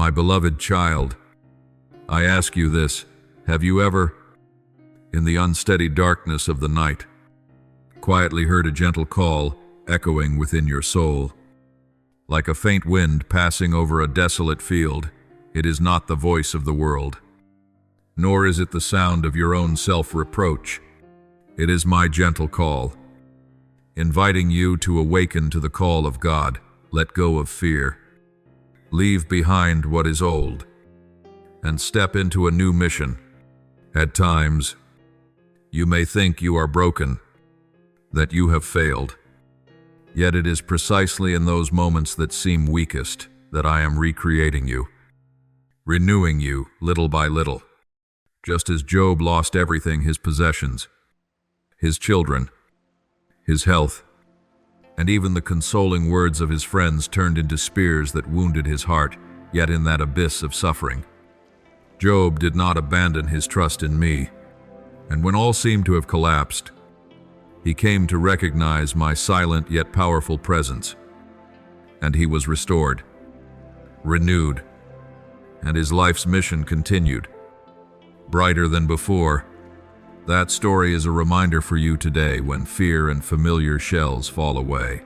My beloved child, I ask you this, have you ever, in the unsteady darkness of the night, quietly heard a gentle call echoing within your soul? Like a faint wind passing over a desolate field, it is not the voice of the world, nor is it the sound of your own self-reproach. It is my gentle call, inviting you to awaken to the call of God. Let go of fear. Leave behind what is old, and step into a new mission. At times, you may think you are broken, that you have failed. Yet it is precisely in those moments that seem weakest that I am recreating you, renewing you little by little. Just as Job lost everything, his possessions, his children, his health, and even the consoling words of his friends turned into spears that wounded his heart, yet in that abyss of suffering, Job did not abandon his trust in me, and when all seemed to have collapsed, he came to recognize my silent yet powerful presence, and he was restored, renewed, and his life's mission continued, brighter than before. That story is a reminder for you today when fear and familiar shells fall away.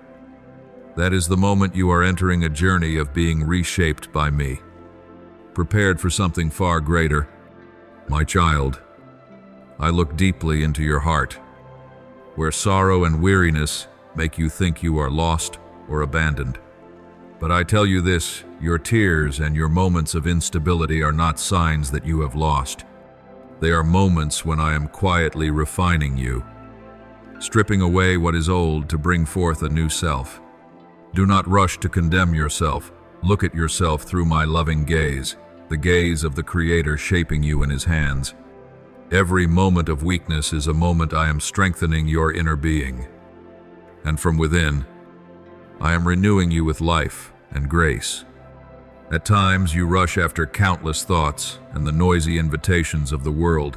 That is the moment you are entering a journey of being reshaped by me, prepared for something far greater. My child, I look deeply into your heart, where sorrow and weariness make you think you are lost or abandoned. But I tell you this, your tears and your moments of instability are not signs that you have lost. They are moments when I am quietly refining you, stripping away what is old to bring forth a new self. Do not rush to condemn yourself. Look at yourself through my loving gaze, the gaze of the Creator shaping you in His hands. Every moment of weakness is a moment I am strengthening your inner being. And from within, I am renewing you with life and grace. At times, you rush after countless thoughts and the noisy invitations of the world.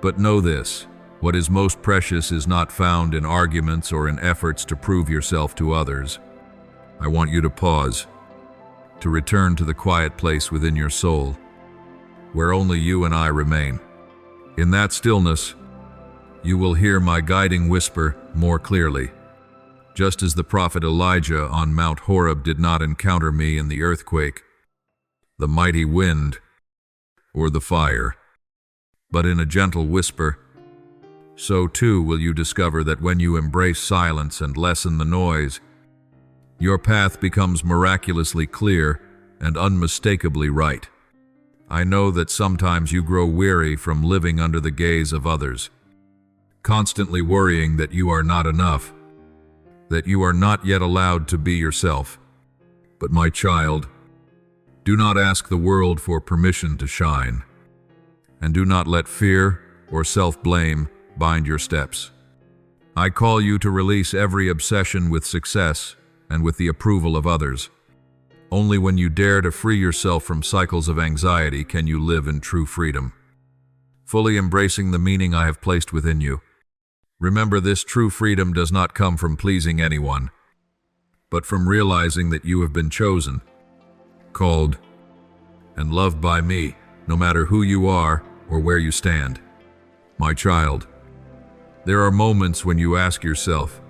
But know this, what is most precious is not found in arguments or in efforts to prove yourself to others. I want you to pause, to return to the quiet place within your soul, where only you and I remain. In that stillness, you will hear my guiding whisper more clearly. Just as the prophet Elijah on Mount Horeb did not encounter me in the earthquake, the mighty wind, or the fire, but in a gentle whisper, so too will you discover that when you embrace silence and lessen the noise, your path becomes miraculously clear and unmistakably right. I know that sometimes you grow weary from living under the gaze of others, constantly worrying that you are not enough, that you are not yet allowed to be yourself. But my child, do not ask the world for permission to shine, and do not let fear or self-blame bind your steps. I call you to release every obsession with success and with the approval of others. Only when you dare to free yourself from cycles of anxiety can you live in true freedom, fully embracing the meaning I have placed within you. Remember, this true freedom does not come from pleasing anyone, but from realizing that you have been chosen, called, and loved by me, no matter who you are or where you stand. My child, there are moments when you ask yourself,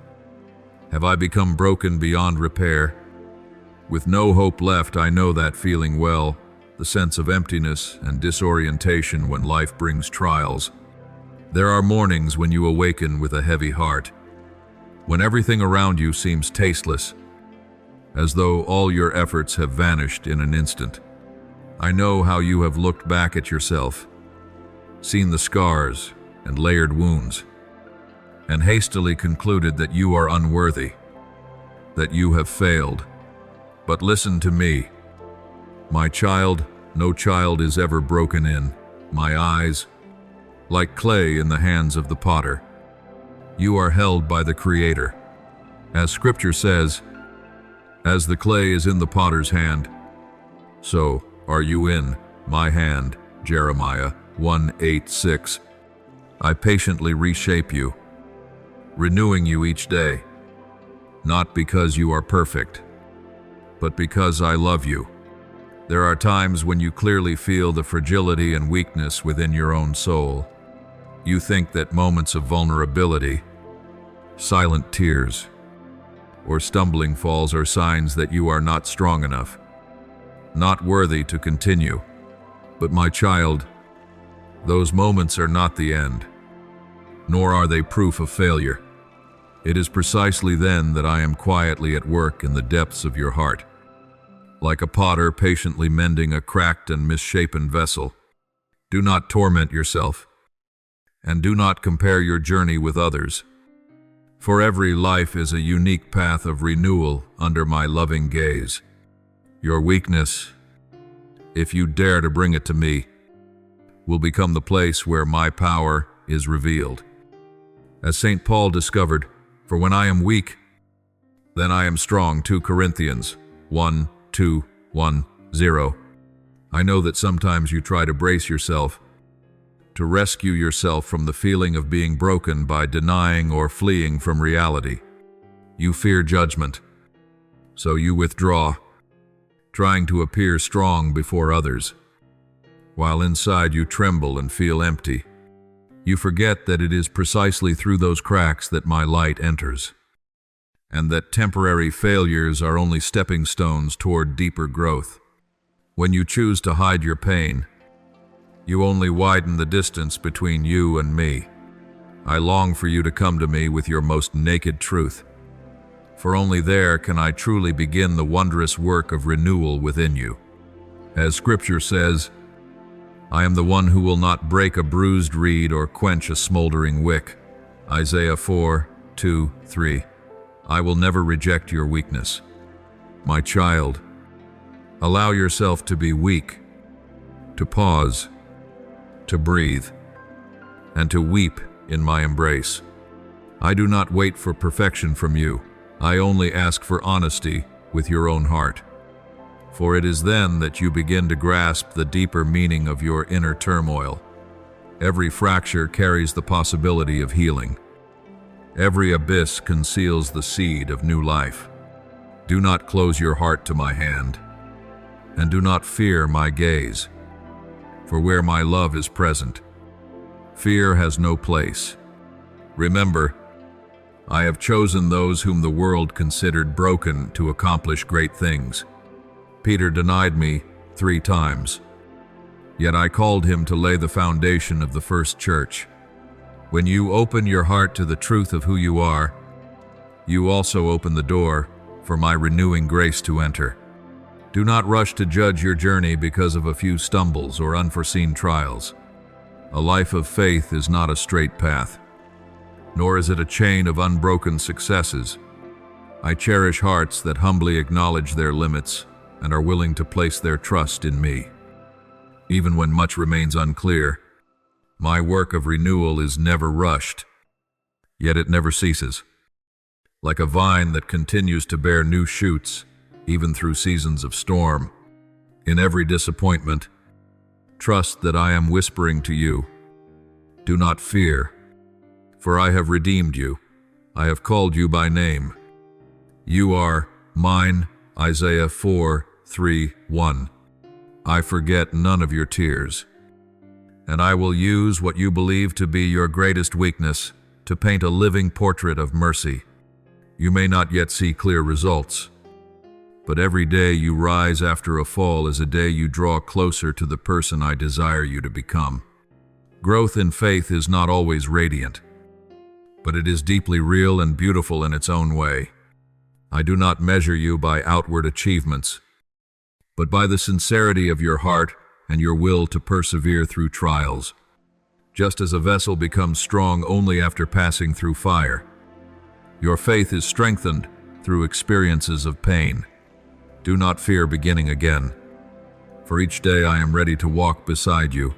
have I become broken beyond repair? With no hope left, I know that feeling well, the sense of emptiness and disorientation when life brings trials. There are mornings when you awaken with a heavy heart, when everything around you seems tasteless, as though all your efforts have vanished in an instant. I know how you have looked back at yourself, seen the scars and layered wounds, and hastily concluded that you are unworthy, that you have failed. But listen to me, my child. No child is ever broken in my eyes. Like clay in the hands of the potter, you are held by the Creator. As Scripture says, as the clay is in the potter's hand, so are you in my hand. Jeremiah 1:8-6. I patiently reshape you, renewing you each day, not because you are perfect, but because I love you. There are times when you clearly feel the fragility and weakness within your own soul. You think that moments of vulnerability, silent tears, or stumbling falls are signs that you are not strong enough, not worthy to continue. But my child, those moments are not the end, nor are they proof of failure. It is precisely then that I am quietly at work in the depths of your heart, like a potter patiently mending a cracked and misshapen vessel. Do not torment yourself, and do not compare your journey with others. For every life is a unique path of renewal under my loving gaze. Your weakness, if you dare to bring it to me, will become the place where my power is revealed. As St. Paul discovered, for when I am weak, then I am strong. 2 Corinthians 1:2-1:0. I know that sometimes you try to brace yourself, to rescue yourself from the feeling of being broken by denying or fleeing from reality. You fear judgment, so you withdraw, trying to appear strong before others, while inside you tremble and feel empty. You forget that it is precisely through those cracks that my light enters, and that temporary failures are only stepping stones toward deeper growth. When you choose to hide your pain, you only widen the distance between you and me. I long for you to come to me with your most naked truth, for only there can I truly begin the wondrous work of renewal within you. As Scripture says, I am the one who will not break a bruised reed or quench a smoldering wick. Isaiah 4:2-3. I will never reject your weakness. My child, allow yourself to be weak, to pause, to breathe, and to weep in my embrace. I do not wait for perfection from you. I only ask for honesty with your own heart. For it is then that you begin to grasp the deeper meaning of your inner turmoil. Every fracture carries the possibility of healing. Every abyss conceals the seed of new life. Do not close your heart to my hand, and do not fear my gaze. For where my love is present, fear has no place. Remember, I have chosen those whom the world considered broken to accomplish great things. Peter denied me 3 times, yet I called him to lay the foundation of the first church. When you open your heart to the truth of who you are, you also open the door for my renewing grace to enter. Do not rush to judge your journey because of a few stumbles or unforeseen trials. A life of faith is not a straight path, nor is it a chain of unbroken successes. I cherish hearts that humbly acknowledge their limits and are willing to place their trust in me. Even when much remains unclear, my work of renewal is never rushed, yet it never ceases. Like a vine that continues to bear new shoots, even through seasons of storm. In every disappointment, trust that I am whispering to you, do not fear, for I have redeemed you. I have called you by name. You are mine. Isaiah 4:3-1. I forget none of your tears, and I will use what you believe to be your greatest weakness to paint a living portrait of mercy. You may not yet see clear results, but every day you rise after a fall is a day you draw closer to the person I desire you to become. Growth in faith is not always radiant, but it is deeply real and beautiful in its own way. I do not measure you by outward achievements, but by the sincerity of your heart and your will to persevere through trials. Just as a vessel becomes strong only after passing through fire, your faith is strengthened through experiences of pain. Do not fear beginning again, for each day I am ready to walk beside you,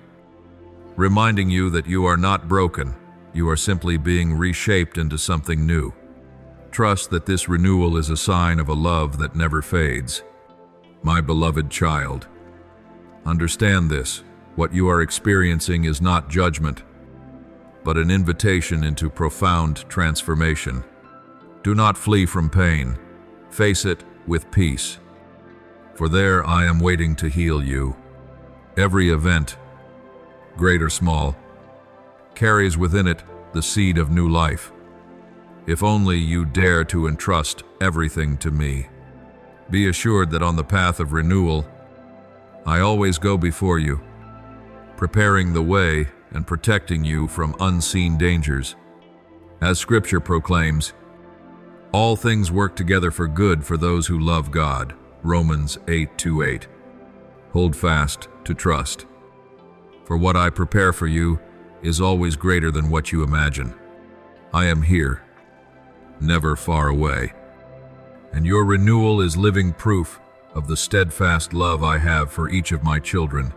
reminding you that you are not broken, you are simply being reshaped into something new. Trust that this renewal is a sign of a love that never fades. My beloved child, understand this. What you are experiencing is not judgment, but an invitation into profound transformation. Do not flee from pain. Face it with peace. for there I am waiting to heal you. Every event, great or small, carries within it the seed of new life. If only you dare to entrust everything to me. Be assured that on the path of renewal, I always go before you, preparing the way and protecting you from unseen dangers. As Scripture proclaims, all things work together for good for those who love God. Romans 8:28. Hold fast to trust. For what I prepare for you is always greater than what you imagine. I am here, never far away. And your renewal is living proof of the steadfast love I have for each of my children.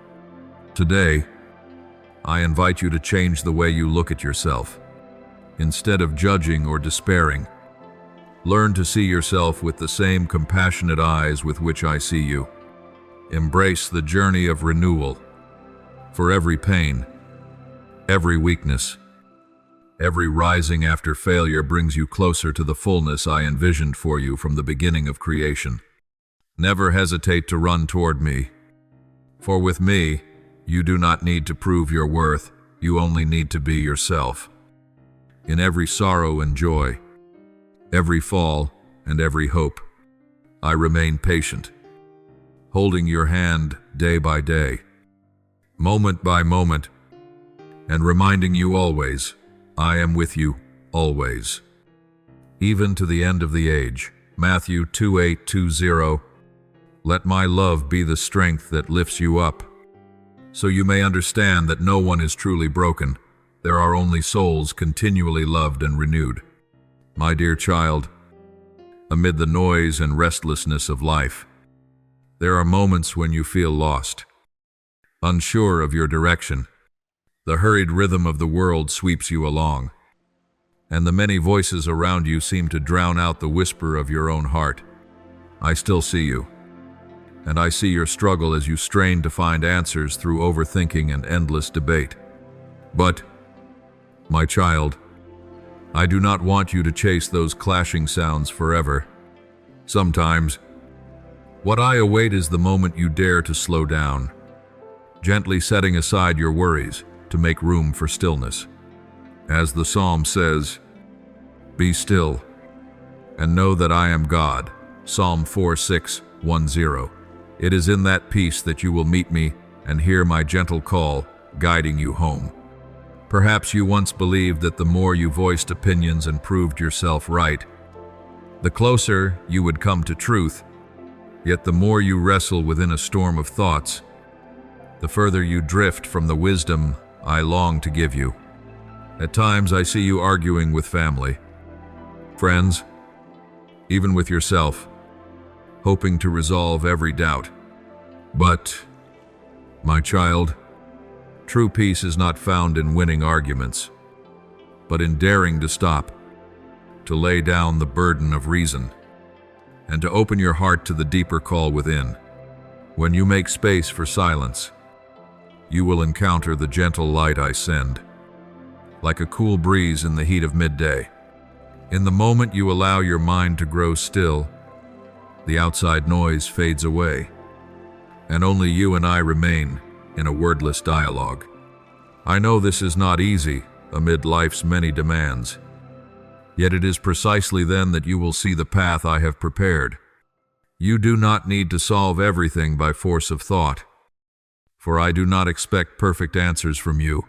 Today, I invite you to change the way you look at yourself. Instead of judging or despairing, learn to see yourself with the same compassionate eyes with which I see you. Embrace the journey of renewal. For every pain, every weakness, every rising after failure brings you closer to the fullness I envisioned for you from the beginning of creation. Never hesitate to run toward me. For with me, you do not need to prove your worth, you only need to be yourself. In every sorrow and joy, every fall and every hope, I remain patient, holding your hand day by day, moment by moment, and reminding you always, I am with you, always. Even to the end of the age. Matthew 28:20. Let my love be the strength that lifts you up, so you may understand that no one is truly broken. There are only souls continually loved and renewed. My dear child, amid the noise and restlessness of life, there are moments when you feel lost, unsure of your direction. The hurried rhythm of the world sweeps you along, and the many voices around you seem to drown out the whisper of your own heart. I still see you, and I see your struggle as you strain to find answers through overthinking and endless debate. But, my child, I do not want you to chase those clashing sounds forever. Sometimes, what I await is the moment you dare to slow down, gently setting aside your worries to make room for stillness. As the psalm says, be still and know that I am God. Psalm 46:10. It is in that peace that you will meet me and hear my gentle call, guiding you home. Perhaps you once believed that the more you voiced opinions and proved yourself right, the closer you would come to truth. Yet the more you wrestle within a storm of thoughts, the further you drift from the wisdom I long to give you. At times I see you arguing with family, friends, even with yourself, hoping to resolve every doubt. But, my child, true peace is not found in winning arguments, but in daring to stop, to lay down the burden of reason, and to open your heart to the deeper call within. When you make space for silence, you will encounter the gentle light I send, like a cool breeze in the heat of midday. In the moment you allow your mind to grow still, the outside noise fades away, and only you and I remain in a wordless dialogue. I know this is not easy amid life's many demands, yet it is precisely then that you will see the path I have prepared. You do not need to solve everything by force of thought, for I do not expect perfect answers from you.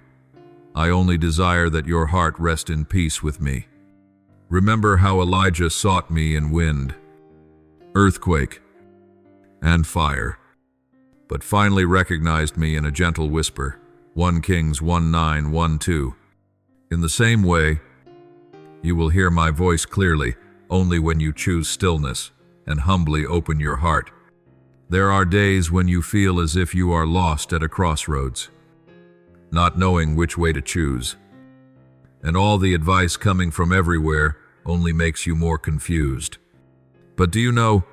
I only desire that your heart rest in peace with me. Remember how Elijah sought me in wind, earthquake, and fire, but finally recognized me in a gentle whisper. 1 Kings 19:1-2. In the same way, you will hear my voice clearly only when you choose stillness and humbly open your heart. There are days when you feel as if you are lost at a crossroads, not knowing which way to choose, and all the advice coming from everywhere only makes you more confused. But do you know,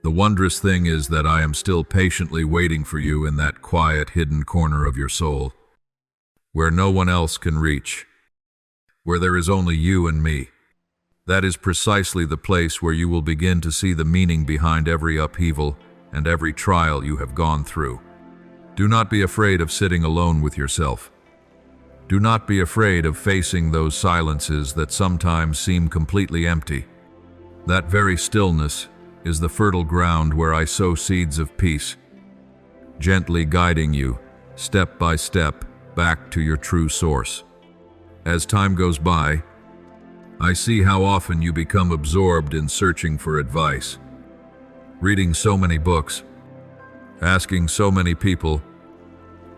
the wondrous thing is that I am still patiently waiting for you in that quiet, hidden corner of your soul, where no one else can reach, where there is only you and me. That is precisely the place where you will begin to see the meaning behind every upheaval, and every trial you have gone through. Do not be afraid of sitting alone with yourself. Do not be afraid of facing those silences that sometimes seem completely empty. That very stillness is the fertile ground where I sow seeds of peace, gently guiding you, step by step, back to your true source. As time goes by, I see how often you become absorbed in searching for advice, reading so many books, asking so many people,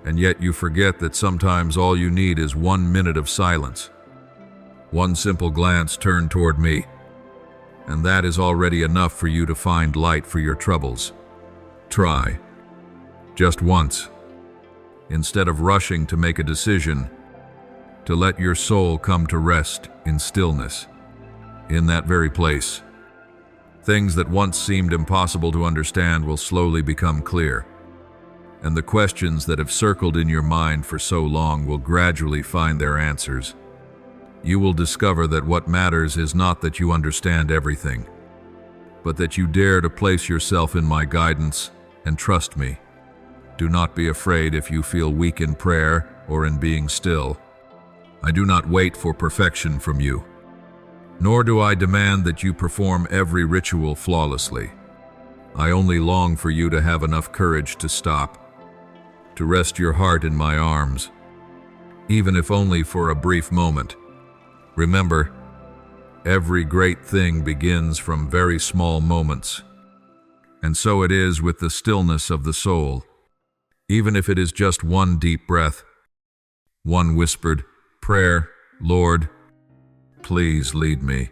and yet you forget that sometimes all you need is 1 minute of silence, one simple glance turned toward me, and that is already enough for you to find light for your troubles. Try, just once, instead of rushing to make a decision, to let your soul come to rest in stillness. In that very place, things that once seemed impossible to understand will slowly become clear, and the questions that have circled in your mind for so long will gradually find their answers. You will discover that what matters is not that you understand everything, but that you dare to place yourself in my guidance and trust me. Do not be afraid if you feel weak in prayer or in being still. I do not wait for perfection from you, nor do I demand that you perform every ritual flawlessly. I only long for you to have enough courage to stop, to rest your heart in my arms, even if only for a brief moment. Remember, every great thing begins from very small moments, and so it is with the stillness of the soul. Even if it is just one deep breath, one whispered prayer, Lord, please lead me.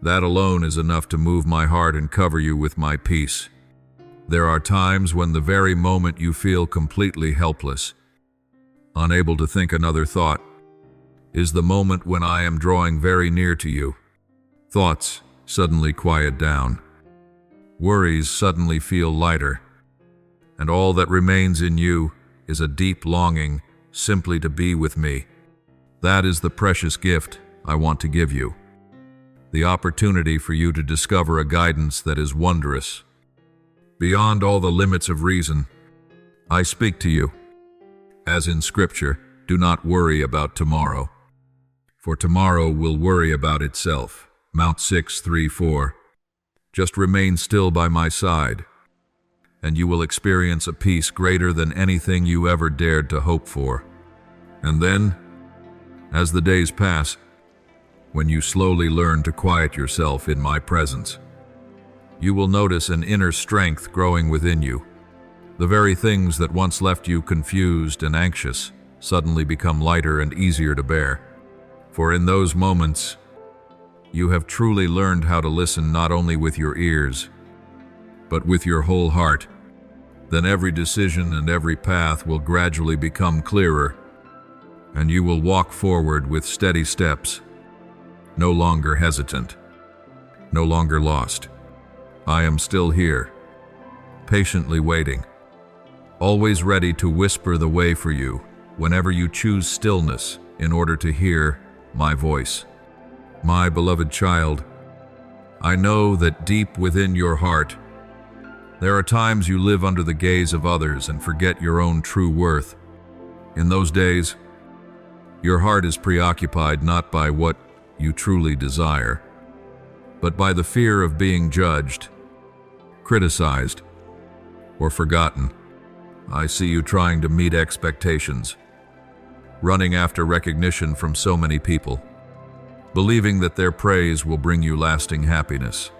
That alone is enough to move my heart and cover you with my peace. There are times when the very moment you feel completely helpless, unable to think another thought, is the moment when I am drawing very near to you. Thoughts suddenly quiet down. Worries suddenly feel lighter. And all that remains in you is a deep longing simply to be with me. That is the precious gift I want to give you. The opportunity for you to discover a guidance that is wondrous. Beyond all the limits of reason, I speak to you. As in Scripture, do not worry about tomorrow, for tomorrow will worry about itself. Mount 6:3-4. Just remain still by my side, and you will experience a peace greater than anything you ever dared to hope for. And then, as the days pass, when you slowly learn to quiet yourself in my presence, you will notice an inner strength growing within you. The very things that once left you confused and anxious suddenly become lighter and easier to bear. For in those moments, you have truly learned how to listen not only with your ears, but with your whole heart. Then every decision and every path will gradually become clearer, and you will walk forward with steady steps, no longer hesitant, no longer lost. I am still here, patiently waiting, always ready to whisper the way for you whenever you choose stillness in order to hear my voice. My beloved child, I know that deep within your heart, there are times you live under the gaze of others and forget your own true worth. In those days, your heart is preoccupied not by what you truly desire, but by the fear of being judged, criticized, or forgotten. I see you trying to meet expectations, running after recognition from so many people, believing that their praise will bring you lasting happiness.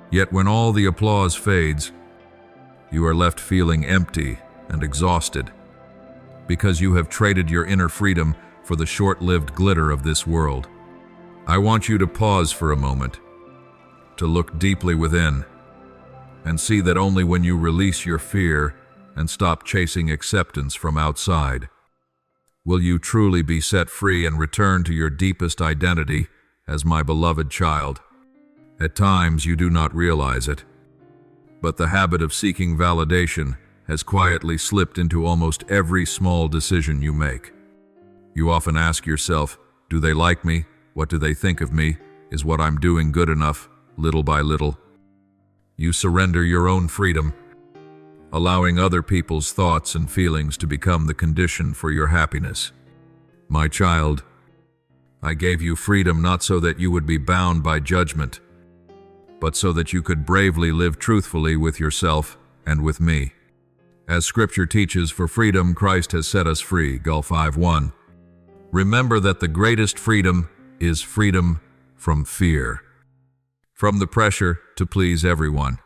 Yet when all the applause fades, you are left feeling empty and exhausted, because you have traded your inner freedom for the short-lived glitter of this world. I want you to pause for a moment, to look deeply within, and see that only when you release your fear and stop chasing acceptance from outside, will you truly be set free and return to your deepest identity as my beloved child. At times you do not realize it, but the habit of seeking validation has quietly slipped into almost every small decision you make. You often ask yourself, do they like me? What do they think of me? Is what I'm doing good enough? Little by little, you surrender your own freedom allowing other people's thoughts and feelings to become the condition for your happiness. My child, I gave you freedom not so that you would be bound by judgment, but so that you could bravely live truthfully with yourself and with me. As Scripture teaches, for freedom Christ has set us free, Gal 5:1. Remember that the greatest freedom is freedom from fear, from the pressure to please everyone.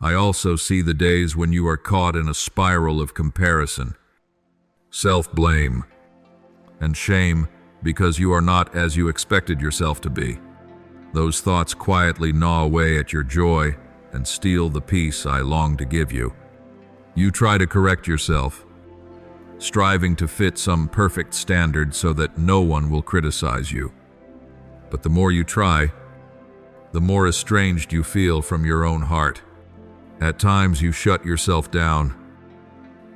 I also see the days when you are caught in a spiral of comparison, self-blame, and shame because you are not as you expected yourself to be. Those thoughts quietly gnaw away at your joy and steal the peace I long to give you. You try to correct yourself, striving to fit some perfect standard so that no one will criticize you. But the more you try, the more estranged you feel from your own heart. At times you shut yourself down,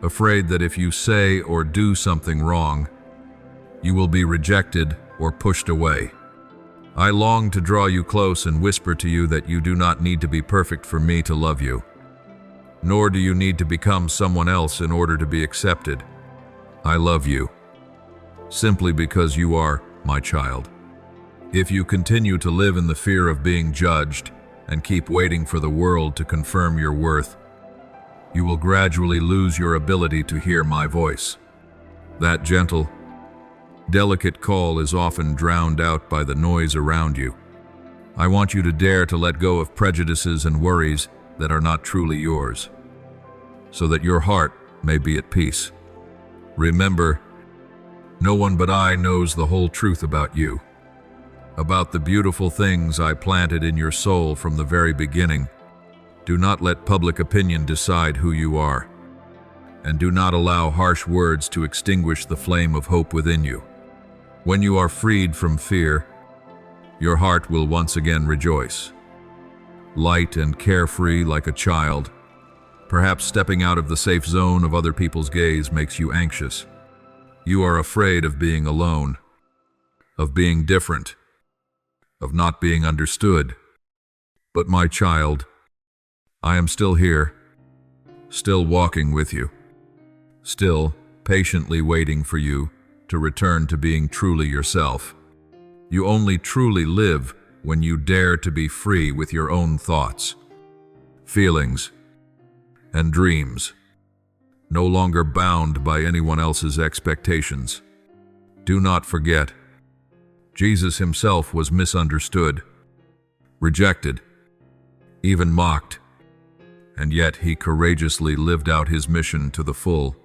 afraid that if you say or do something wrong, you will be rejected or pushed away. I long to draw you close and whisper to you that you do not need to be perfect for me to love you, nor do you need to become someone else in order to be accepted. I love you, simply because you are my child. If you continue to live in the fear of being judged and keep waiting for the world to confirm your worth, you will gradually lose your ability to hear my voice. That gentle, delicate call is often drowned out by the noise around you. I want you to dare to let go of prejudices and worries that are not truly yours, so that your heart may be at peace. Remember, no one but I knows the whole truth about you, about the beautiful things I planted in your soul from the very beginning. Do not let public opinion decide who you are, and do not allow harsh words to extinguish the flame of hope within you. When you are freed from fear, your heart will once again rejoice. Light and carefree like a child, perhaps stepping out of the safe zone of other people's gaze makes you anxious. You are afraid of being alone, of being different, of not being understood. But my child, I am still here, still walking with you, still patiently waiting for you to return to being truly yourself. You only truly live when you dare to be free with your own thoughts, feelings, and dreams, no longer bound by anyone else's expectations. Do not forget, Jesus himself was misunderstood, rejected, even mocked, and yet he courageously lived out his mission to the full.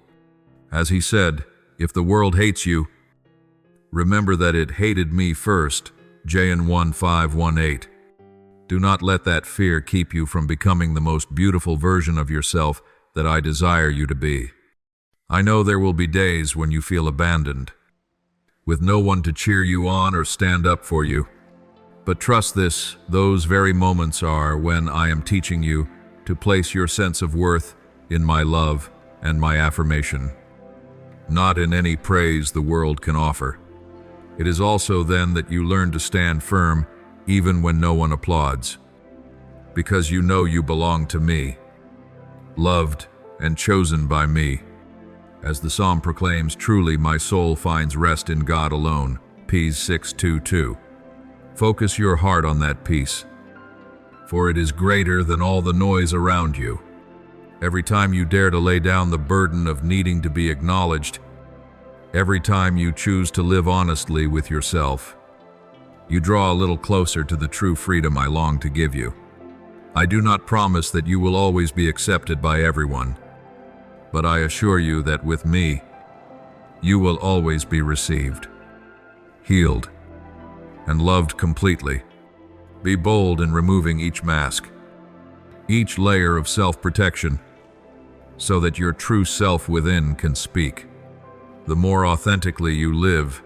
As he said, "If the world hates you, remember that it hated me first," John 1:5-18. Do not let that fear keep you from becoming the most beautiful version of yourself that I desire you to be. I know there will be days when you feel abandoned, with no one to cheer you on or stand up for you. But trust this, those very moments are when I am teaching you to place your sense of worth in my love and my affirmation, not in any praise the world can offer. It is also then that you learn to stand firm even when no one applauds, because you know you belong to me, loved and chosen by me. As the psalm proclaims, truly my soul finds rest in God alone, Ps 6:2-2. Focus your heart on that peace, for it is greater than all the noise around you. Every time you dare to lay down the burden of needing to be acknowledged, every time you choose to live honestly with yourself, you draw a little closer to the true freedom I long to give you. I do not promise that you will always be accepted by everyone, but I assure you that with me, you will always be received, healed, and loved completely. Be bold in removing each mask, each layer of self-protection, so that your true self within can speak. The more authentically you live,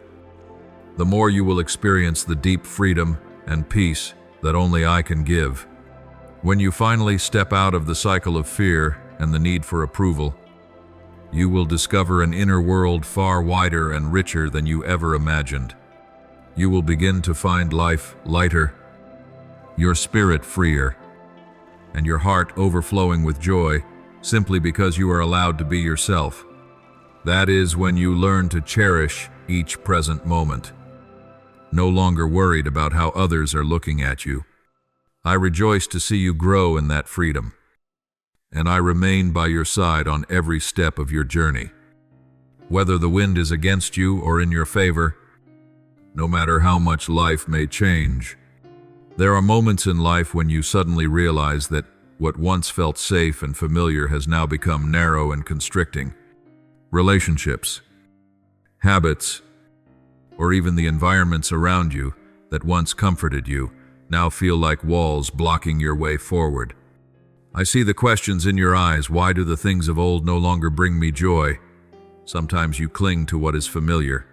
the more you will experience the deep freedom and peace that only I can give. When you finally step out of the cycle of fear and the need for approval, you will discover an inner world far wider and richer than you ever imagined. You will begin to find life lighter, your spirit freer, and your heart overflowing with joy, simply because you are allowed to be yourself. That is when you learn to cherish each present moment, no longer worried about how others are looking at you. I rejoice to see you grow in that freedom, and I remain by your side on every step of your journey. Whether the wind is against you or in your favor, no matter how much life may change, there are moments in life when you suddenly realize that what once felt safe and familiar has now become narrow and constricting. Relationships, habits, or even the environments around you that once comforted you now feel like walls blocking your way forward. I see the questions in your eyes. Why do the things of old no longer bring me joy? Sometimes you cling to what is familiar,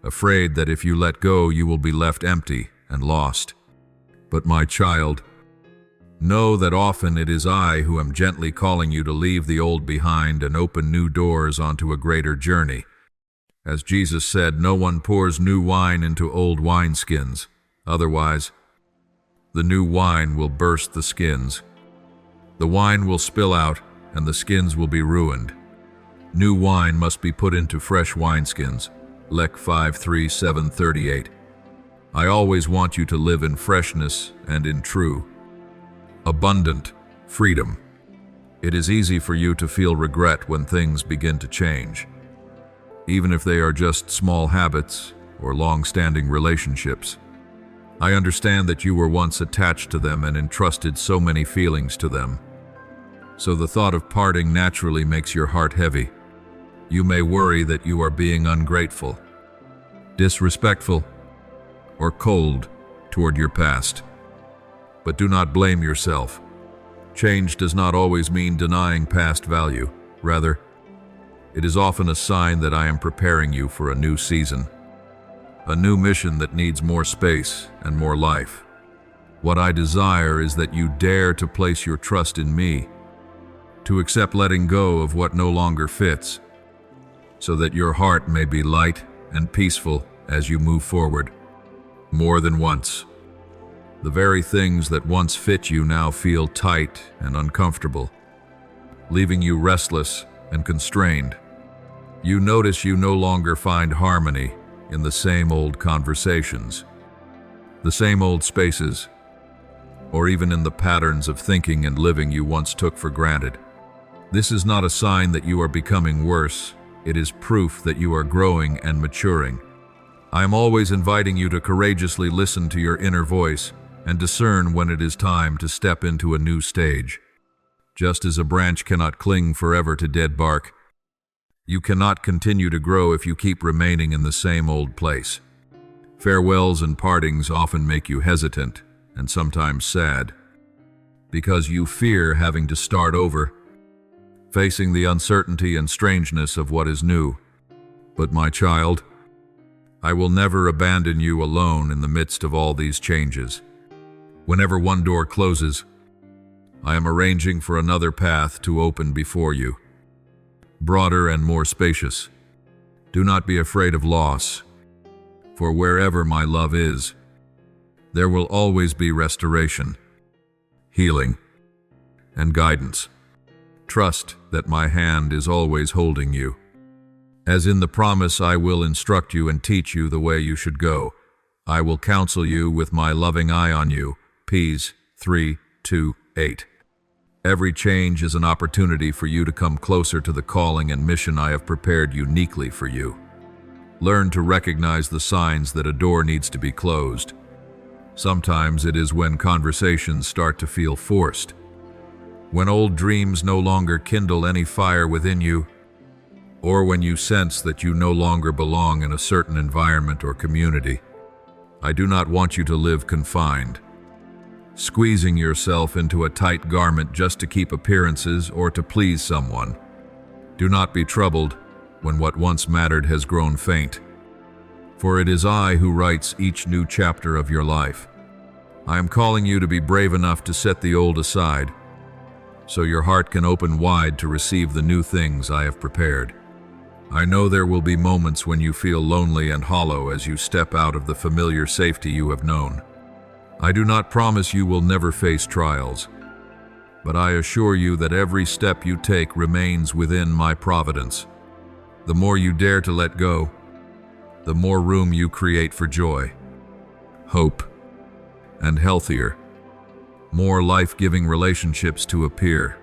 afraid that if you let go, you will be left empty and lost. But my child, know that often it is I who am gently calling you to leave the old behind and open new doors onto a greater journey. As Jesus said, no one pours new wine into old wineskins. Otherwise, the new wine will burst the skins. The wine will spill out, and the skins will be ruined. New wine must be put into fresh wineskins. Lec 5:3-7:38. I always want you to live in freshness and in true, abundant freedom. It is easy for you to feel regret when things begin to change, even if they are just small habits or long-standing relationships. I understand that you were once attached to them and entrusted so many feelings to them. So the thought of parting naturally makes your heart heavy. You may worry that you are being ungrateful, disrespectful, or cold toward your past. But do not blame yourself. Change does not always mean denying past value. Rather, it is often a sign that I am preparing you for a new season, a new mission that needs more space and more life. What I desire is that you dare to place your trust in me, to accept letting go of what no longer fits, so that your heart may be light and peaceful as you move forward. More than once, the very things that once fit you now feel tight and uncomfortable, leaving you restless and constrained. You notice you no longer find harmony in the same old conversations, the same old spaces, or even in the patterns of thinking and living you once took for granted. This is not a sign that you are becoming worse. It is proof that you are growing and maturing. I am always inviting you to courageously listen to your inner voice and discern when it is time to step into a new stage. Just as a branch cannot cling forever to dead bark, you cannot continue to grow if you keep remaining in the same old place. Farewells and partings often make you hesitant and sometimes sad, because you fear having to start over, facing the uncertainty and strangeness of what is new. But my child, I will never abandon you alone in the midst of all these changes. Whenever one door closes, I am arranging for another path to open before you, broader and more spacious. Do not be afraid of loss, for wherever my love is, there will always be restoration, healing, and guidance. Trust that my hand is always holding you. As in the promise, I will instruct you and teach you the way you should go. I will counsel you with my loving eye on you. Ps 3:2-8. Every change is an opportunity for you to come closer to the calling and mission I have prepared uniquely for you. Learn to recognize the signs that a door needs to be closed. Sometimes it is when conversations start to feel forced, when old dreams no longer kindle any fire within you, or when you sense that you no longer belong in a certain environment or community. I do not want you to live confined, squeezing yourself into a tight garment just to keep appearances or to please someone. Do not be troubled when what once mattered has grown faint, for it is I who writes each new chapter of your life. I am calling you to be brave enough to set the old aside, so your heart can open wide to receive the new things I have prepared. I know there will be moments when you feel lonely and hollow as you step out of the familiar safety you have known. I do not promise you will never face trials, but I assure you that every step you take remains within my providence. The more you dare to let go, the more room you create for joy, hope, and healthier, more life-giving relationships to appear.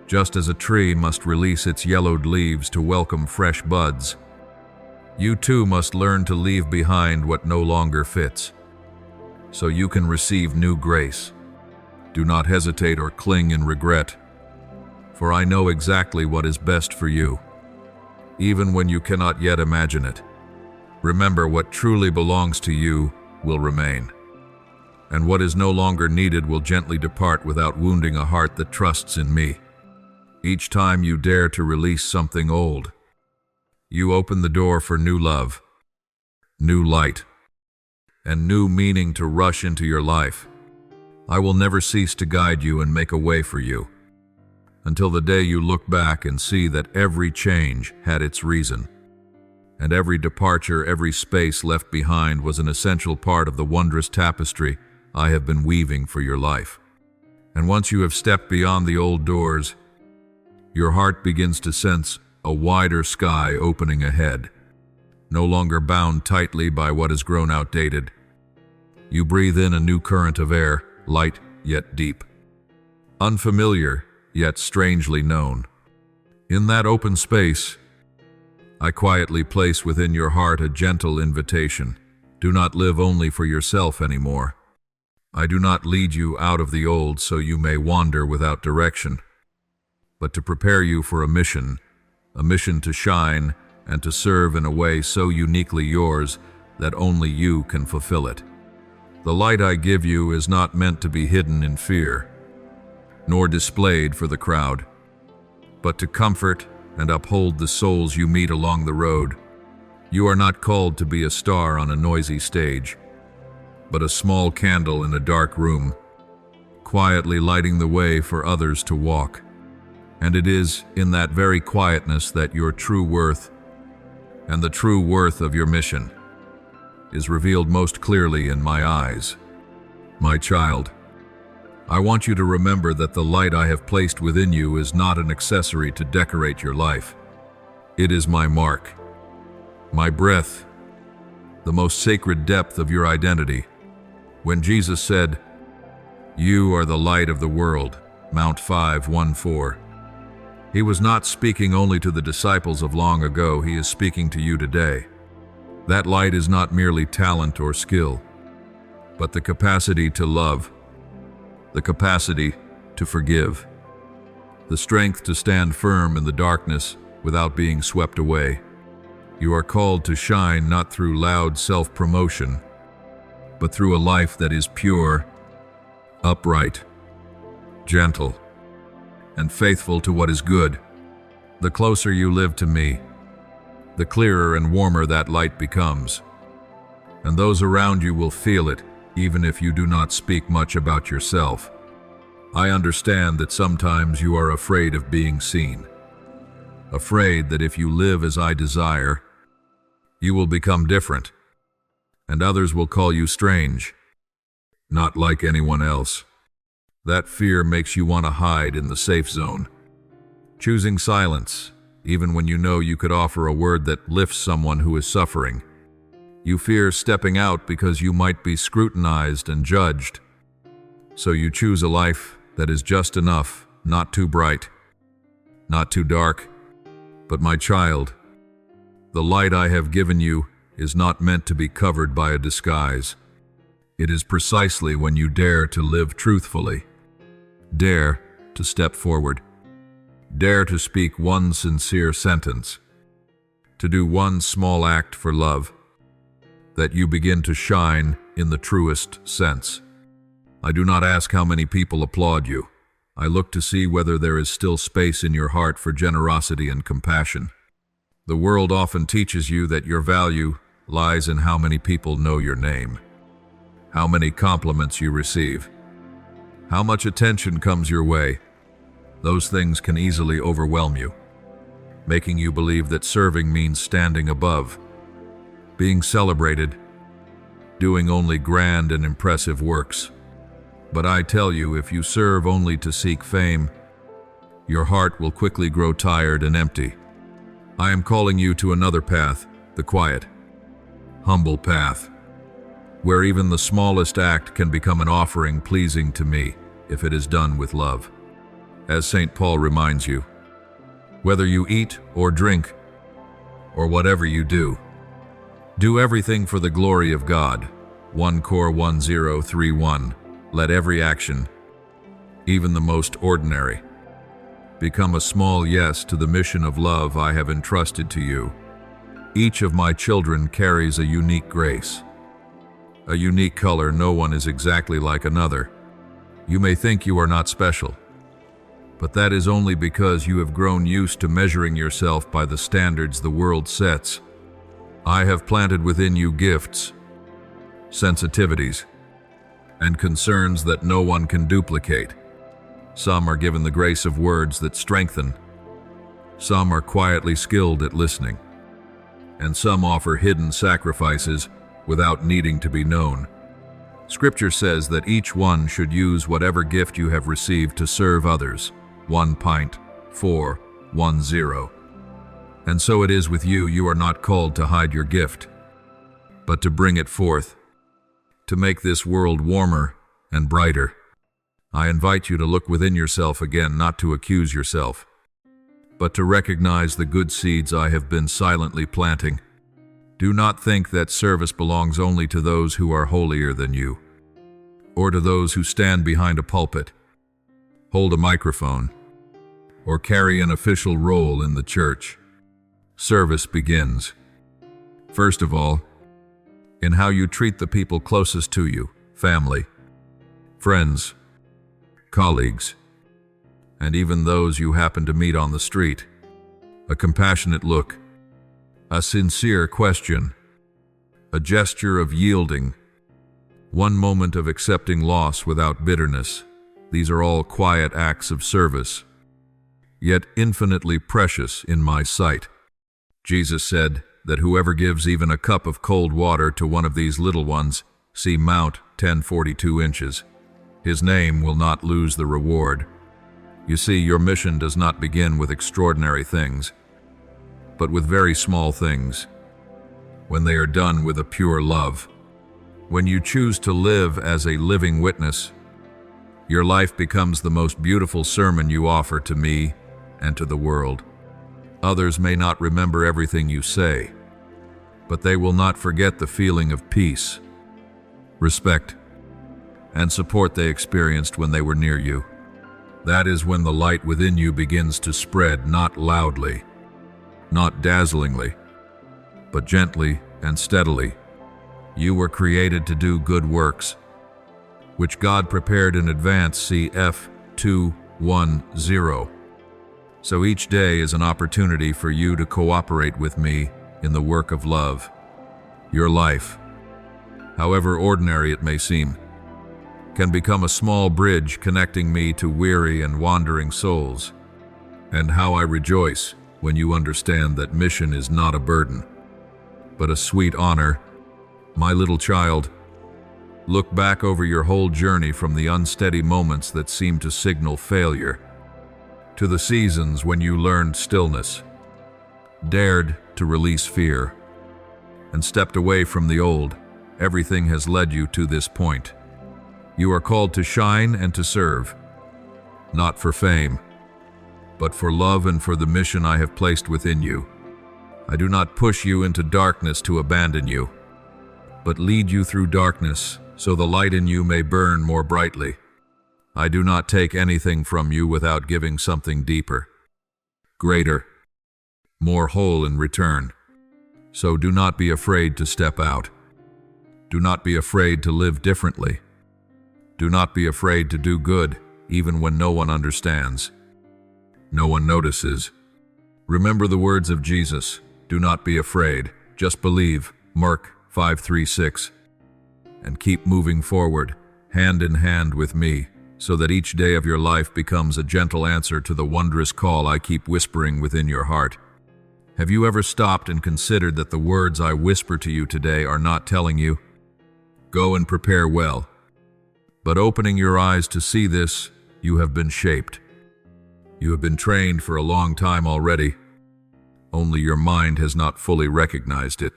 Just as a tree must release its yellowed leaves to welcome fresh buds, you too must learn to leave behind what no longer fits, so you can receive new grace. Do not hesitate or cling in regret, for I know exactly what is best for you, even when you cannot yet imagine it. Remember, what truly belongs to you will remain, and what is no longer needed will gently depart without wounding a heart that trusts in me. Each time you dare to release something old, you open the door for new love, new light, and new meaning to rush into your life. I will never cease to guide you and make a way for you, until the day you look back and see that every change had its reason, and every departure, every space left behind was an essential part of the wondrous tapestry I have been weaving for your life. And once you have stepped beyond the old doors, your heart begins to sense a wider sky opening ahead. No longer bound tightly by what has grown outdated, you breathe in a new current of air, light yet deep, unfamiliar yet strangely known. In that open space, I quietly place within your heart a gentle invitation. Do not live only for yourself anymore. I do not lead you out of the old so you may wander without direction, but to prepare you for a mission to shine and to serve in a way so uniquely yours that only you can fulfill it. The light I give you is not meant to be hidden in fear, nor displayed for the crowd, but to comfort and uphold the souls you meet along the road. You are not called to be a star on a noisy stage, but a small candle in a dark room, quietly lighting the way for others to walk. And it is in that very quietness that your true worth and the true worth of your mission is revealed most clearly in my eyes. My child, I want you to remember that the light I have placed within you is not an accessory to decorate your life. It is my mark, my breath, the most sacred depth of your identity. When Jesus said, "You are the light of the world," Mount 5:1-4, he was not speaking only to the disciples of long ago, he is speaking to you today. That light is not merely talent or skill, but the capacity to love, the capacity to forgive, the strength to stand firm in the darkness without being swept away. You are called to shine not through loud self-promotion, but through a life that is pure, upright, gentle, and faithful to what is good. The closer you live to me, the clearer and warmer that light becomes, and those around you will feel it, even if you do not speak much about yourself. I understand that sometimes you are afraid of being seen, afraid that if you live as I desire, you will become different, and others will call you strange, not like anyone else. That fear makes you want to hide in the safe zone, choosing silence, even when you know you could offer a word that lifts someone who is suffering. You fear stepping out because you might be scrutinized and judged. So you choose a life that is just enough, not too bright, not too dark. But my child, the light I have given you is not meant to be covered by a disguise. It is precisely when you dare to live truthfully, dare to step forward, dare to speak one sincere sentence, to do one small act for love, that you begin to shine in the truest sense. I do not ask how many people applaud you. I look to see whether there is still space in your heart for generosity and compassion. The world often teaches you that your value lies in how many people know your name, how many compliments you receive, how much attention comes your way. Those things can easily overwhelm you, making you believe that serving means standing above, being celebrated, doing only grand and impressive works. But I tell you, if you serve only to seek fame, your heart will quickly grow tired and empty. I am calling you to another path, the quiet, humble path, where even the smallest act can become an offering pleasing to me if it is done with love. As St. Paul reminds you, whether you eat or drink, or whatever you do everything for the glory of God. 1 Cor 10:31. Let every action, even the most ordinary, become a small yes to the mission of love I have entrusted to you. Each of my children carries a unique grace, a unique color. No one is exactly like another. You may think you are not special, but that is only because you have grown used to measuring yourself by the standards the world sets. I have planted within you gifts, sensitivities, and concerns that no one can duplicate. Some are given the grace of words that strengthen. Some are quietly skilled at listening. And some offer hidden sacrifices without needing to be known. Scripture says that each one should use whatever gift you have received to serve others. 1 Pint 4:10. And so it is with you. You are not called to hide your gift, but to bring it forth, to make this world warmer and brighter. I invite you to look within yourself again, not to accuse yourself, but to recognize the good seeds I have been silently planting. Do not think that service belongs only to those who are holier than you, or to those who stand behind a pulpit, hold a microphone, or carry an official role in the church. Service begins, first of all, in how you treat the people closest to you, family, friends, colleagues, and even those you happen to meet on the street. A compassionate look, a sincere question, a gesture of yielding, one moment of accepting loss without bitterness. These are all quiet acts of service, yet infinitely precious in my sight. Jesus said that whoever gives even a cup of cold water to one of these little ones, see Mount 10:42 inches, his name will not lose the reward. You see, your mission does not begin with extraordinary things, but with very small things, when they are done with a pure love. When you choose to live as a living witness, your life becomes the most beautiful sermon you offer to me and to the world. Others may not remember everything you say, but they will not forget the feeling of peace, respect, and support they experienced when they were near you. That is when the light within you begins to spread, not loudly, not dazzlingly, but gently and steadily. You were created to do good works, which God prepared in advance, see F 2:10. So each day is an opportunity for you to cooperate with me in the work of love. Your life, however ordinary it may seem, can become a small bridge connecting me to weary and wandering souls. And how I rejoice when you understand that mission is not a burden, but a sweet honor. My little child, look back over your whole journey, from the unsteady moments that seem to signal failure, to the seasons when you learned stillness, dared to release fear, and stepped away from the old. Everything has led you to this point. You are called to shine and to serve, not for fame, but for love and for the mission I have placed within you. I do not push you into darkness to abandon you, but lead you through darkness so the light in you may burn more brightly. I do not take anything from you without giving something deeper, greater, more whole in return. So do not be afraid to step out. Do not be afraid to live differently. Do not be afraid to do good, even when no one understands, no one notices. Remember the words of Jesus, do not be afraid, just believe, Mark 5:36, and keep moving forward, hand in hand with me, so that each day of your life becomes a gentle answer to the wondrous call I keep whispering within your heart. Have you ever stopped and considered that the words I whisper to you today are not telling you, go and prepare well, But opening your eyes to see this, you have been shaped. You have been trained for a long time already. Only your mind has not fully recognized it.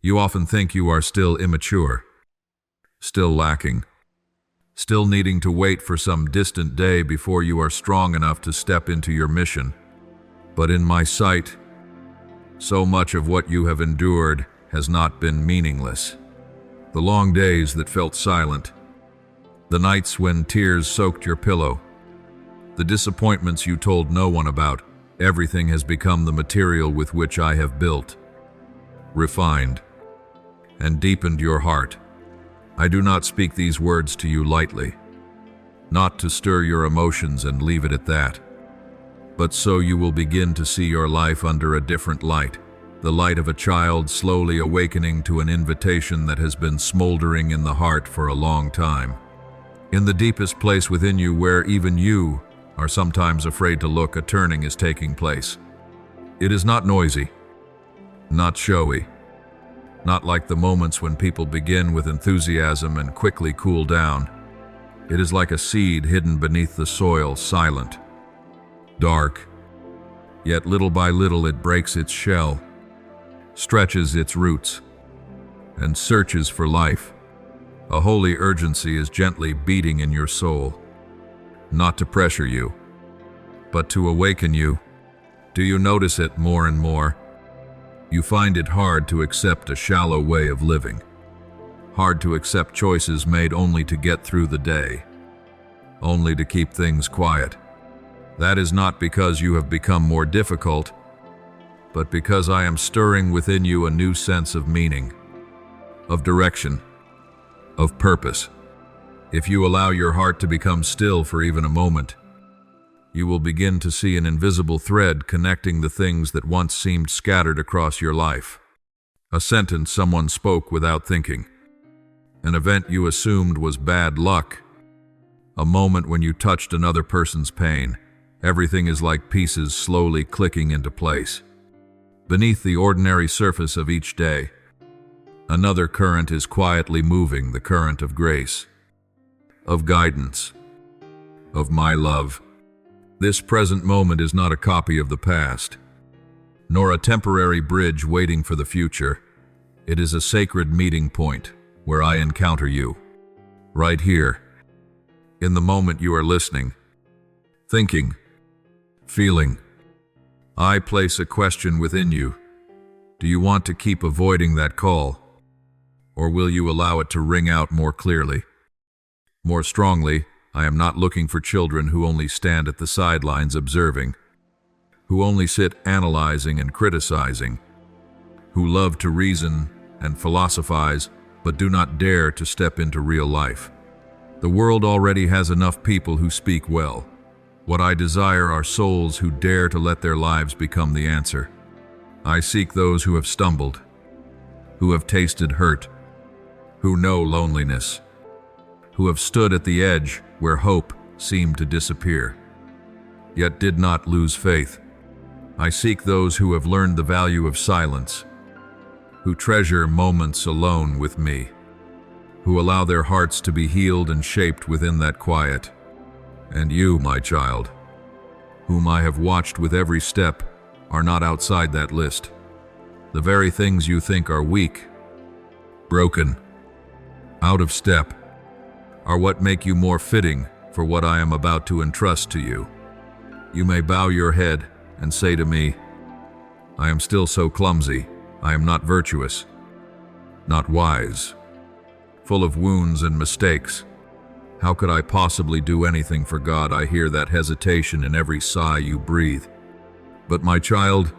You often think you are still immature, still lacking, still needing to wait for some distant day before you are strong enough to step into your mission. But in my sight, so much of what you have endured has not been meaningless. The long days that felt silent, the nights when tears soaked your pillow, the disappointments you told no one about, everything has become the material with which I have built, refined, and deepened your heart. I do not speak these words to you lightly, not to stir your emotions and leave it at that, but so you will begin to see your life under a different light, the light of a child slowly awakening to an invitation that has been smoldering in the heart for a long time. In the deepest place within you, where even you are sometimes afraid to look, a turning is taking place. It is not noisy, not showy, not like the moments when people begin with enthusiasm and quickly cool down. It is like a seed hidden beneath the soil, silent, dark, yet little by little it breaks its shell, stretches its roots, and searches for life. A holy urgency is gently beating in your soul, not to pressure you, but to awaken you. Do you notice it more and more? You find it hard to accept a shallow way of living, hard to accept choices made only to get through the day, only to keep things quiet. That is not because you have become more difficult, but because I am stirring within you a new sense of meaning, of direction, of purpose. If you allow your heart to become still for even a moment, you will begin to see an invisible thread connecting the things that once seemed scattered across your life. A sentence someone spoke without thinking, an event you assumed was bad luck, a moment when you touched another person's pain. Everything is like pieces slowly clicking into place. Beneath the ordinary surface of each day, another current is quietly moving, the current of grace, of guidance, of my love. This present moment is not a copy of the past, nor a temporary bridge waiting for the future. It is a sacred meeting point where I encounter you, right here, in the moment you are listening, thinking, feeling. I place a question within you. Do you want to keep avoiding that call, or will you allow it to ring out more clearly, more strongly? I am not looking for children who only stand at the sidelines observing, who only sit analyzing and criticizing, who love to reason and philosophize but do not dare to step into real life. The world already has enough people who speak well. What I desire are souls who dare to let their lives become the answer. I seek those who have stumbled, who have tasted hurt, who know loneliness, who have stood at the edge where hope seemed to disappear, yet did not lose faith. I seek those who have learned the value of silence, who treasure moments alone with me, who allow their hearts to be healed and shaped within that quiet. And you, my child, whom I have watched with every step, are not outside that list. The very things you think are weak, broken, out of step, are what make you more fitting for what I am about to entrust to you. You may bow your head and say to me, I am still so clumsy, I am not virtuous, not wise, full of wounds and mistakes. How could I possibly do anything for God? I hear that hesitation in every sigh you breathe. But my child,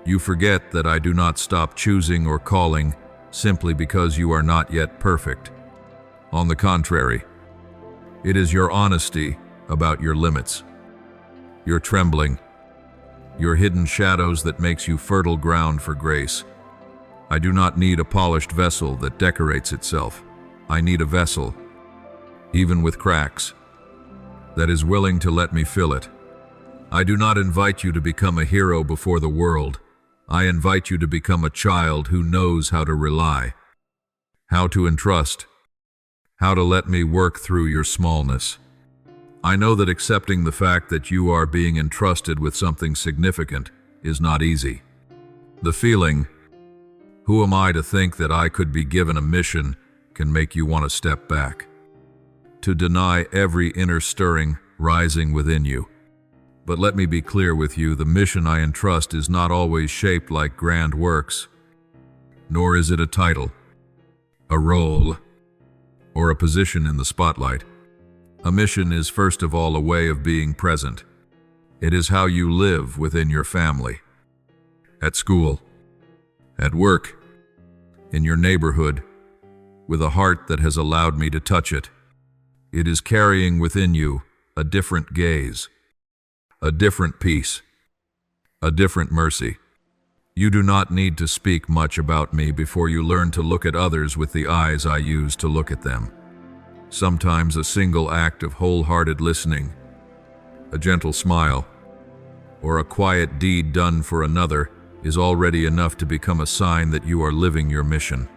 you forget that I do not stop choosing or calling simply because you are not yet perfect. On the contrary, it is your honesty about your limits, your trembling, your hidden shadows that makes you fertile ground for grace. I do not need a polished vessel that decorates itself. I need a vessel, even with cracks, that is willing to let me fill it. I do not invite you to become a hero before the world. I invite you to become a child who knows how to rely, how to entrust, how to let me work through your smallness. I know that accepting the fact that you are being entrusted with something significant is not easy. The feeling, who am I to think that I could be given a mission, can make you want to step back, to deny every inner stirring rising within you. But let me be clear with you, the mission I entrust is not always shaped like grand works, nor is it a title, a role, or a position in the spotlight. A mission is first of all a way of being present. It is how you live within your family, at school, at work, in your neighborhood, with a heart that has allowed me to touch it. It is carrying within you a different gaze, a different peace, a different mercy. You do not need to speak much about me before you learn to look at others with the eyes I use to look at them. Sometimes a single act of wholehearted listening, a gentle smile, or a quiet deed done for another is already enough to become a sign that you are living your mission.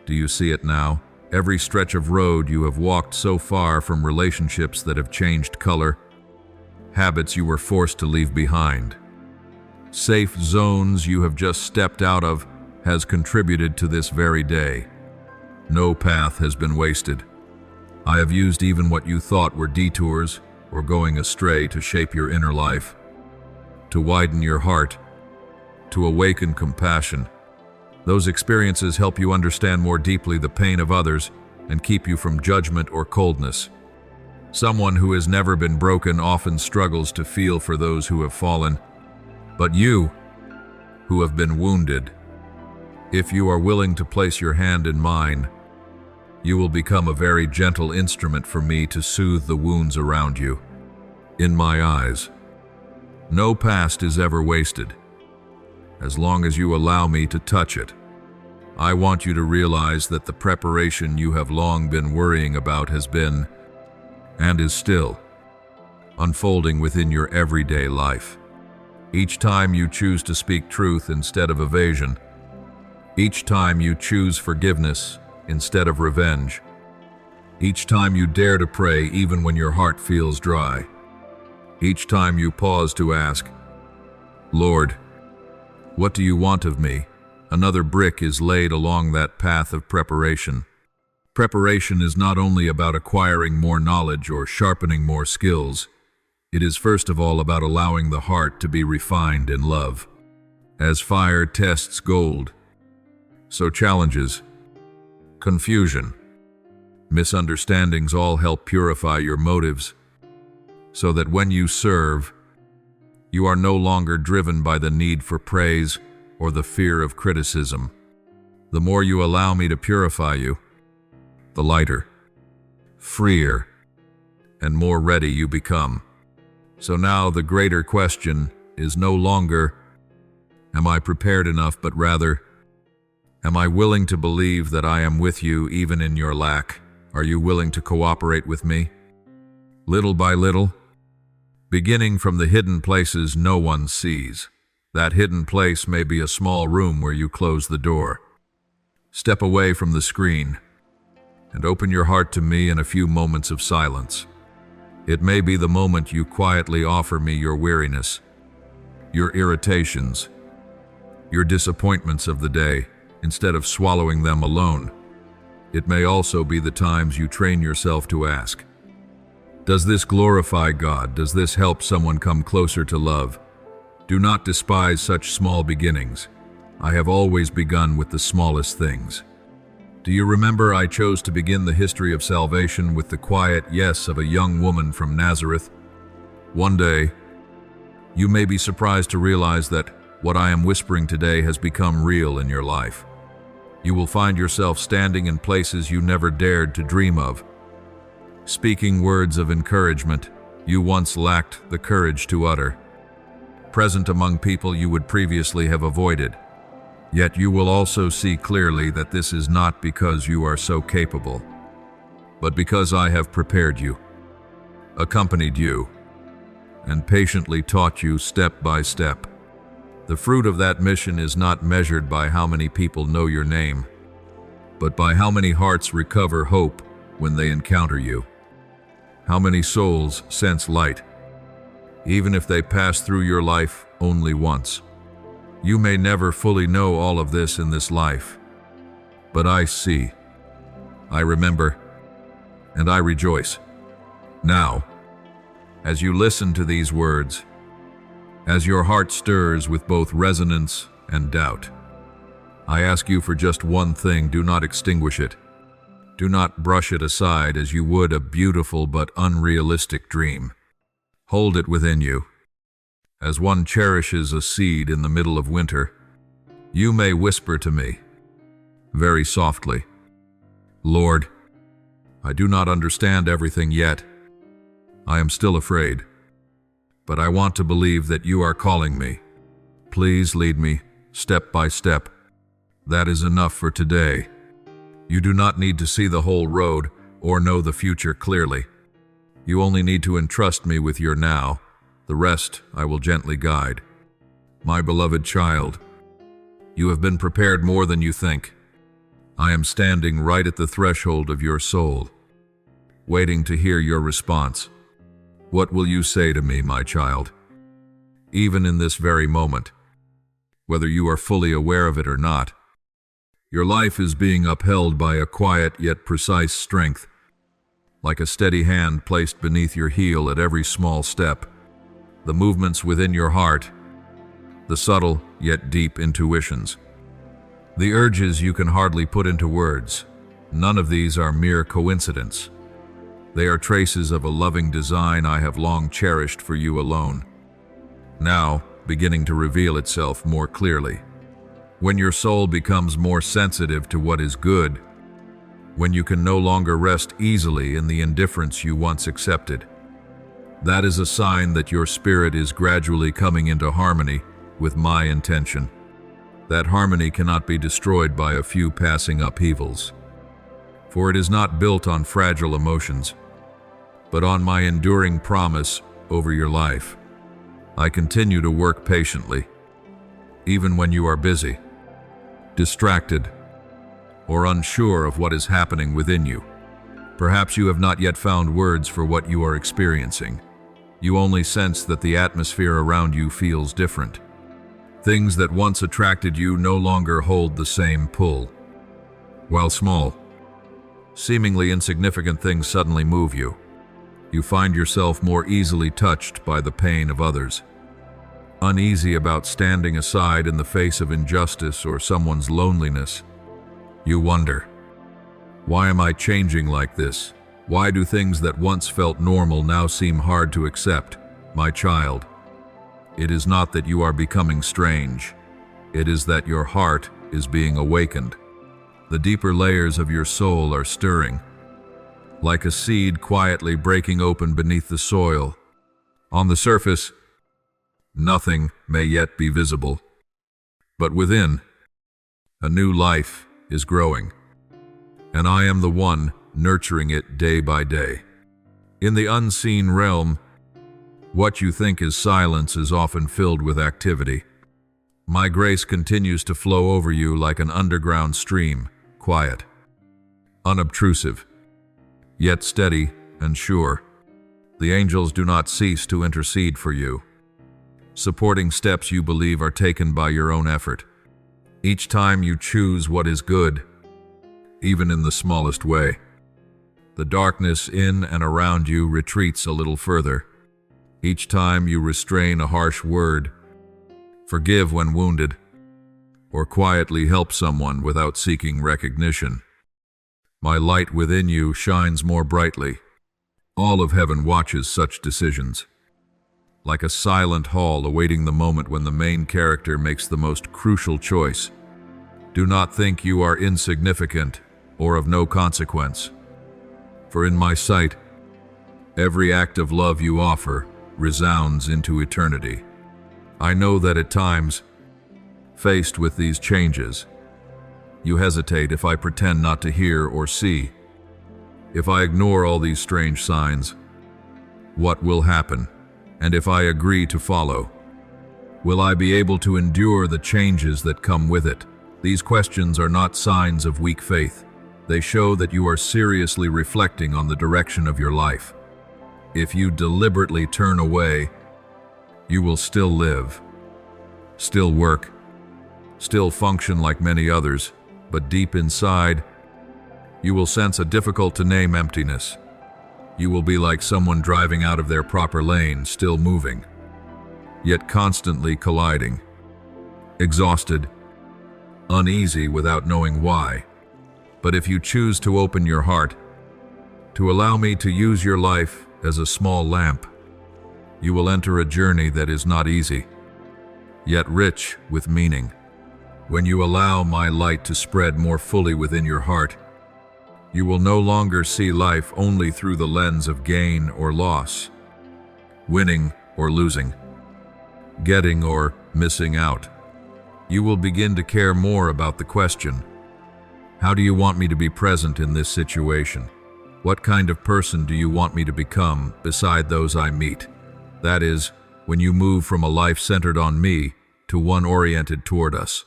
Do you see it now? Every stretch of road you have walked so far, from relationships that have changed color, habits you were forced to leave behind, safe zones you have just stepped out of, has contributed to this very day. No path has been wasted. I have used even what you thought were detours or going astray to shape your inner life, to widen your heart, to awaken compassion. Those experiences help you understand more deeply the pain of others and keep you from judgment or coldness. Someone who has never been broken often struggles to feel for those who have fallen, but you, who have been wounded, if you are willing to place your hand in mine, you will become a very gentle instrument for me to soothe the wounds around you. In my eyes, no past is ever wasted, as long as you allow me to touch it. I want you to realize that the preparation you have long been worrying about has been, and is still, unfolding within your everyday life. Each time you choose to speak truth instead of evasion, each time you choose forgiveness instead of revenge, each time you dare to pray even when your heart feels dry, each time you pause to ask, Lord, what do you want of me? Another brick is laid along that path of preparation. Preparation is not only about acquiring more knowledge or sharpening more skills. It is first of all about allowing the heart to be refined in love. As fire tests gold, so challenges, confusion, misunderstandings all help purify your motives, so that when you serve, you are no longer driven by the need for praise or the fear of criticism. The more you allow me to purify you, the lighter, freer, and more ready you become. So now the greater question is no longer, am I prepared enough, but rather, am I willing to believe that I am with you even in your lack? Are you willing to cooperate with me? Little by little, beginning from the hidden places no one sees. That hidden place may be a small room where you close the door. Step away from the screen and open your heart to me in a few moments of silence. It may be the moment you quietly offer me your weariness, your irritations, your disappointments of the day, instead of swallowing them alone. It may also be the times you train yourself to ask, does this glorify God? Does this help someone come closer to love? Do not despise such small beginnings. I have always begun with the smallest things. Do you remember I chose to begin the history of salvation with the quiet yes of a young woman from Nazareth? One day, you may be surprised to realize that what I am whispering today has become real in your life. You will find yourself standing in places you never dared to dream of, speaking words of encouragement you once lacked the courage to utter, present among people you would previously have avoided. Yet you will also see clearly that this is not because you are so capable, but because I have prepared you, accompanied you, and patiently taught you step by step. The fruit of that mission is not measured by how many people know your name, but by how many hearts recover hope when they encounter you? How many souls sense light, even if they pass through your life only once? You may never fully know all of this in this life, but I see, I remember, and I rejoice. Now, as you listen to these words, as your heart stirs with both resonance and doubt, I ask you for just one thing: do not extinguish it. Do not brush it aside as you would a beautiful but unrealistic dream. Hold it within you. As one cherishes a seed in the middle of winter, you may whisper to me, very softly, "Lord, I do not understand everything yet. I am still afraid, but I want to believe that you are calling me. Please lead me, step by step. That is enough for today." You do not need to see the whole road or know the future clearly. You only need to entrust me with your now. The rest I will gently guide. My beloved child, you have been prepared more than you think. I am standing right at the threshold of your soul, waiting to hear your response. What will you say to me, my child? Even in this very moment, whether you are fully aware of it or not, your life is being upheld by a quiet yet precise strength, like a steady hand placed beneath your heel at every small step. The movements within your heart, the subtle yet deep intuitions, the urges you can hardly put into words, none of these are mere coincidence. They are traces of a loving design I have long cherished for you alone, now beginning to reveal itself more clearly. When your soul becomes more sensitive to what is good, when you can no longer rest easily in the indifference you once accepted, that is a sign that your spirit is gradually coming into harmony with my intention. That harmony cannot be destroyed by a few passing upheavals, for it is not built on fragile emotions, but on my enduring promise over your life. I continue to work patiently, even when you are busy, distracted, or unsure of what is happening within you. Perhaps you have not yet found words for what you are experiencing. You only sense that the atmosphere around you feels different. Things that once attracted you no longer hold the same pull. While small, seemingly insignificant things suddenly move you. You find yourself more easily touched by the pain of others, uneasy about standing aside in the face of injustice or someone's loneliness. You wonder, why am I changing like this? Why do things that once felt normal now seem hard to accept? My child, it is not that you are becoming strange. It is that your heart is being awakened. The deeper layers of your soul are stirring, like a seed quietly breaking open beneath the soil. On the surface, nothing may yet be visible, but within, a new life is growing, and I am the one nurturing it day by day. In the unseen realm, what you think is silence is often filled with activity. My grace continues to flow over you like an underground stream, quiet, unobtrusive, yet steady and sure. The angels do not cease to intercede for you, supporting steps you believe are taken by your own effort. Each time you choose what is good, even in the smallest way, the darkness in and around you retreats a little further. Each time you restrain a harsh word, forgive when wounded, or quietly help someone without seeking recognition, my light within you shines more brightly. All of heaven watches such decisions, like a silent hall awaiting the moment when the main character makes the most crucial choice. Do not think you are insignificant or of no consequence, for in my sight, every act of love you offer resounds into eternity. I know that at times, faced with these changes, you hesitate if I pretend not to hear or see. If I ignore all these strange signs, what will happen? And if I agree to follow, will I be able to endure the changes that come with it? These questions are not signs of weak faith. They show that you are seriously reflecting on the direction of your life. If you deliberately turn away, you will still live, still work, still function like many others, but deep inside, you will sense a difficult-to-name emptiness. You will be like someone driving out of their proper lane, still moving, yet constantly colliding, exhausted, uneasy without knowing why. But if you choose to open your heart, to allow me to use your life as a small lamp, you will enter a journey that is not easy, yet rich with meaning. When you allow my light to spread more fully within your heart, you will no longer see life only through the lens of gain or loss, winning or losing, getting or missing out. You will begin to care more about the question, how do you want me to be present in this situation? What kind of person do you want me to become beside those I meet? That is, when you move from a life centered on me to one oriented toward us.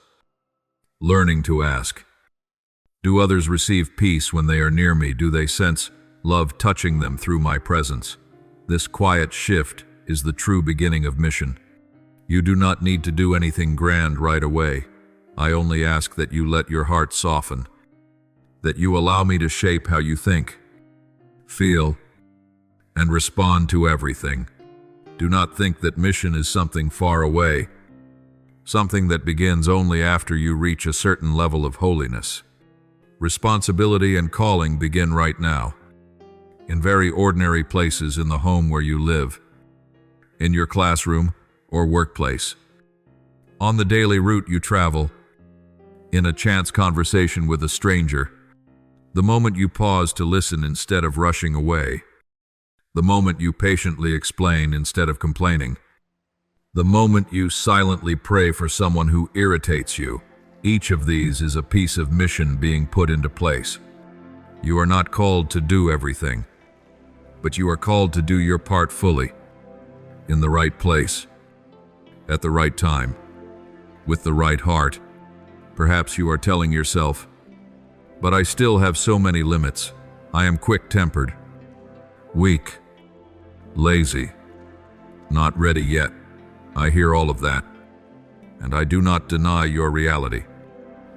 Learning to ask, do others receive peace when they are near me? Do they sense love touching them through my presence? This quiet shift is the true beginning of mission. You do not need to do anything grand right away. I only ask that you let your heart soften, that you allow me to shape how you think, feel, and respond to everything. Do not think that mission is something far away, something that begins only after you reach a certain level of holiness. Responsibility and calling begin right now, in very ordinary places in the home where you live, in your classroom or workplace, on the daily route you travel, in a chance conversation with a stranger, the moment you pause to listen instead of rushing away, the moment you patiently explain instead of complaining, the moment you silently pray for someone who irritates you. Each of these is a piece of mission being put into place. You are not called to do everything, but you are called to do your part fully, in the right place, at the right time, with the right heart. Perhaps you are telling yourself, but I still have so many limits. I am quick-tempered, weak, lazy, not ready yet. I hear all of that, and I do not deny your reality.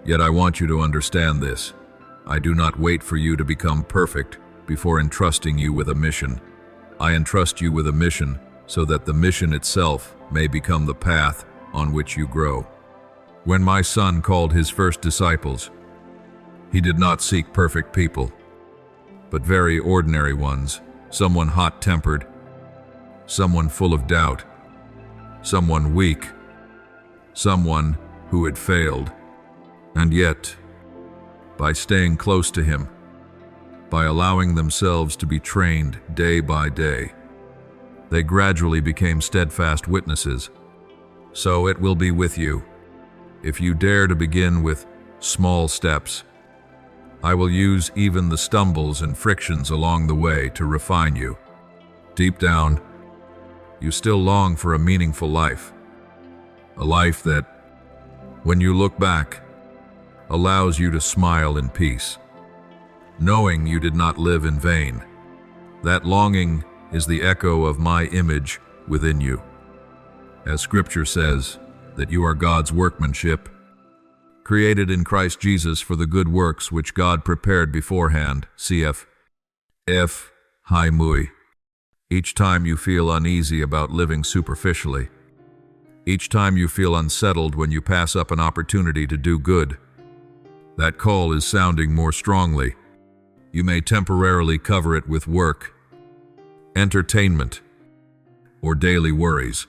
Yet I want you to understand this. I do not wait for you to become perfect before entrusting you with a mission. I entrust you with a mission so that the mission itself may become the path on which you grow. When my son called his first disciples, he did not seek perfect people, but very ordinary ones, someone hot-tempered, someone full of doubt, someone weak, someone who had failed. And yet, by staying close to him, by allowing themselves to be trained day by day, they gradually became steadfast witnesses. So it will be with you. If you dare to begin with small steps, I will use even the stumbles and frictions along the way to refine you. Deep down, you still long for a meaningful life. A life that, when you look back, allows you to smile in peace, knowing you did not live in vain. That longing is the echo of my image within you. As Scripture says, that you are God's workmanship, created in Christ Jesus for the good works which God prepared beforehand, cf. F. Hai Mui. Each time you feel uneasy about living superficially, each time you feel unsettled when you pass up an opportunity to do good, that call is sounding more strongly. You may temporarily cover it with work, entertainment, or daily worries,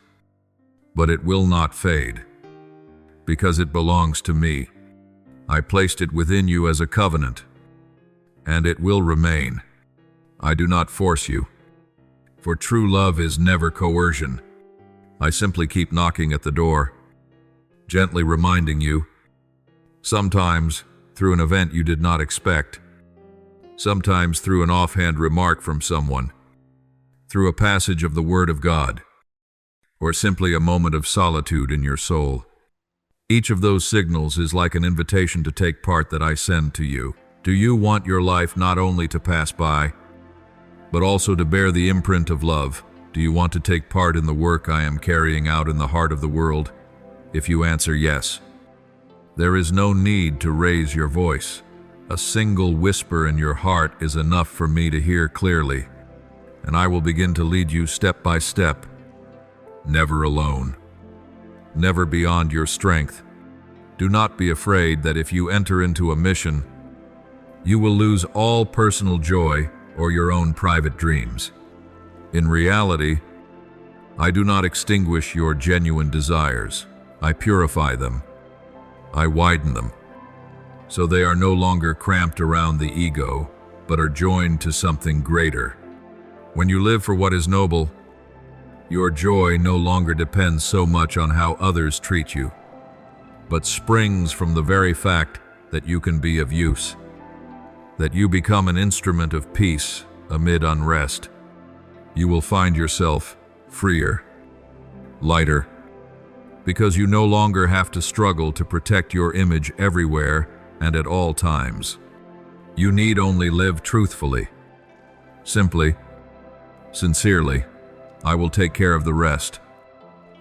but it will not fade, because it belongs to me. I placed it within you as a covenant, and it will remain. I do not force you, for true love is never coercion. I simply keep knocking at the door, gently reminding you, sometimes through an event you did not expect, sometimes through an offhand remark from someone, through a passage of the Word of God, or simply a moment of solitude in your soul. Each of those signals is like an invitation to take part that I send to you. Do you want your life not only to pass by, but also to bear the imprint of love? Do you want to take part in the work I am carrying out in the heart of the world? If you answer yes, there is no need to raise your voice. A single whisper in your heart is enough for me to hear clearly, and I will begin to lead you step by step, never alone, never beyond your strength. Do not be afraid that if you enter into a mission, you will lose all personal joy or your own private dreams. In reality, I do not extinguish your genuine desires. I purify them. I widen them, so they are no longer cramped around the ego, but are joined to something greater. When you live for what is noble, your joy no longer depends so much on how others treat you, but springs from the very fact that you can be of use, that you become an instrument of peace amid unrest. You will find yourself freer, lighter, because you no longer have to struggle to protect your image everywhere and at all times. You need only live truthfully, simply, sincerely. I will take care of the rest.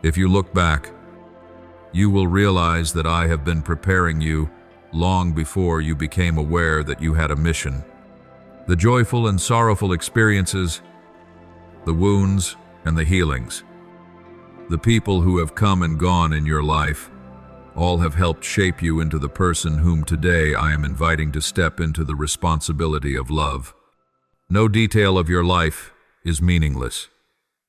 If you look back, you will realize that I have been preparing you long before you became aware that you had a mission. The joyful and sorrowful experiences, the wounds and the healings, the people who have come and gone in your life, all have helped shape you into the person whom today I am inviting to step into the responsibility of love. No detail of your life is meaningless.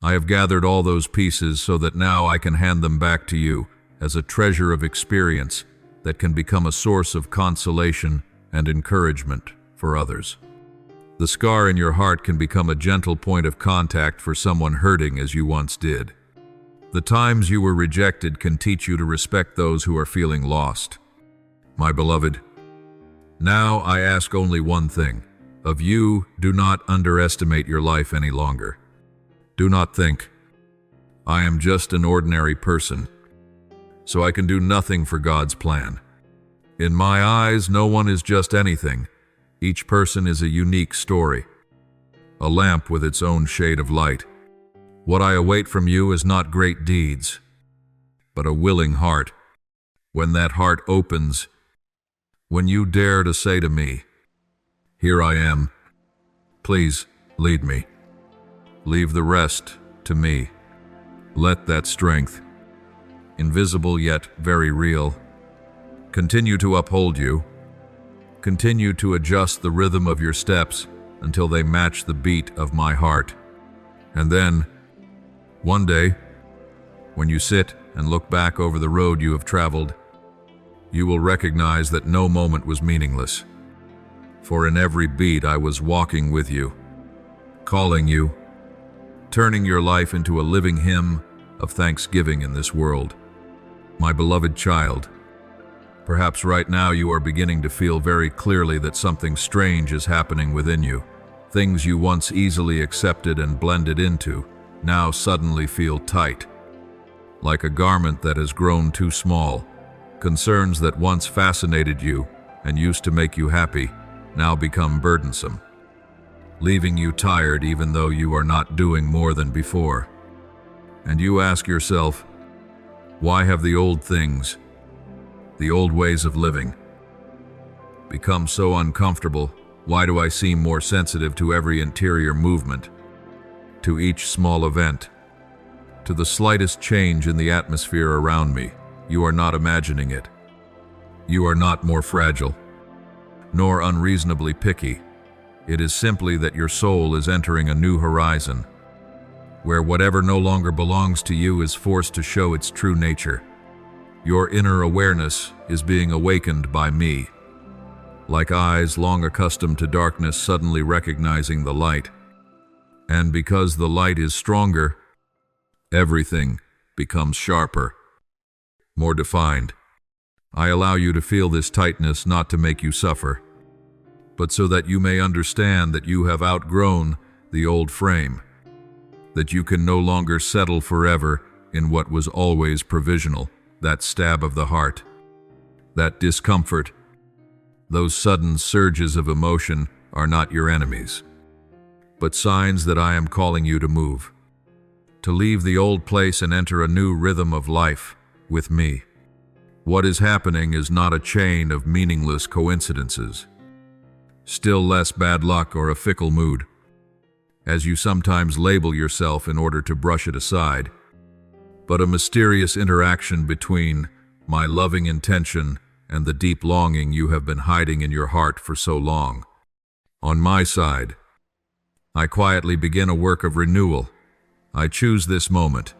I have gathered all those pieces so that now I can hand them back to you as a treasure of experience that can become a source of consolation and encouragement for others. The scar in your heart can become a gentle point of contact for someone hurting as you once did. The times you were rejected can teach you to respect those who are feeling lost. My beloved, now I ask only one thing. Of you, do not underestimate your life any longer. Do not think, I am just an ordinary person, so I can do nothing for God's plan. In my eyes, no one is just anything. Each person is a unique story, a lamp with its own shade of light. What I await from you is not great deeds, but a willing heart. When that heart opens, when you dare to say to me, here I am, please lead me. Leave the rest to me. Let that strength, invisible yet very real, continue to uphold you. Continue to adjust the rhythm of your steps until they match the beat of my heart. And then, one day, when you sit and look back over the road you have traveled, you will recognize that no moment was meaningless. For in every beat I was walking with you, calling you, turning your life into a living hymn of thanksgiving in this world. My beloved child, perhaps right now you are beginning to feel very clearly that something strange is happening within you. Things you once easily accepted and blended into now suddenly feel tight, like a garment that has grown too small. Concerns that once fascinated you and used to make you happy now become burdensome, leaving you tired even though you are not doing more than before. And you ask yourself, why have the old things, the old ways of living, become so uncomfortable? Why do I seem more sensitive to every interior movement, to each small event, to the slightest change in the atmosphere around me? You are not imagining it. You are not more fragile, nor unreasonably picky. It is simply that your soul is entering a new horizon, where whatever no longer belongs to you is forced to show its true nature. Your inner awareness is being awakened by me, like eyes long accustomed to darkness suddenly recognizing the light. And because the light is stronger, everything becomes sharper, more defined. I allow you to feel this tightness not to make you suffer, but so that you may understand that you have outgrown the old frame, that you can no longer settle forever in what was always provisional, that stab of the heart, that discomfort, Those sudden surges of emotion are not your enemies, but signs that I am calling you to move, to leave the old place and enter a new rhythm of life with me. What is happening is not a chain of meaningless coincidences, still less bad luck or a fickle mood, as you sometimes label yourself in order to brush it aside, but a mysterious interaction between my loving intention and the deep longing you have been hiding in your heart for so long. On my side, I quietly begin a work of renewal. I choose this moment.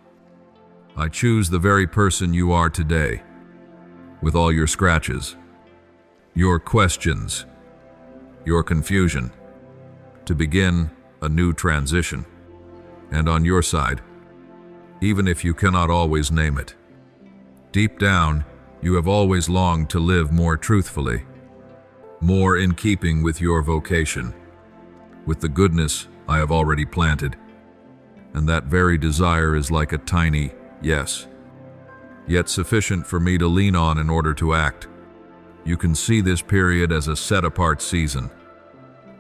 I choose the very person you are today, with all your scratches, your questions, your confusion, to begin a new transition. And on your side, even if you cannot always name it, deep down, you have always longed to live more truthfully, more in keeping with your vocation, with the goodness I have already planted. And that very desire is like a tiny yes, yet sufficient for me to lean on in order to act. You can see this period as a set-apart season,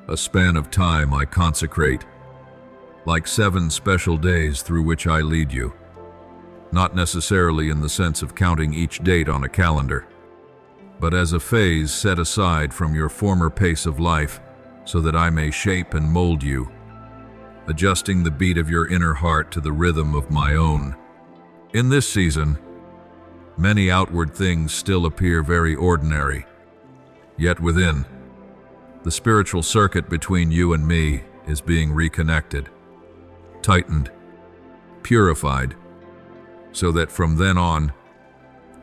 a span of time I consecrate, like 7 special days through which I lead you, not necessarily in the sense of counting each date on a calendar, but as a phase set aside from your former pace of life so that I may shape and mold you, adjusting the beat of your inner heart to the rhythm of my own. In this season, many outward things still appear very ordinary, yet within, the spiritual circuit between you and me is being reconnected, tightened, purified, so that from then on,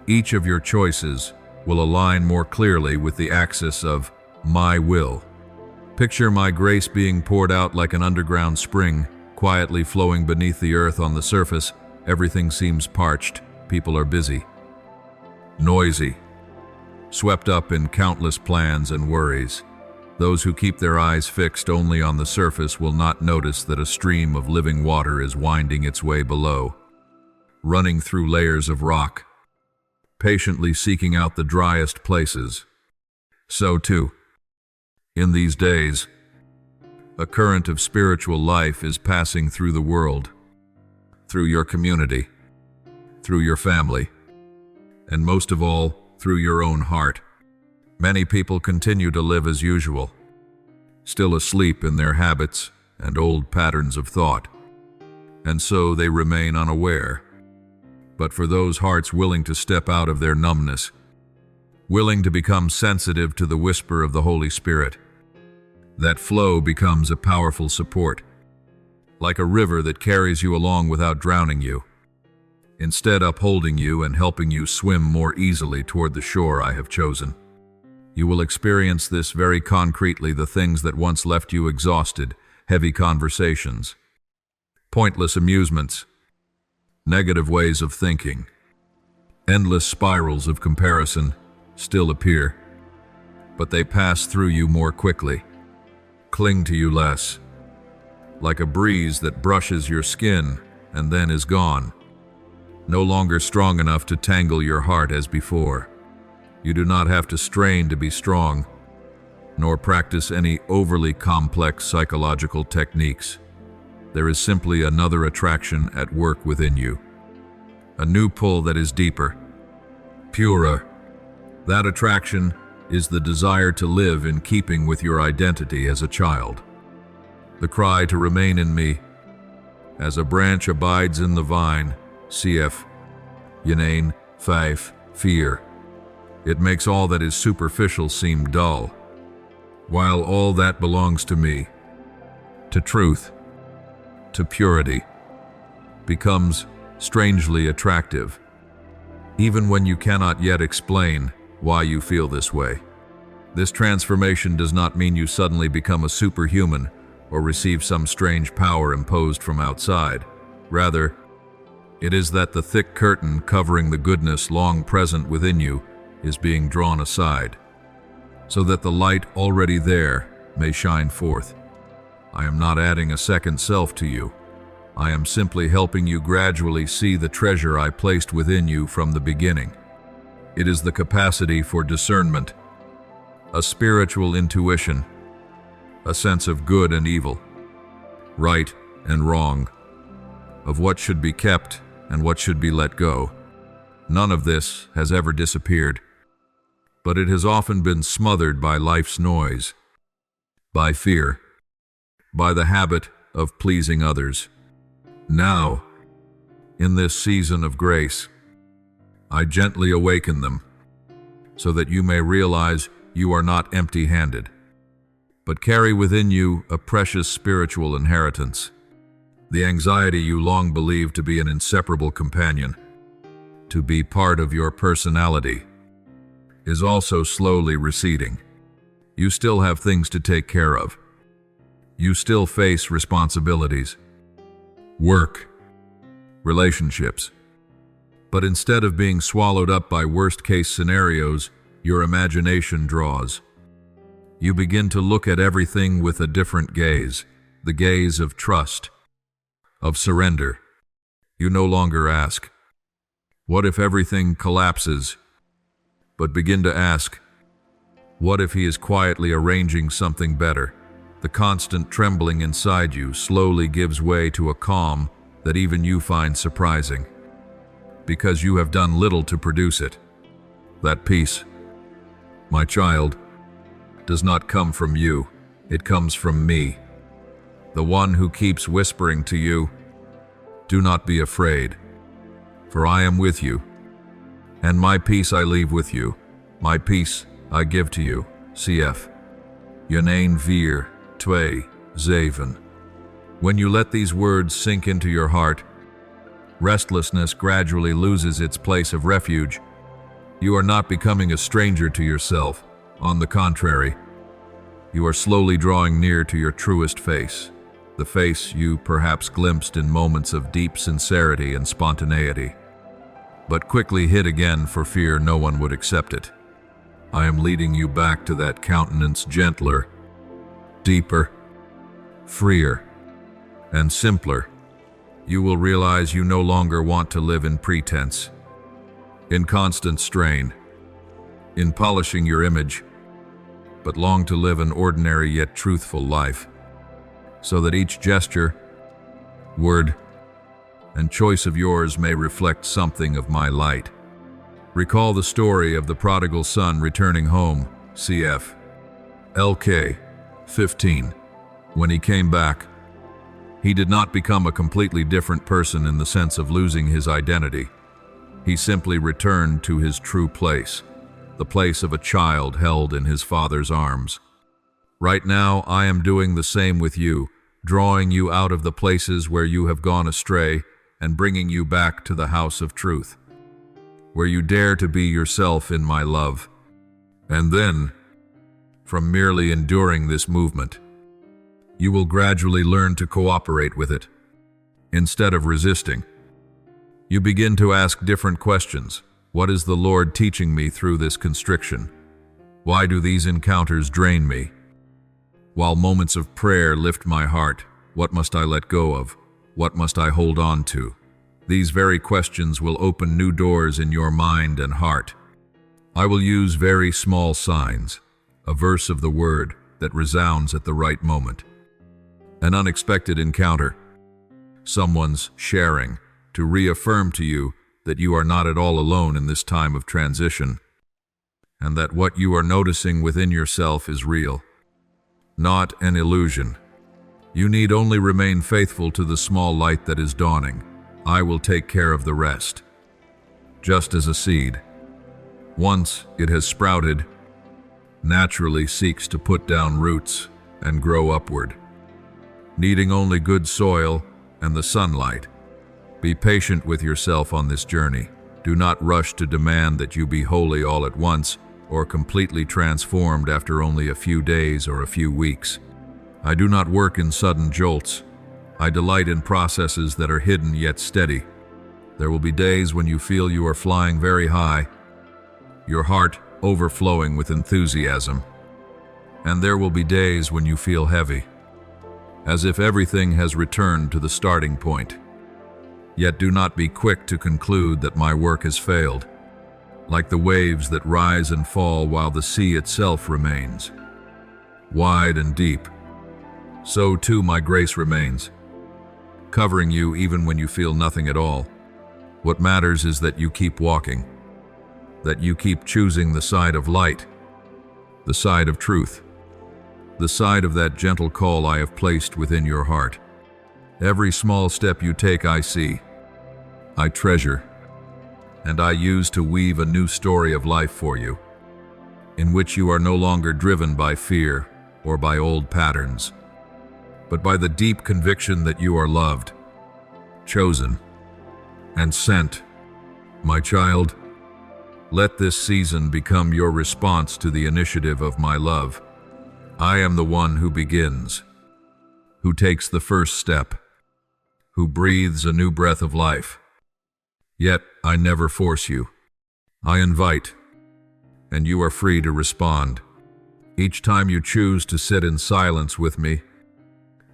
each of your choices will align more clearly with the axis of my will. Picture my grace being poured out like an underground spring, quietly flowing beneath the earth. On the surface, everything seems parched, people are busy, noisy, swept up in countless plans and worries. Those who keep their eyes fixed only on the surface will not notice that a stream of living water is winding its way below, running through layers of rock, patiently seeking out the driest places. So too, in these days, a current of spiritual life is passing through the world, through your community, through your family, and most of all, through your own heart. Many people continue to live as usual, still asleep in their habits and old patterns of thought, and so they remain unaware. But for those hearts willing to step out of their numbness, willing to become sensitive to the whisper of the Holy Spirit, that flow becomes a powerful support, like a river that carries you along without drowning you, instead upholding you and helping you swim more easily toward the shore I have chosen. You will experience this very concretely: the things that once left you exhausted, heavy conversations, pointless amusements, negative ways of thinking, endless spirals of comparison still appear, but they pass through you more quickly, cling to you less, like a breeze that brushes your skin and then is gone, no longer strong enough to tangle your heart as before. You do not have to strain to be strong, nor practice any overly complex psychological techniques. There is simply another attraction at work within you, a new pull that is deeper, purer. That attraction is the desire to live in keeping with your identity as a child, the cry to remain in me. As a branch abides in the vine, cf. Yanain 5, fear. It makes all that is superficial seem dull, while all that belongs to me, to truth, to purity, becomes strangely attractive, even when you cannot yet explain why you feel this way. This transformation does not mean you suddenly become a superhuman or receive some strange power imposed from outside. Rather, it is that the thick curtain covering the goodness long present within you is being drawn aside, so that the light already there may shine forth. I am not adding a second self to you. I am simply helping you gradually see the treasure I placed within you from the beginning. It is the capacity for discernment, a spiritual intuition, a sense of good and evil, right and wrong, of what should be kept and what should be let go. None of this has ever disappeared, but it has often been smothered by life's noise, by fear, by the habit of pleasing others. Now, in this season of grace, I gently awaken them, so that you may realize you are not empty-handed, but carry within you a precious spiritual inheritance. The anxiety you long believed to be an inseparable companion, to be part of your personality, is also slowly receding. You still have things to take care of. You still face responsibilities, work, relationships. But instead of being swallowed up by worst-case scenarios, your imagination draws. You begin to look at everything with a different gaze, the gaze of trust, of surrender. You no longer ask, "What if everything collapses?" but begin to ask, "What if he is quietly arranging something better?" The constant trembling inside you slowly gives way to a calm that even you find surprising, because you have done little to produce it. That peace, my child, does not come from you, it comes from me, the one who keeps whispering to you, "Do not be afraid, for I am with you, and my peace I leave with you, my peace I give to you." Cf. Yanane Veer, Twee, Zeven. When you let these words sink into your heart, restlessness gradually loses its place of refuge. You are not becoming a stranger to yourself. On the contrary, you are slowly drawing near to your truest face, the face you perhaps glimpsed in moments of deep sincerity and spontaneity, but quickly hid again for fear no one would accept it. I am leading you back to that countenance, gentler, deeper, freer, and simpler. You will realize you no longer want to live in pretense, in constant strain, in polishing your image, but long to live an ordinary yet truthful life, so that each gesture, word, and choice of yours may reflect something of my light. Recall the story of the prodigal son returning home, cf. LK 15. When he came back, he did not become a completely different person in the sense of losing his identity. He simply returned to his true place, the place of a child held in his father's arms. Right now, I am doing the same with you, drawing you out of the places where you have gone astray and bringing you back to the house of truth, where you dare to be yourself in my love. And then, from merely enduring this movement, you will gradually learn to cooperate with it. Instead of resisting, you begin to ask different questions. What is the Lord teaching me through this constriction? Why do these encounters drain me? While moments of prayer lift my heart, what must I let go of? What must I hold on to? These very questions will open new doors in your mind and heart. I will use very small signs, a verse of the Word that resounds at the right moment, an unexpected encounter, someone's sharing, to reaffirm to you that you are not at all alone in this time of transition, and that what you are noticing within yourself is real, not an illusion. You need only remain faithful to the small light that is dawning. I will take care of the rest. Just as a seed, once it has sprouted, naturally seeks to put down roots and grow upward, needing only good soil and the sunlight. Be patient with yourself on this journey. Do not rush to demand that you be holy all at once or completely transformed after only a few days or a few weeks. I do not work in sudden jolts. I delight in processes that are hidden yet steady. There will be days when you feel you are flying very high, your heart overflowing with enthusiasm. And there will be days when you feel heavy, as if everything has returned to the starting point. Yet do not be quick to conclude that my work has failed. like the waves that rise and fall while the sea itself remains. Wide and deep, so too my grace remains, covering you even when you feel nothing at all. What matters is that you keep walking, that you keep choosing the side of light, the side of truth, the side of that gentle call I have placed within your heart. Every small step you take I see, I treasure, and I use to weave a new story of life for you, in which you are no longer driven by fear or by old patterns, but by the deep conviction that you are loved, chosen, and sent. My child, let this season become your response to the initiative of my love. I am the one who begins, who takes the first step, who breathes a new breath of life. Yet I never force you. I invite, and you are free to respond. Each time you choose to sit in silence with me,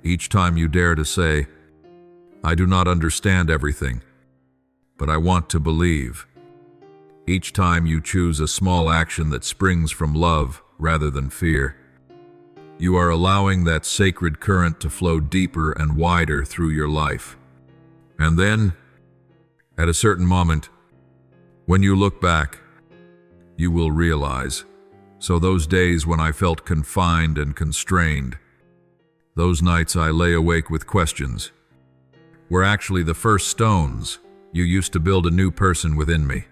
each time you dare to say, I do not understand everything, but I want to believe. Each time you choose a small action that springs from love rather than fear, you are allowing that sacred current to flow deeper and wider through your life. And then, at a certain moment, when you look back, you will realize, so those days when I felt confined and constrained, those nights I lay awake with questions, were actually the first stones you used to build a new person within me.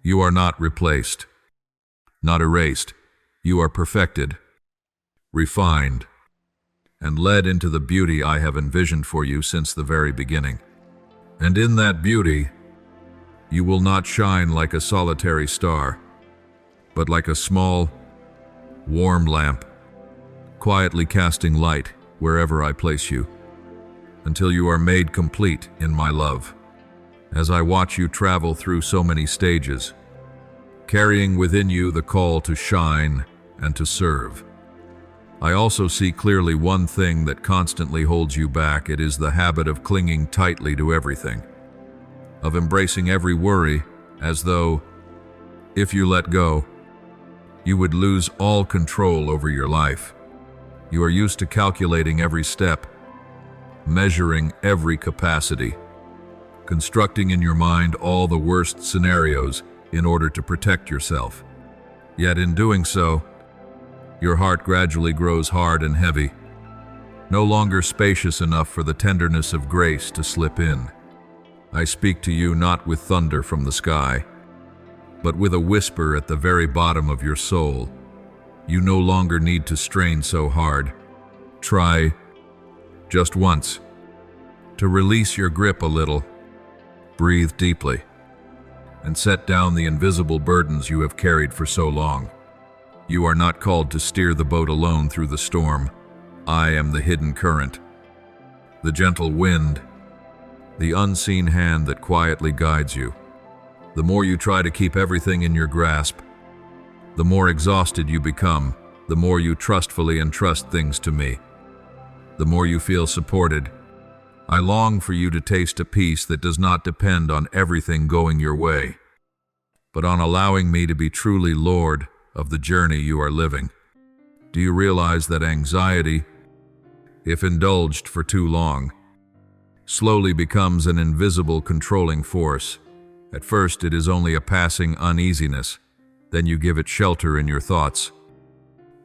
You are not replaced, not erased. You are perfected, refined, and led into the beauty I have envisioned for you since the very beginning. And in that beauty, you will not shine like a solitary star, but like a small, warm lamp, quietly casting light wherever I place you, until you are made complete in my love. As I watch you travel through so many stages, carrying within you the call to shine and to serve, I also see clearly one thing that constantly holds you back. It is the habit of clinging tightly to everything, of embracing every worry as though, if you let go, you would lose all control over your life. You are used to calculating every step, measuring every capacity, constructing in your mind all the worst scenarios in order to protect yourself. Yet in doing so, your heart gradually grows hard and heavy, no longer spacious enough for the tenderness of grace to slip in. I speak to you not with thunder from the sky, but with a whisper at the very bottom of your soul. You no longer need to strain so hard. Try, just once, to release your grip a little. Breathe deeply, and set down the invisible burdens you have carried for so long. You are not called to steer the boat alone through the storm. I am the hidden current, the gentle wind, the unseen hand that quietly guides you. The more you try to keep everything in your grasp, the more exhausted you become. The more you trustfully entrust things to me, the more you feel supported. I long for you to taste a peace that does not depend on everything going your way, but on allowing me to be truly Lord of the journey you are living. Do you realize that anxiety, if indulged for too long, slowly becomes an invisible controlling force? At first it is only a passing uneasiness, then you give it shelter in your thoughts,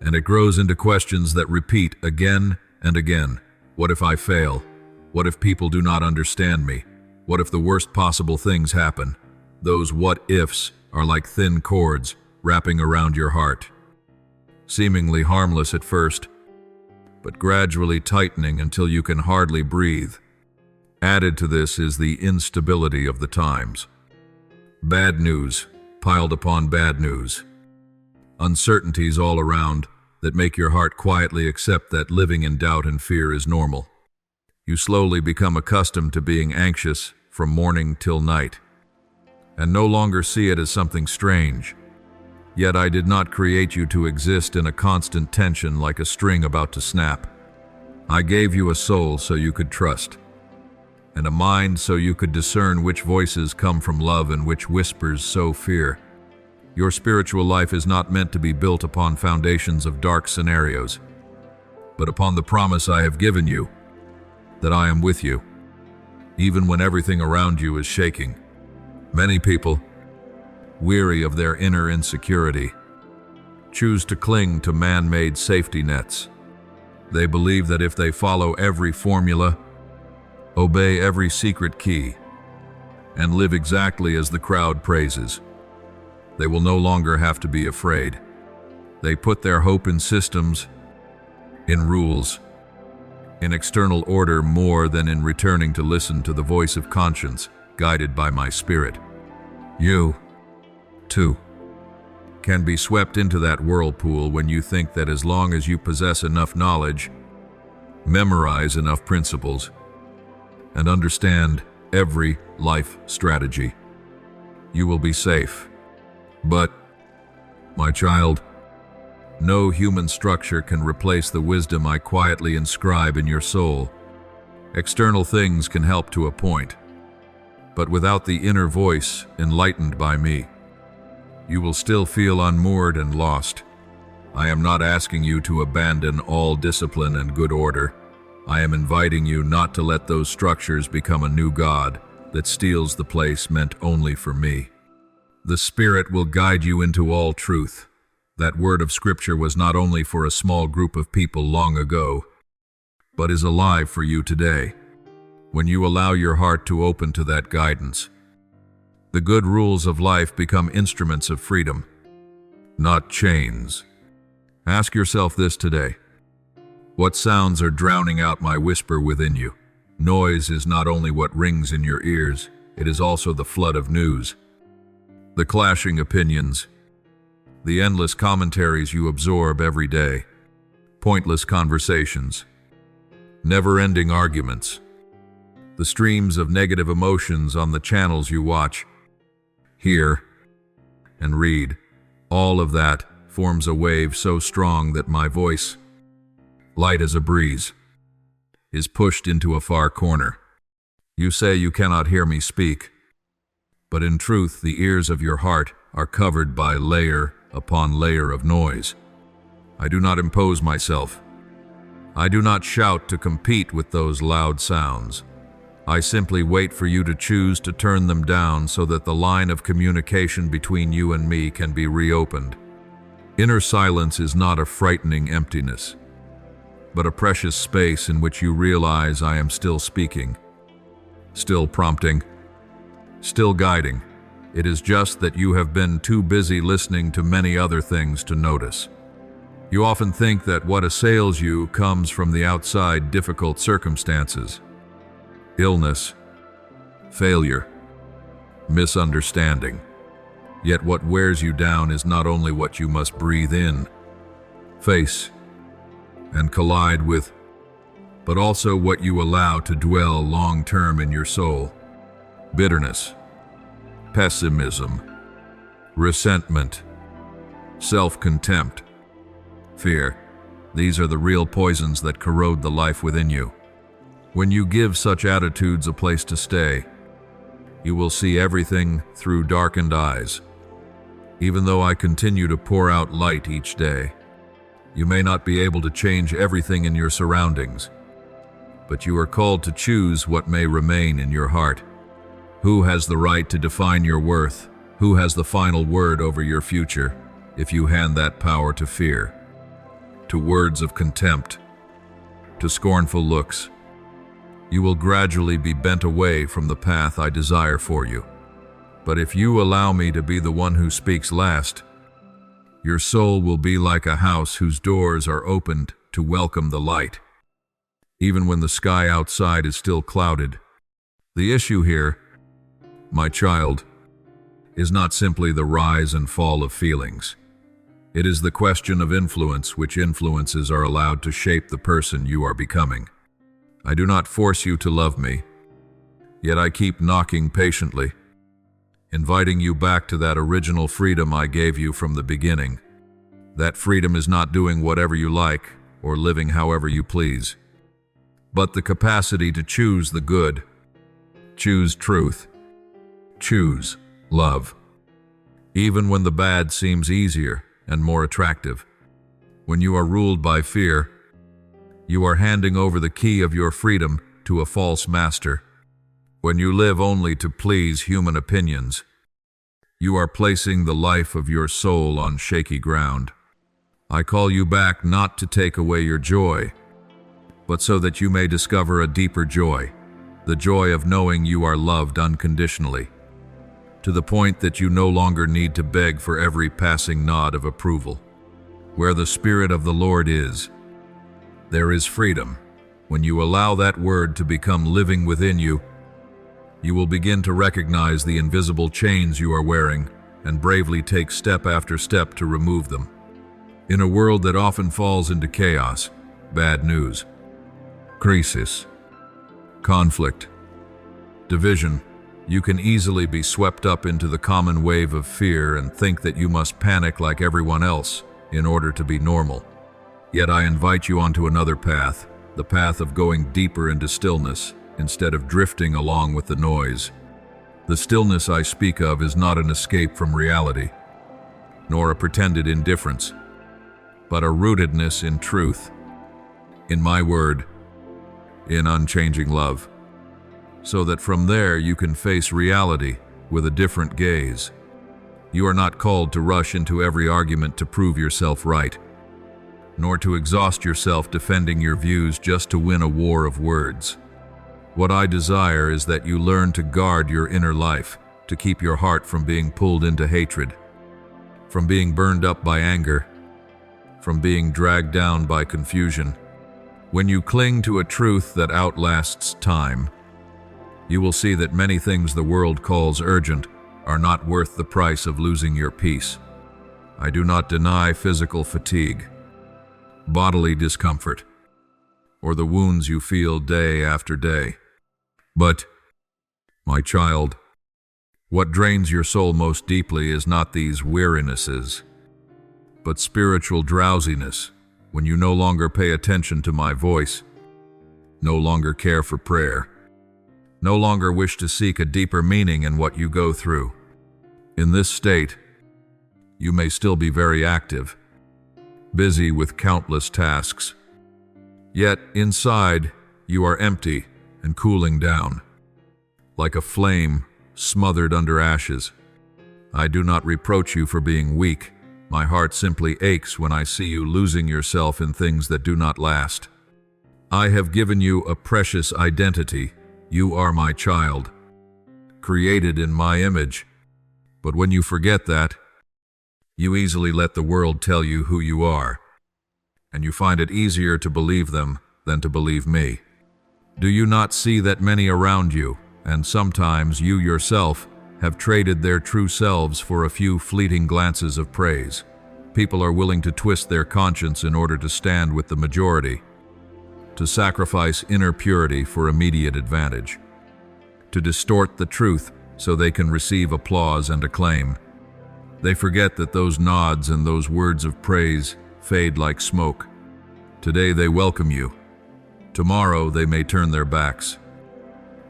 and it grows into questions that repeat again and again. What if I fail? What if people do not understand me? What if the worst possible things happen? Those what-ifs are like thin cords wrapping around your heart, seemingly harmless at first, but gradually tightening until you can hardly breathe. Added to this is the instability of the times. Bad news piled upon bad news. Uncertainties all around that make your heart quietly accept that living in doubt and fear is normal. You slowly become accustomed to being anxious from morning till night, and no longer see it as something strange. Yet I did not create you to exist in a constant tension like a string about to snap. I gave you a soul so you could trust, and a mind so you could discern which voices come from love and which whispers sow fear. Your spiritual life is not meant to be built upon foundations of dark scenarios, but upon the promise I have given you, that I am with you, even when everything around you is shaking. Many people, weary of their inner insecurity, choose to cling to man-made safety nets. They believe that if they follow every formula, obey every secret key, and live exactly as the crowd praises, they will no longer have to be afraid. They put their hope in systems, in rules, in external order more than in returning to listen to the voice of conscience, guided by my spirit. You, too, can be swept into that whirlpool when you think that as long as you possess enough knowledge, memorize enough principles, and understand every life strategy, you will be safe. But, my child, no human structure can replace the wisdom I quietly inscribe in your soul. External things can help to a point, but without the inner voice enlightened by me, you will still feel unmoored and lost. I am not asking you to abandon all discipline and good order. I am inviting you not to let those structures become a new god that steals the place meant only for me. The Spirit will guide you into all truth. That word of Scripture was not only for a small group of people long ago, but is alive for you today. When you allow your heart to open to that guidance, the good rules of life become instruments of freedom, not chains. Ask yourself this today. What sounds are drowning out my whisper within you? Noise is not only what rings in your ears, it is also the flood of news. The clashing opinions, the endless commentaries you absorb every day, pointless conversations, never-ending arguments, the streams of negative emotions on the channels you watch, hear, and read. All of that forms a wave so strong that my voice, light as a breeze, is pushed into a far corner. You say you cannot hear me speak, but in truth the ears of your heart are covered by layer upon layer of noise. I do not impose myself. I do not shout to compete with those loud sounds. I simply wait for you to choose to turn them down so that the line of communication between you and me can be reopened. Inner silence is not a frightening emptiness, but a precious space in which you realize I am still speaking, still prompting, still guiding. It is just that you have been too busy listening to many other things to notice. You often think that what assails you comes from the outside difficult circumstances. Illness, failure, misunderstanding. Yet what wears you down is not only what you must breathe in, face, and collide with, but also what you allow to dwell long-term in your soul. Bitterness, pessimism, resentment, self-contempt, fear. These are the real poisons that corrode the life within you. When you give such attitudes a place to stay, you will see everything through darkened eyes. Even though I continue to pour out light each day, you may not be able to change everything in your surroundings, but you are called to choose what may remain in your heart. Who has the right to define your worth? Who has the final word over your future if you hand that power to fear, to words of contempt, to scornful looks? You will gradually be bent away from the path I desire for you. But if you allow me to be the one who speaks last, your soul will be like a house whose doors are opened to welcome the light, even when the sky outside is still clouded. The issue here, my child, is not simply the rise and fall of feelings. It is the question of influence, which influences are allowed to shape the person you are becoming. I do not force you to love me, yet I keep knocking patiently, inviting you back to that original freedom I gave you from the beginning. That freedom is not doing whatever you like or living however you please, but the capacity to choose the good, choose truth, choose love. even when the bad seems easier and more attractive. When you are ruled by fear, you are handing over the key of your freedom to a false master. When you live only to please human opinions, you are placing the life of your soul on shaky ground. I call you back not to take away your joy, but so that you may discover a deeper joy, the joy of knowing you are loved unconditionally, to the point that you no longer need to beg for every passing nod of approval. Where the Spirit of the Lord is, there is freedom. When you allow that word to become living within you, you will begin to recognize the invisible chains you are wearing and bravely take step after step to remove them. In a world that often falls into chaos, bad news, crisis, conflict, division, you can easily be swept up into the common wave of fear and think that you must panic like everyone else in order to be normal. Yet I invite you onto another path, the path of going deeper into stillness instead of drifting along with the noise. The stillness I speak of is not an escape from reality, nor a pretended indifference, but a rootedness in truth, in my word, in unchanging love, so that from there you can face reality with a different gaze. You are not called to rush into every argument to prove yourself right, nor to exhaust yourself defending your views just to win a war of words. What I desire is that you learn to guard your inner life, to keep your heart from being pulled into hatred, from being burned up by anger, from being dragged down by confusion. When you cling to a truth that outlasts time, you will see that many things the world calls urgent are not worth the price of losing your peace. I do not deny physical fatigue, bodily discomfort, or the wounds you feel day after day. But, my child, what drains your soul most deeply is not these wearinesses, but spiritual drowsiness, when you no longer pay attention to my voice, no longer care for prayer, no longer wish to seek a deeper meaning in what you go through. In this state, you may still be very active, busy with countless tasks, yet inside you are empty and cooling down, like a flame smothered under ashes. I do not reproach you for being weak. My heart simply aches when I see you losing yourself in things that do not last. I have given you a precious identity. You are my child, created in my image. But when you forget that, you easily let the world tell you who you are, and you find it easier to believe them than to believe me. Do you not see that many around you, and sometimes you yourself, have traded their true selves for a few fleeting glances of praise? People are willing to twist their conscience in order to stand with the majority, to sacrifice inner purity for immediate advantage, to distort the truth so they can receive applause and acclaim. They forget that those nods and those words of praise fade like smoke. Today they welcome you. Tomorrow they may turn their backs.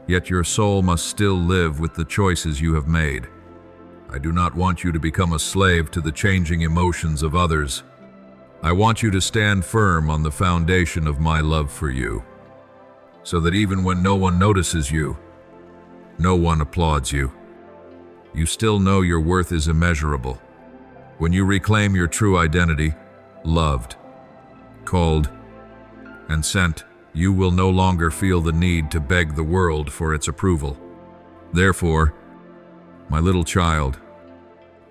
Yet your soul must still live with the choices you have made. I do not want you to become a slave to the changing emotions of others. I want you to stand firm on the foundation of my love for you, so that even when no one notices you, no one applauds you, you still know your worth is immeasurable. When you reclaim your true identity, loved, called, and sent, you will no longer feel the need to beg the world for its approval. Therefore, my little child,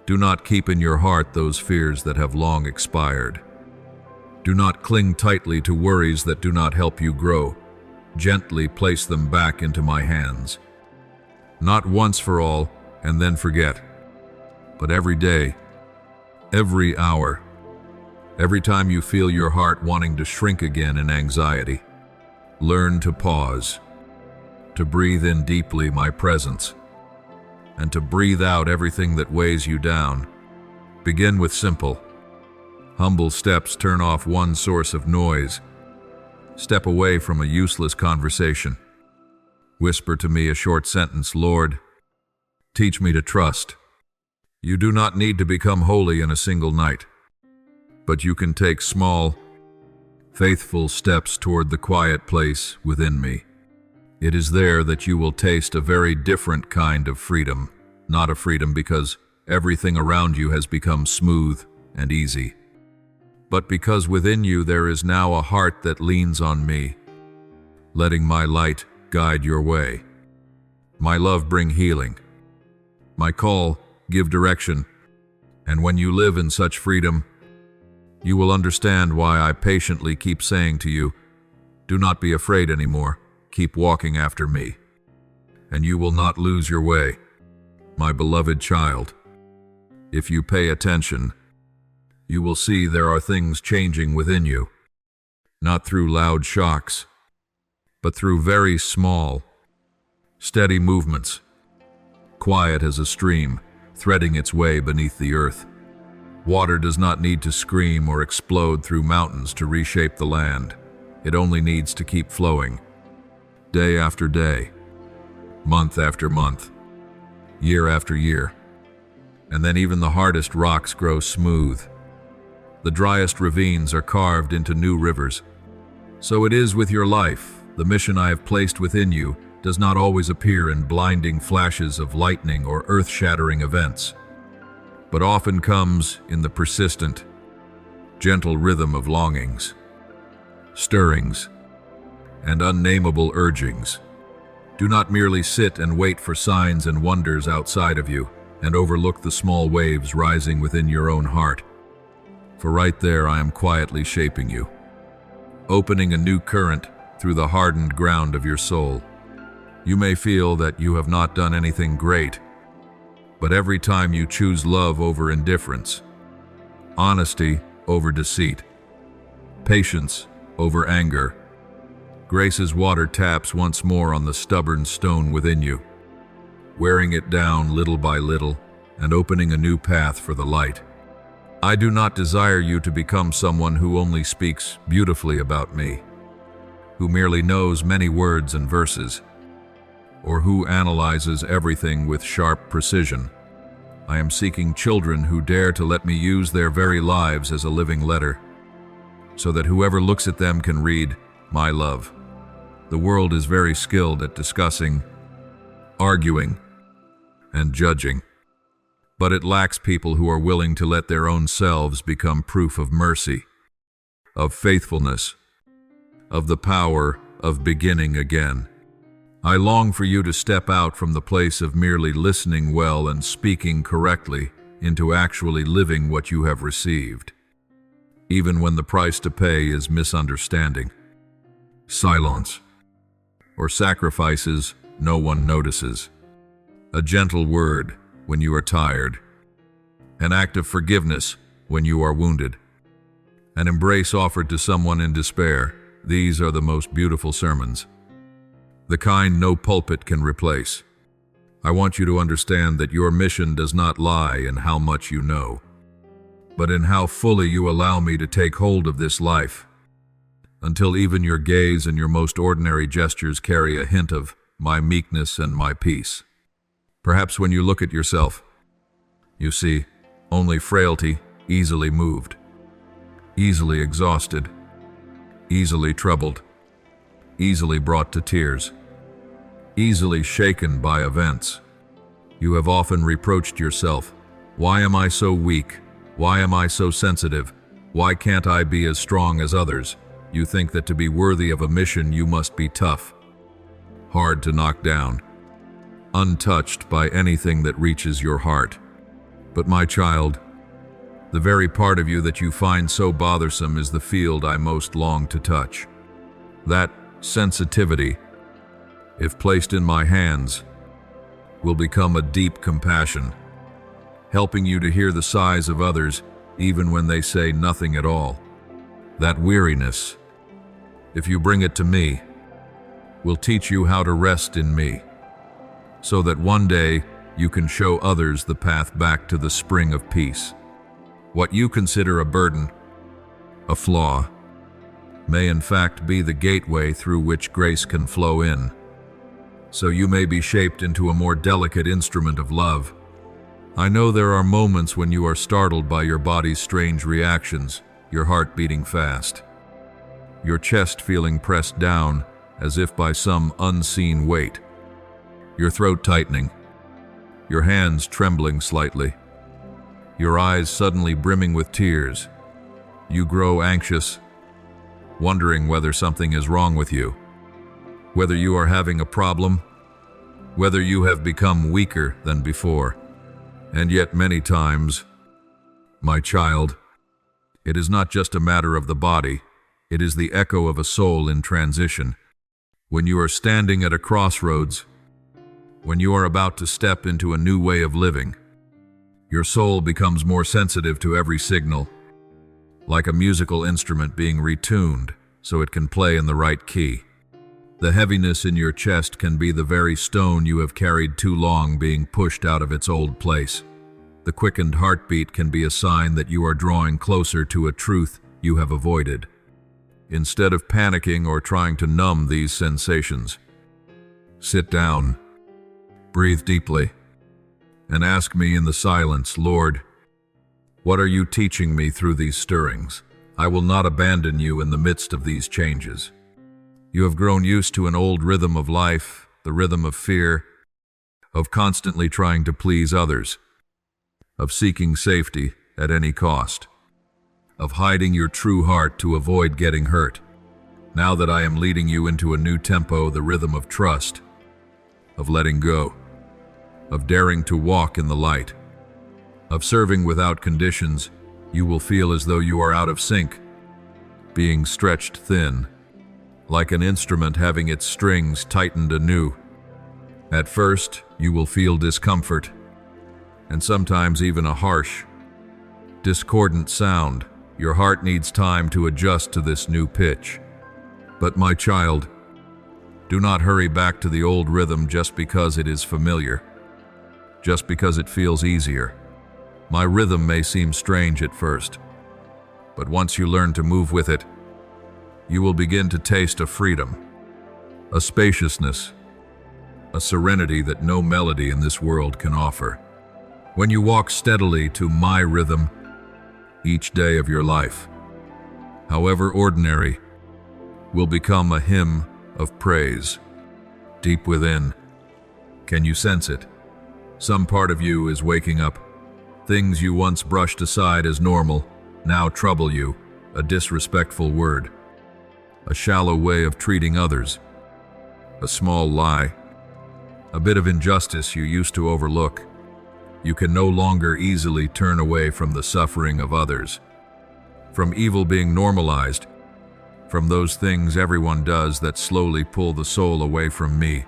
do not keep in your heart those fears that have long expired. Do not cling tightly to worries that do not help you grow. Gently place them back into my hands. Not once for all and then forget, but every day, every hour, every time you feel your heart wanting to shrink again in anxiety. Learn to pause, to breathe in deeply my presence, and to breathe out everything that weighs you down. Begin with simple, humble steps. Turn off one source of noise. Step away from a useless conversation. Whisper to me a short sentence, Lord, teach me to trust. You do not need to become holy in a single night, but you can take small, faithful steps toward the quiet place within me. It is there that you will taste a very different kind of freedom, not a freedom because everything around you has become smooth and easy, but because within you there is now a heart that leans on me, letting my light guide your way. My love bring healing. My call give direction. And when you live in such freedom, you will understand why I patiently keep saying to you, do not be afraid anymore. Keep walking after me, and you will not lose your way, my beloved child. If you pay attention, you will see there are things changing within you, not through loud shocks, but through very small, steady movements, quiet as a stream, threading its way beneath the earth. Water does not need to scream or explode through mountains to reshape the land. It only needs to keep flowing, day after day, month after month, year after year. And then even the hardest rocks grow smooth. The driest ravines are carved into new rivers. So it is with your life. The mission I have placed within you does not always appear in blinding flashes of lightning or earth-shattering events, but often comes in the persistent, gentle rhythm of longings, stirrings, and unnameable urgings. Do not merely sit and wait for signs and wonders outside of you and overlook the small waves rising within your own heart. For right there I am quietly shaping you, opening a new current through the hardened ground of your soul. You may feel that you have not done anything great, but every time you choose love over indifference, honesty over deceit, patience over anger, grace's water taps once more on the stubborn stone within you, wearing it down little by little and opening a new path for the light. I do not desire you to become someone who only speaks beautifully about me, who merely knows many words and verses, or who analyzes everything with sharp precision. I am seeking children who dare to let me use their very lives as a living letter, so that whoever looks at them can read my love. The world is very skilled at discussing, arguing, and judging, but it lacks people who are willing to let their own selves become proof of mercy, of faithfulness, of the power of beginning again. I long for you to step out from the place of merely listening well and speaking correctly into actually living what you have received, even when the price to pay is misunderstanding, silence, or sacrifices no one notices. A gentle word when you are tired, an act of forgiveness when you are wounded, an embrace offered to someone in despair. These are the most beautiful sermons, the kind no pulpit can replace. I want you to understand that your mission does not lie in how much you know, but in how fully you allow me to take hold of this life, until even your gaze and your most ordinary gestures carry a hint of my meekness and my peace. Perhaps when you look at yourself, you see only frailty, easily moved, easily exhausted, easily troubled, easily brought to tears, easily shaken by events. You have often reproached yourself. Why am I so weak? Why am I so sensitive? Why can't I be as strong as others? You think that to be worthy of a mission you must be tough, hard to knock down, untouched by anything that reaches your heart. But my child, the very part of you that you find so bothersome is the field I most long to touch. That sensitivity, if placed in my hands, will become a deep compassion, helping you to hear the sighs of others even when they say nothing at all. That weariness, if you bring it to me, will teach you how to rest in me, so that one day you can show others the path back to the spring of peace. What you consider a burden, a flaw, may in fact be the gateway through which grace can flow in, so you may be shaped into a more delicate instrument of love, I know there are moments when you are startled by your body's strange reactions, your heart beating fast, your chest feeling pressed down as if by some unseen weight, your throat tightening, your hands trembling slightly, your eyes suddenly brimming with tears. You grow anxious, wondering whether something is wrong with you, whether you are having a problem, whether you have become weaker than before. And yet many times, my child, it is not just a matter of the body, it is the echo of a soul in transition. When you are standing at a crossroads, when you are about to step into a new way of living, your soul becomes more sensitive to every signal, like a musical instrument being retuned so it can play in the right key. The heaviness in your chest can be the very stone you have carried too long being pushed out of its old place. The quickened heartbeat can be a sign that you are drawing closer to a truth you have avoided. Instead of panicking or trying to numb these sensations, sit down, breathe deeply, and ask me in the silence, Lord, what are you teaching me through these stirrings? I will not abandon you in the midst of these changes. You have grown used to an old rhythm of life, the rhythm of fear, of constantly trying to please others, of seeking safety at any cost, of hiding your true heart to avoid getting hurt. Now that I am leading you into a new tempo, the rhythm of trust, of letting go, of daring to walk in the light, of serving without conditions, you will feel as though you are out of sync, being stretched thin, like an instrument having its strings tightened anew. At first, you will feel discomfort, and sometimes even a harsh, discordant sound. Your heart needs time to adjust to this new pitch. But my child, do not hurry back to the old rhythm just because it is familiar, just because it feels easier. My rhythm may seem strange at first, but once you learn to move with it, you will begin to taste a freedom, a spaciousness, a serenity that no melody in this world can offer. When you walk steadily to my rhythm, each day of your life, however ordinary, will become a hymn of praise. Deep within, can you sense it? Some part of you is waking up. Things you once brushed aside as normal now trouble you, a disrespectful word, a shallow way of treating others, a small lie, a bit of injustice you used to overlook. You can no longer easily turn away from the suffering of others, from evil being normalized, from those things everyone does that slowly pull the soul away from me.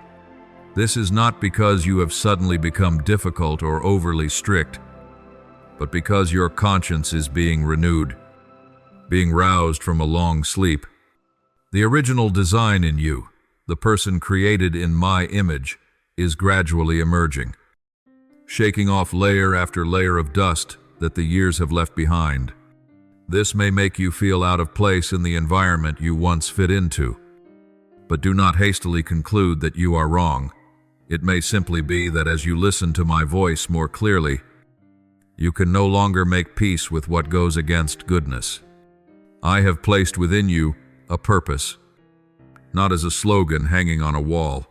This is not because you have suddenly become difficult or overly strict, but because your conscience is being renewed, being roused from a long sleep. The original design in you, the person created in my image, is gradually emerging, shaking off layer after layer of dust that the years have left behind. This may make you feel out of place in the environment you once fit into, but do not hastily conclude that you are wrong. It may simply be that as you listen to my voice more clearly, you can no longer make peace with what goes against goodness. I have placed within you a purpose, not as a slogan hanging on a wall,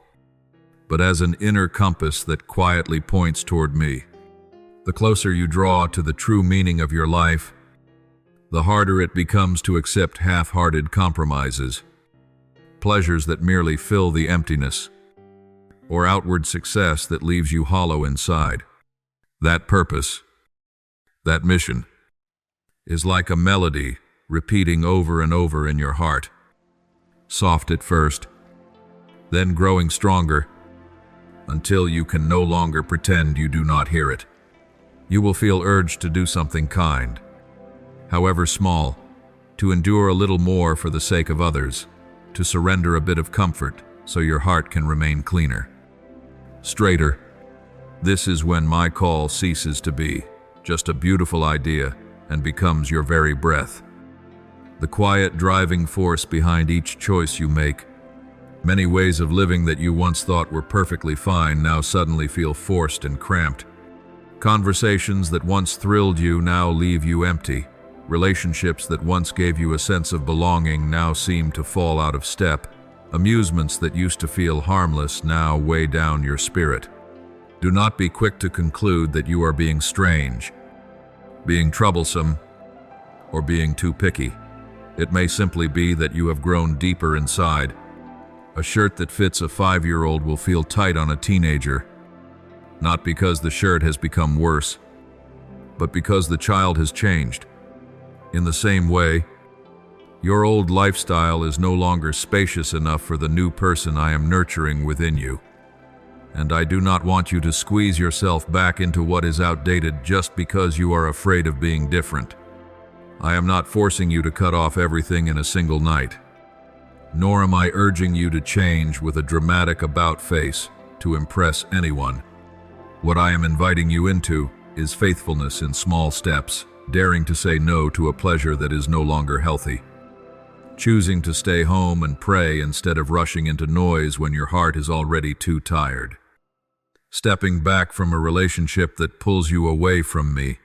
but as an inner compass that quietly points toward me. The closer you draw to the true meaning of your life, the harder it becomes to accept half-hearted compromises, pleasures that merely fill the emptiness, or outward success that leaves you hollow inside. That purpose, that mission, is like a melody repeating over and over in your heart, soft at first, then growing stronger, until you can no longer pretend you do not hear it. You will feel urged to do something kind, however small, to endure a little more for the sake of others, to surrender a bit of comfort so your heart can remain cleaner, straighter. This is when my call ceases to be just a beautiful idea and becomes your very breath, the quiet driving force behind each choice you make. Many ways of living that you once thought were perfectly fine now suddenly feel forced and cramped. Conversations that once thrilled you now leave you empty. Relationships that once gave you a sense of belonging now seem to fall out of step. Amusements that used to feel harmless now weigh down your spirit. Do not be quick to conclude that you are being strange, being troublesome, or being too picky. It may simply be that you have grown deeper inside. A shirt that fits a 5-year-old will feel tight on a teenager, not because the shirt has become worse, but because the child has changed. In the same way, your old lifestyle is no longer spacious enough for the new person I am nurturing within you. And I do not want you to squeeze yourself back into what is outdated just because you are afraid of being different. I am not forcing you to cut off everything in a single night, nor am I urging you to change with a dramatic about-face to impress anyone. What I am inviting you into is faithfulness in small steps, daring to say no to a pleasure that is no longer healthy, choosing to stay home and pray instead of rushing into noise when your heart is already too tired, stepping back from a relationship that pulls you away from me,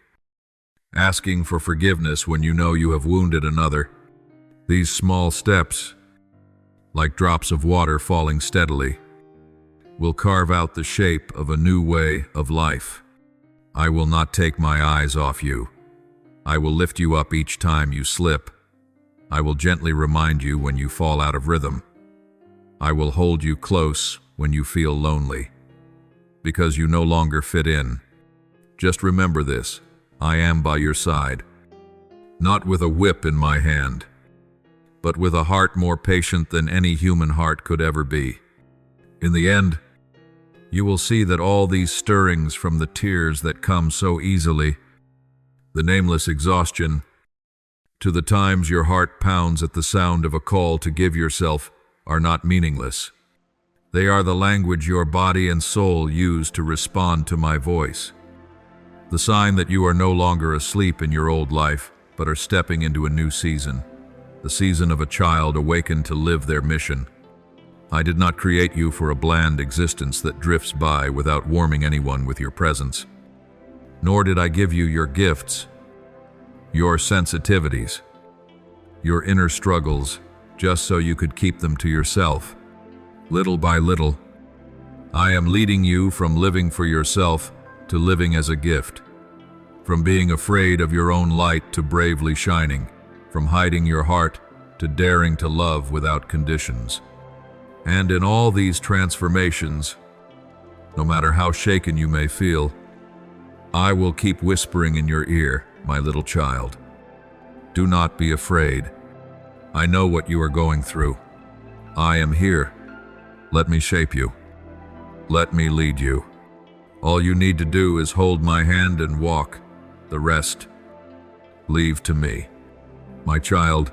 asking for forgiveness when you know you have wounded another. These small steps, like drops of water falling steadily, will carve out the shape of a new way of life. I will not take my eyes off you. I will lift you up each time you slip. I will gently remind you when you fall out of rhythm. I will hold you close when you feel lonely, because you no longer fit in. Just remember this: I am by your side, not with a whip in my hand, but with a heart more patient than any human heart could ever be. In the end, you will see that all these stirrings from the tears that come so easily, the nameless exhaustion, to the times your heart pounds at the sound of a call to give yourself, are not meaningless. They are the language your body and soul use to respond to my voice. The sign that you are no longer asleep in your old life, but are stepping into a new season. The season of a child awakened to live their mission. I did not create you for a bland existence that drifts by without warming anyone with your presence. Nor did I give you your gifts, your sensitivities, your inner struggles, just so you could keep them to yourself. Little by little, I am leading you from living for yourself to living as a gift, from being afraid of your own light to bravely shining, from hiding your heart to daring to love without conditions. And in all these transformations, no matter how shaken you may feel, I will keep whispering in your ear, my little child. Do not be afraid. I know what you are going through. I am here. Let me shape you. Let me lead you. All you need to do is hold my hand and walk. The rest, leave to me. My child,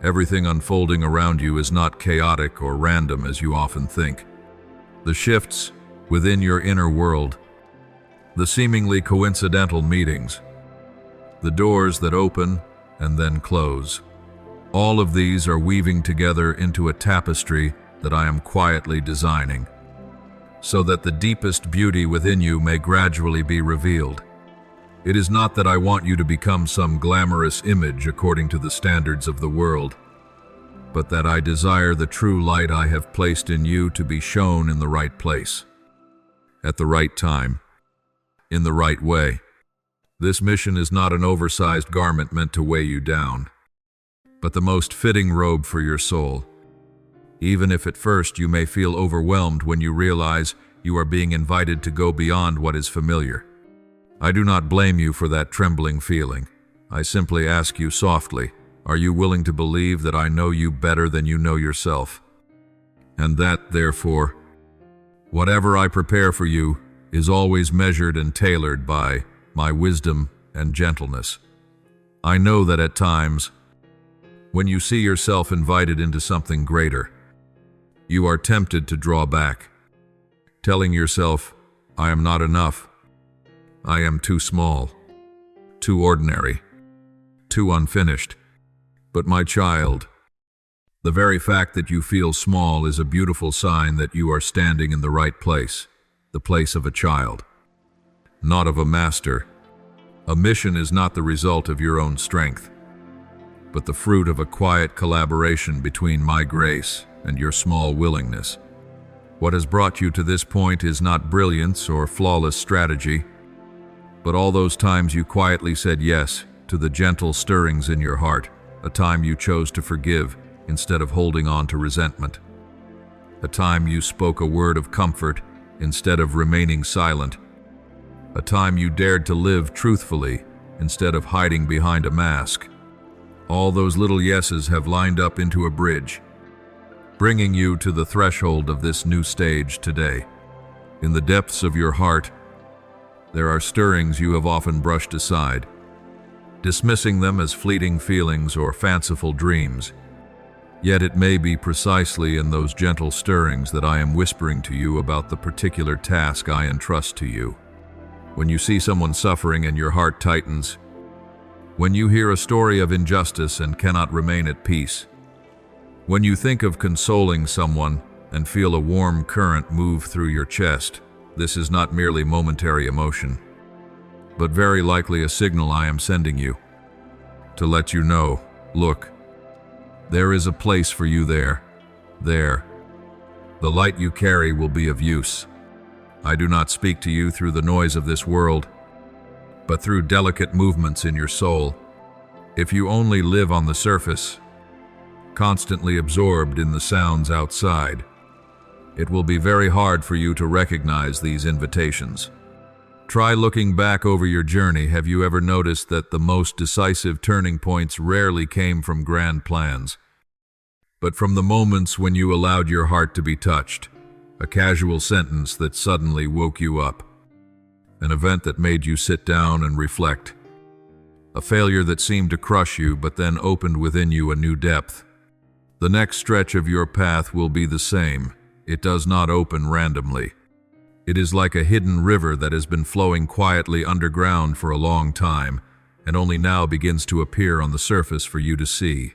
everything unfolding around you is not chaotic or random as you often think. The shifts within your inner world, the seemingly coincidental meetings, the doors that open and then close, all of these are weaving together into a tapestry that I am quietly designing, so that the deepest beauty within you may gradually be revealed. It is not that I want you to become some glamorous image according to the standards of the world, but that I desire the true light I have placed in you to be shown in the right place, at the right time, in the right way. This mission is not an oversized garment meant to weigh you down, but the most fitting robe for your soul, even if at first you may feel overwhelmed when you realize you are being invited to go beyond what is familiar. I do not blame you for that trembling feeling. I simply ask you softly, are you willing to believe that I know you better than you know yourself? And that, therefore, whatever I prepare for you is always measured and tailored by my wisdom and gentleness. I know that at times, when you see yourself invited into something greater, you are tempted to draw back, telling yourself, I am not enough. I am too small, too ordinary, too unfinished. But my child, the very fact that you feel small is a beautiful sign that you are standing in the right place, the place of a child. not of a master. A mission is not the result of your own strength, but the fruit of a quiet collaboration between my grace and your small willingness. What has brought you to this point is not brilliance or flawless strategy, but all those times you quietly said yes to the gentle stirrings in your heart, a time you chose to forgive instead of holding on to resentment, a time you spoke a word of comfort instead of remaining silent, a time you dared to live truthfully instead of hiding behind a mask. All those little yeses have lined up into a bridge, bringing you to the threshold of this new stage today. In the depths of your heart, there are stirrings you have often brushed aside, dismissing them as fleeting feelings or fanciful dreams. Yet it may be precisely in those gentle stirrings that I am whispering to you about the particular task I entrust to you. When you see someone suffering and your heart tightens, when you hear a story of injustice and cannot remain at peace, when you think of consoling someone and feel a warm current move through your chest, this is not merely momentary emotion, but very likely a signal I am sending you to let you know, look, there is a place for you there. The light you carry will be of use. I do not speak to you through the noise of this world, but through delicate movements in your soul. If you only live on the surface, constantly absorbed in the sounds outside, it will be very hard for you to recognize these invitations. Try looking back over your journey. Have you ever noticed that the most decisive turning points rarely came from grand plans, but from the moments when you allowed your heart to be touched? A casual sentence that suddenly woke you up, an event that made you sit down and reflect, a failure that seemed to crush you but then opened within you a new depth. The next stretch of your path will be the same. It does not open randomly. It is like a hidden river that has been flowing quietly underground for a long time and only now begins to appear on the surface for you to see.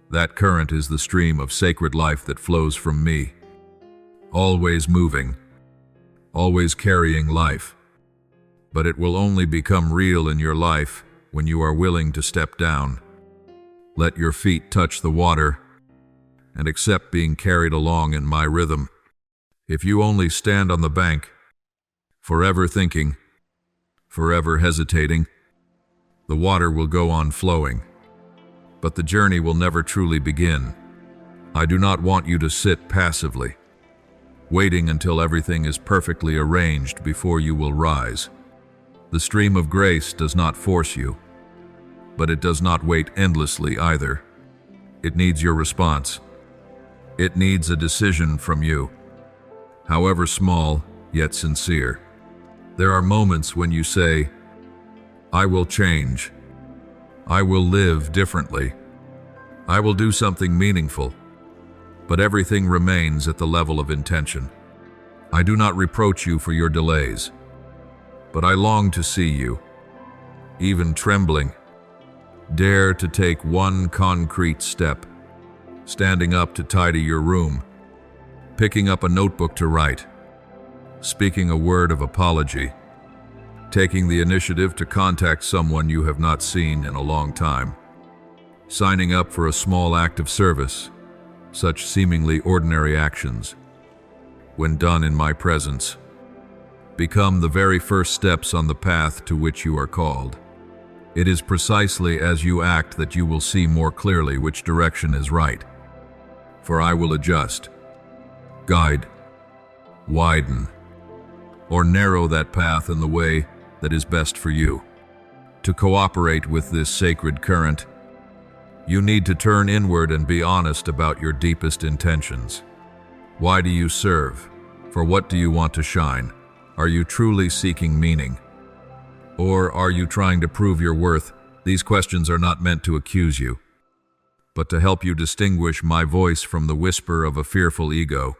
That current is the stream of sacred life that flows from me, always moving, always carrying life. But it will only become real in your life when you are willing to step down. Let your feet touch the water and accept being carried along in my rhythm. If you only stand on the bank, forever thinking, forever hesitating, the water will go on flowing, but the journey will never truly begin. I do not want you to sit passively, waiting until everything is perfectly arranged before you will rise. The stream of grace does not force you, but it does not wait endlessly either. It needs your response. It needs a decision from you, however small, yet sincere. There are moments when you say, I will change. I will live differently. I will do something meaningful. But everything remains at the level of intention. I do not reproach you for your delays, but I long to see you, even trembling, dare to take one concrete step, standing up to tidy your room, picking up a notebook to write, speaking a word of apology, taking the initiative to contact someone you have not seen in a long time, signing up for a small act of service. Such seemingly ordinary actions, when done in my presence, become the very first steps on the path to which you are called. It is precisely as you act that you will see more clearly which direction is right. For I will adjust, guide, widen, or narrow that path in the way that is best for you. To cooperate with this sacred current, you need to turn inward and be honest about your deepest intentions. Why do you serve? For what do you want to shine? Are you truly seeking meaning? Or are you trying to prove your worth? These questions are not meant to accuse you, but to help you distinguish my voice from the whisper of a fearful ego.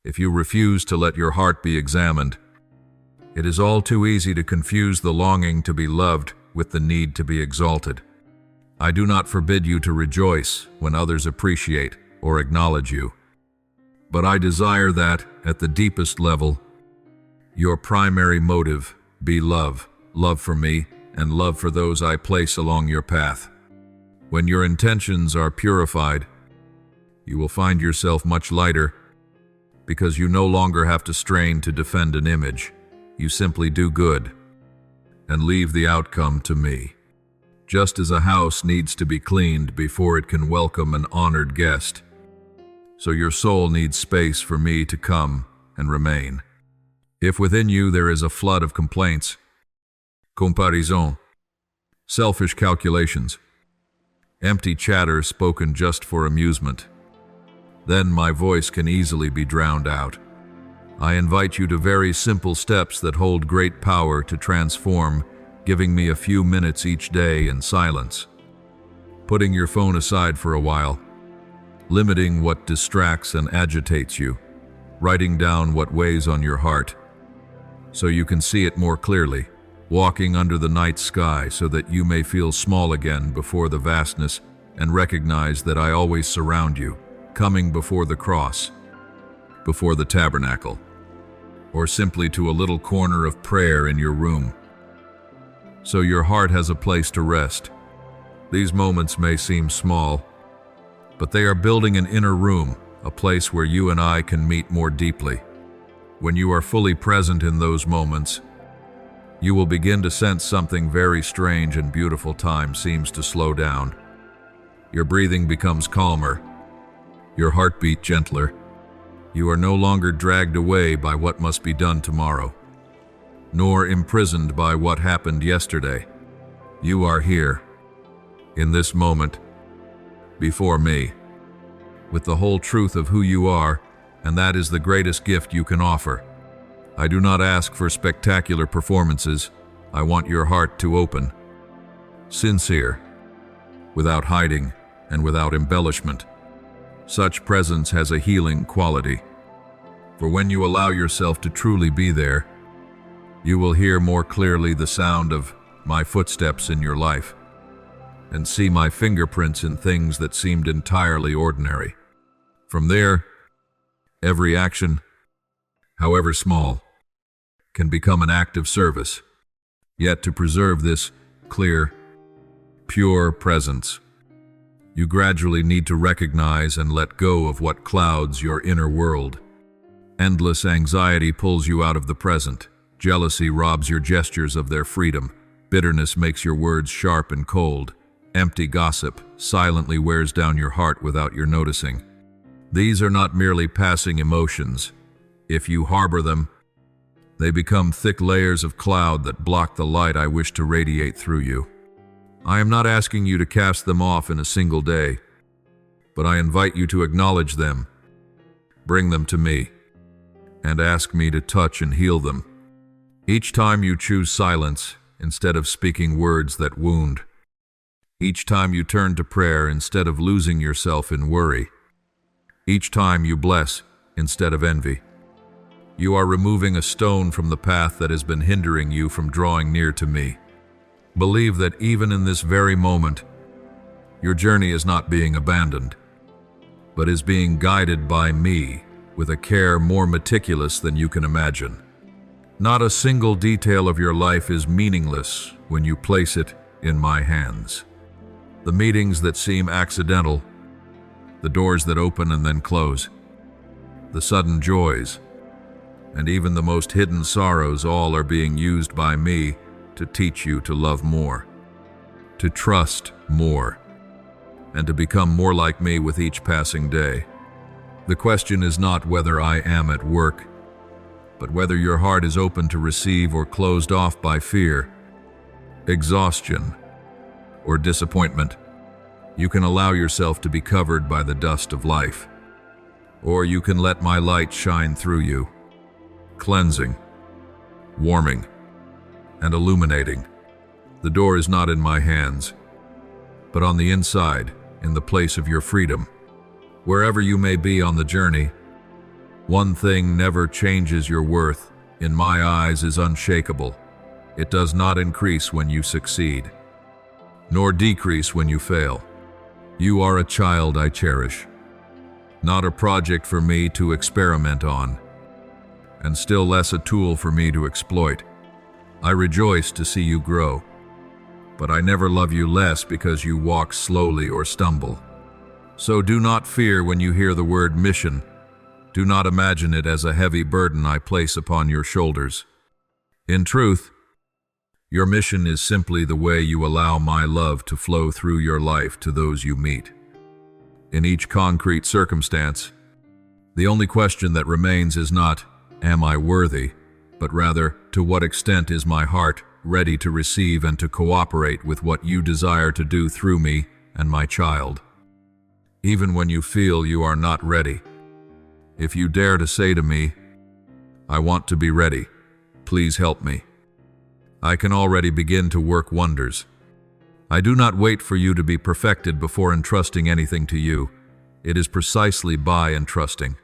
If you refuse to let your heart be examined, it is all too easy to confuse the longing to be loved with the need to be exalted. I do not forbid you to rejoice when others appreciate or acknowledge you, but I desire that, at the deepest level, your primary motive Be love, love for me, and love for those I place along your path. When your intentions are purified, you will find yourself much lighter, because you no longer have to strain to defend an image. You simply do good and leave the outcome to me. Just as a house needs to be cleaned before it can welcome an honored guest, so your soul needs space for me to come and remain. If within you there is a flood of complaints, comparaison, selfish calculations, empty chatter spoken just for amusement, then my voice can easily be drowned out. I invite you to very simple steps that hold great power to transform, giving me a few minutes each day in silence. Putting your phone aside for a while, limiting what distracts and agitates you, writing down what weighs on your heart, so you can see it more clearly, walking under the night sky so that you may feel small again before the vastness and recognize that I always surround you, coming before the cross, before the tabernacle, or simply to a little corner of prayer in your room, so your heart has a place to rest. These moments may seem small, but they are building an inner room, a place where you and I can meet more deeply. When you are fully present in those moments, you will begin to sense something very strange and beautiful. Time seems to slow down. Your breathing becomes calmer, your heartbeat gentler. You are no longer dragged away by what must be done tomorrow, nor imprisoned by what happened yesterday. You are here, in this moment, before me, with the whole truth of who you are, and that is the greatest gift you can offer. I do not ask for spectacular performances. I want your heart to open, sincere, without hiding and without embellishment. Such presence has a healing quality, for when you allow yourself to truly be there, you will hear more clearly the sound of my footsteps in your life, and see my fingerprints in things that seemed entirely ordinary. From there, every action, however small, can become an act of service. Yet to preserve this clear, pure presence, you gradually need to recognize and let go of what clouds your inner world. Endless anxiety pulls you out of the present. Jealousy robs your gestures of their freedom. Bitterness makes your words sharp and cold. Empty gossip silently wears down your heart without your noticing. These are not merely passing emotions. If you harbor them, they become thick layers of cloud that block the light I wish to radiate through you. I am not asking you to cast them off in a single day, but I invite you to acknowledge them, bring them to me, and ask me to touch and heal them. Each time you choose silence instead of speaking words that wound, each time you turn to prayer instead of losing yourself in worry, each time you bless instead of envy, you are removing a stone from the path that has been hindering you from drawing near to me. Believe that even in this very moment, your journey is not being abandoned, but is being guided by me with a care more meticulous than you can imagine. Not a single detail of your life is meaningless when you place it in my hands. The meetings that seem accidental, the doors that open and then close, the sudden joys, and even the most hidden sorrows, all are being used by me to teach you to love more, to trust more, and to become more like me with each passing day. The question is not whether I am at work, but whether your heart is open to receive or closed off by fear, exhaustion, or disappointment. You can allow yourself to be covered by the dust of life, or you can let my light shine through you, cleansing, warming, and illuminating. The door is not in my hands, but on the inside, in the place of your freedom. Wherever you may be on the journey, one thing never changes: your worth, in my eyes, is unshakable. It does not increase when you succeed, nor decrease when you fail. You are a child I cherish, not a project for me to experiment on, and still less a tool for me to exploit. I rejoice to see you grow, but I never love you less because you walk slowly or stumble. So do not fear when you hear the word mission. Do not imagine it as a heavy burden I place upon your shoulders. In truth, your mission is simply the way you allow my love to flow through your life to those you meet. In each concrete circumstance, the only question that remains is not, am I worthy, but rather, to what extent is my heart ready to receive and to cooperate with what you desire to do through me and my child. Even when you feel you are not ready, if you dare to say to me, I want to be ready, please help me, I can already begin to work wonders. I do not wait for you to be perfected before entrusting anything to you. It is precisely by entrusting,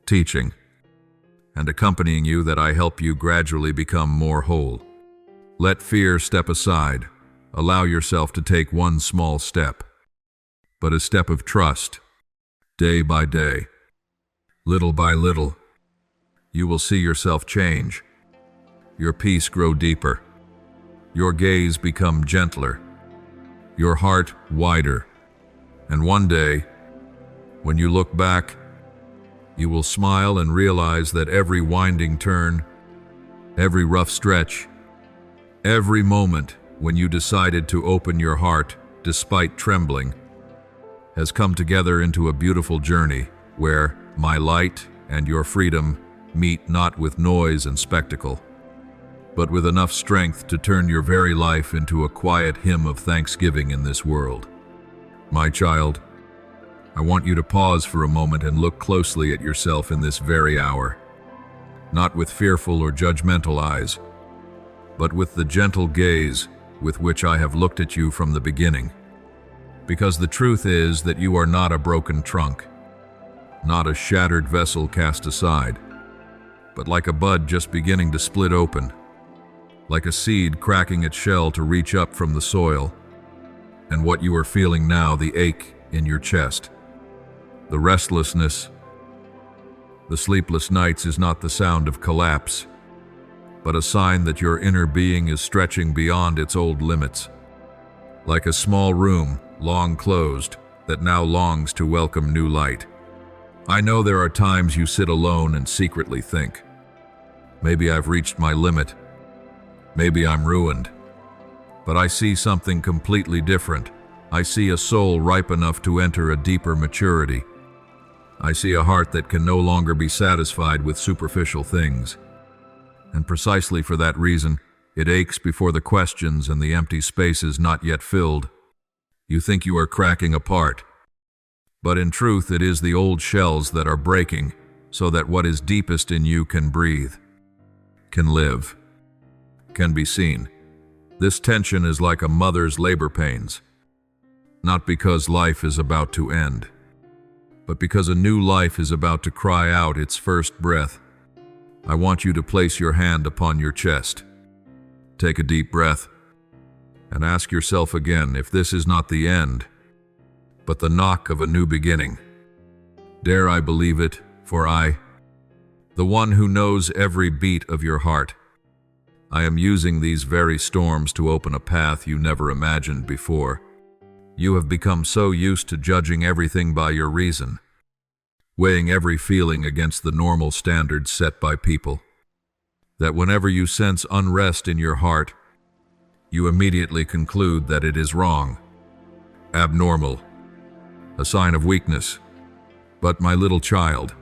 teaching, and accompanying you that I help you gradually become more whole. Let fear step aside. Allow yourself to take one small step, but a step of trust, day by day, little by little. You will see yourself change, your peace grow deeper, your gaze become gentler, your heart wider, and one day, when you look back, you will smile and realize that every winding turn, every rough stretch, every moment when you decided to open your heart despite trembling, has come together into a beautiful journey where my light and your freedom meet not with noise and spectacle, but with enough strength to turn your very life into a quiet hymn of thanksgiving in this world. My child, I want you to pause for a moment and look closely at yourself in this very hour, not with fearful or judgmental eyes, but with the gentle gaze with which I have looked at you from the beginning. Because the truth is that you are not a broken trunk, not a shattered vessel cast aside, but like a bud just beginning to split open, like a seed cracking its shell to reach up from the soil, and what you are feeling now, the ache in your chest, the restlessness, the sleepless nights is not the sound of collapse, but a sign that your inner being is stretching beyond its old limits, like a small room, long closed, that now longs to welcome new light. I know there are times you sit alone and secretly think, maybe I've reached my limit, maybe I'm ruined. But I see something completely different. I see a soul ripe enough to enter a deeper maturity. I see a heart that can no longer be satisfied with superficial things. And precisely for that reason, it aches before the questions and the empty spaces not yet filled. You think you are cracking apart, but in truth it is the old shells that are breaking so that what is deepest in you can breathe, can live, can be seen. This tension is like a mother's labor pains, not because life is about to end, but because a new life is about to cry out its first breath. I want you to place your hand upon your chest. Take a deep breath and ask yourself again if this is not the end, but the knock of a new beginning. Dare I believe it, for I, the one who knows every beat of your heart, I am using these very storms to open a path you never imagined before. You have become so used to judging everything by your reason, weighing every feeling against the normal standards set by people, that whenever you sense unrest in your heart, you immediately conclude that it is wrong, abnormal, a sign of weakness. But my little child,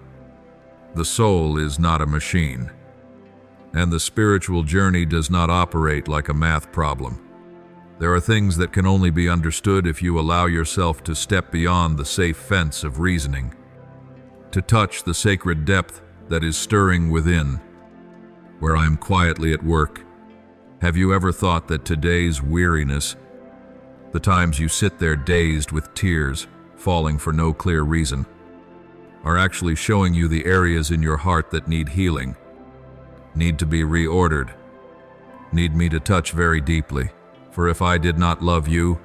the soul is not a machine, and the spiritual journey does not operate like a math problem. There are things that can only be understood if you allow yourself to step beyond the safe fence of reasoning, to touch the sacred depth that is stirring within, where I am quietly at work. Have you ever thought that today's weariness, the times you sit there dazed with tears, falling for no clear reason, are actually showing you the areas in your heart that need healing, need to be reordered, need me to touch very deeply? For if I did not love you,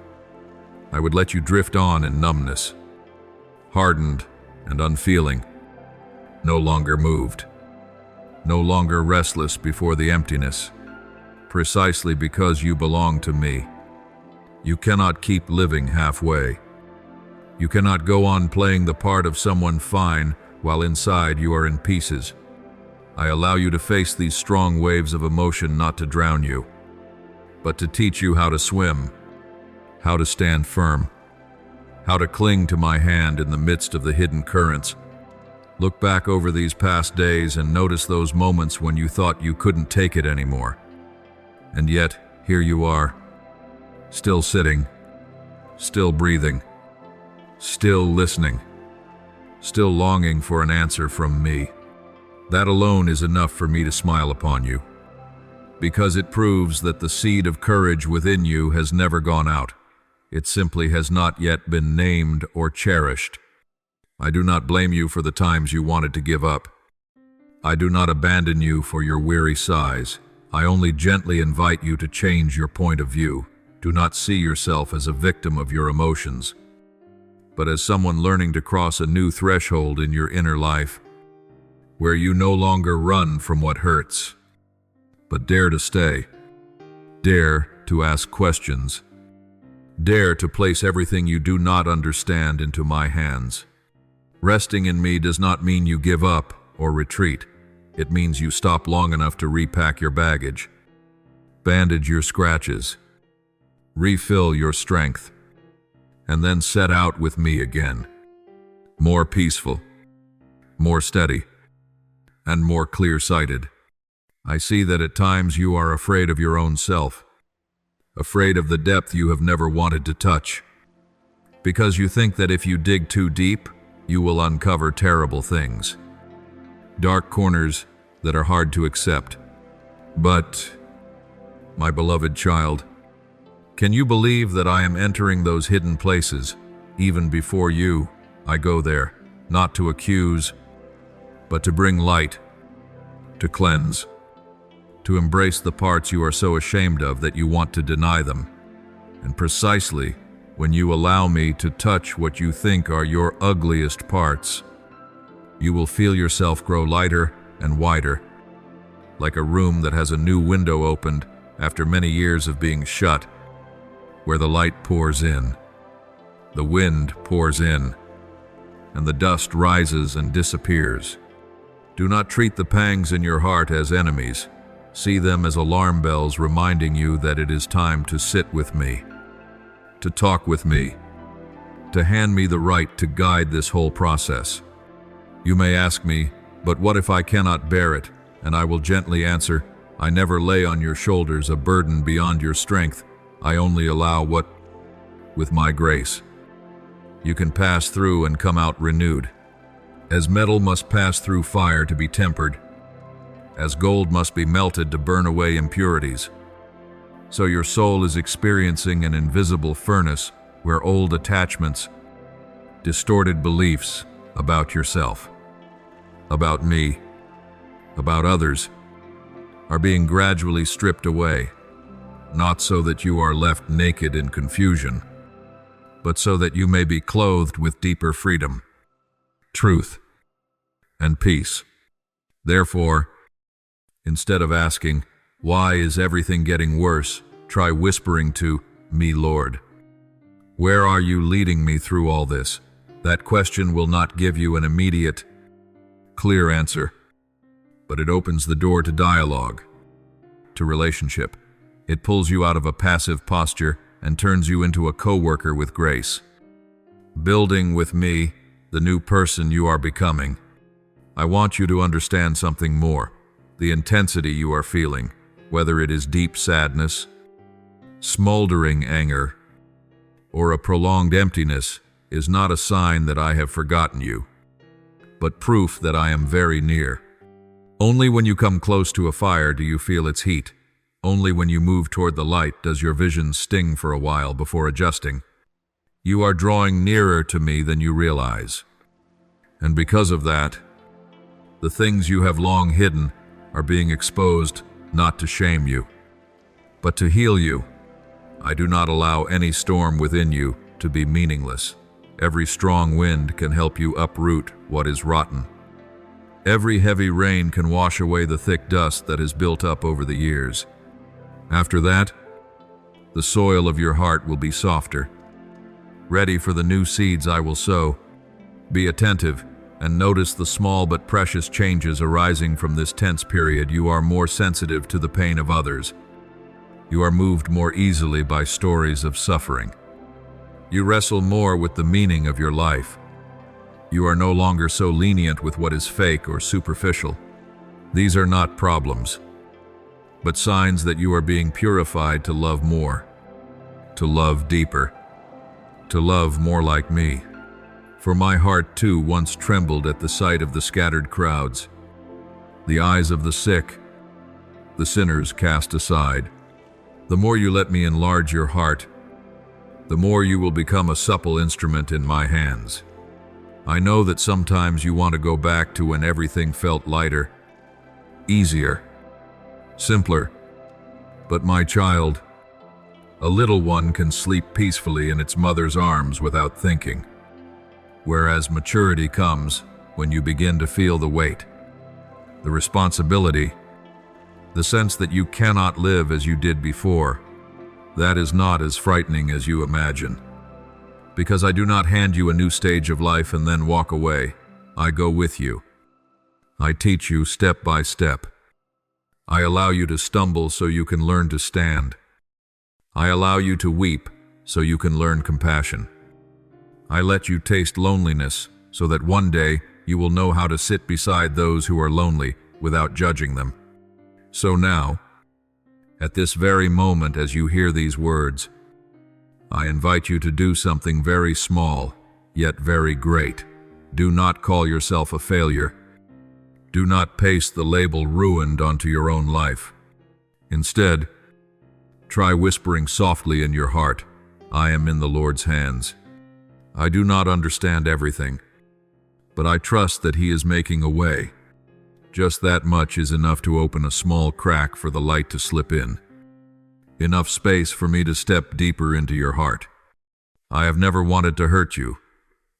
I would let you drift on in numbness, hardened and unfeeling, no longer moved, no longer restless before the emptiness. precisely because you belong to me. You cannot keep living halfway. You cannot go on playing the part of someone fine while inside you are in pieces. I allow you to face these strong waves of emotion not to drown you, but to teach you how to swim, how to stand firm, how to cling to my hand in the midst of the hidden currents. Look back over these past days and notice those moments when you thought you couldn't take it anymore. And yet, here you are, still sitting, still breathing, still listening, still longing for an answer from me. That alone is enough for me to smile upon you, because it proves that the seed of courage within you has never gone out. It simply has not yet been named or cherished. I do not blame you for the times you wanted to give up. I do not abandon you for your weary sighs. I only gently invite you to change your point of view. Do not see yourself as a victim of your emotions, but as someone learning to cross a new threshold in your inner life, where you no longer run from what hurts, but dare to stay. Dare to ask questions. Dare to place everything you do not understand into my hands. Resting in me does not mean you give up or retreat. It means you stop long enough to repack your baggage, bandage your scratches, refill your strength, and then set out with me again. More peaceful, more steady, and more clear-sighted. I see that at times you are afraid of your own self, afraid of the depth you have never wanted to touch, because you think that if you dig too deep, you will uncover terrible things, dark corners that are hard to accept. But, my beloved child, can you believe that I am entering those hidden places, even before you? I go there, not to accuse, but to bring light, to cleanse, to embrace the parts you are so ashamed of that you want to deny them. And precisely when you allow me to touch what you think are your ugliest parts, you will feel yourself grow lighter and wider, like a room that has a new window opened after many years of being shut, where the light pours in, the wind pours in, and the dust rises and disappears. Do not treat the pangs in your heart as enemies. See them as alarm bells reminding you that it is time to sit with me, to talk with me, to hand me the right to guide this whole process. You may ask me, but what if I cannot bear it? And I will gently answer, I never lay on your shoulders a burden beyond your strength. I only allow what, with my grace, you can pass through and come out renewed. As metal must pass through fire to be tempered, as gold must be melted to burn away impurities, so your soul is experiencing an invisible furnace where old attachments, distorted beliefs about yourself, about me, about others, are being gradually stripped away, not so that you are left naked in confusion, but so that you may be clothed with deeper freedom, truth, and peace. Therefore, instead of asking, why is everything getting worse, try whispering to me, Lord. Where are you leading me through all this? That question will not give you an immediate, clear answer, but it opens the door to dialogue, to relationship. It pulls you out of a passive posture and turns you into a co-worker with grace. Building with me the new person you are becoming. I want you to understand something more. The intensity you are feeling, whether it is deep sadness, smoldering anger, or a prolonged emptiness, is not a sign that I have forgotten you, but proof that I am very near. Only when you come close to a fire do you feel its heat. Only when you move toward the light does your vision sting for a while before adjusting. You are drawing nearer to me than you realize. And because of that, the things you have long hidden are being exposed, not to shame you, but to heal you. I do not allow any storm within you to be meaningless. Every strong wind can help you uproot what is rotten. Every heavy rain can wash away the thick dust that has built up over the years. After that, the soil of your heart will be softer, ready for the new seeds I will sow. Be attentive and notice the small but precious changes arising from this tense period. You are more sensitive to the pain of others. You are moved more easily by stories of suffering. You wrestle more with the meaning of your life. You are no longer so lenient with what is fake or superficial. These are not problems, but signs that you are being purified to love more, to love deeper, to love more like me. For my heart too once trembled at the sight of the scattered crowds, the eyes of the sick, the sinners cast aside. The more you let me enlarge your heart, the more you will become a supple instrument in my hands. I know that sometimes you want to go back to when everything felt lighter, easier, simpler. But my child, a little one can sleep peacefully in its mother's arms without thinking, whereas maturity comes when you begin to feel the weight, the responsibility, the sense that you cannot live as you did before. That is not as frightening as you imagine. Because I do not hand you a new stage of life and then walk away. I go with you. I teach you step by step. I allow you to stumble so you can learn to stand. I allow you to weep so you can learn compassion. I let you taste loneliness so that one day you will know how to sit beside those who are lonely without judging them. So now, at this very moment as you hear these words, I invite you to do something very small, yet very great. Do not call yourself a failure. Do not paste the label ruined onto your own life. Instead, try whispering softly in your heart, I am in the Lord's hands. I do not understand everything, but I trust that He is making a way. Just that much is enough to open a small crack for the light to slip in. Enough space for me to step deeper into your heart. I have never wanted to hurt you.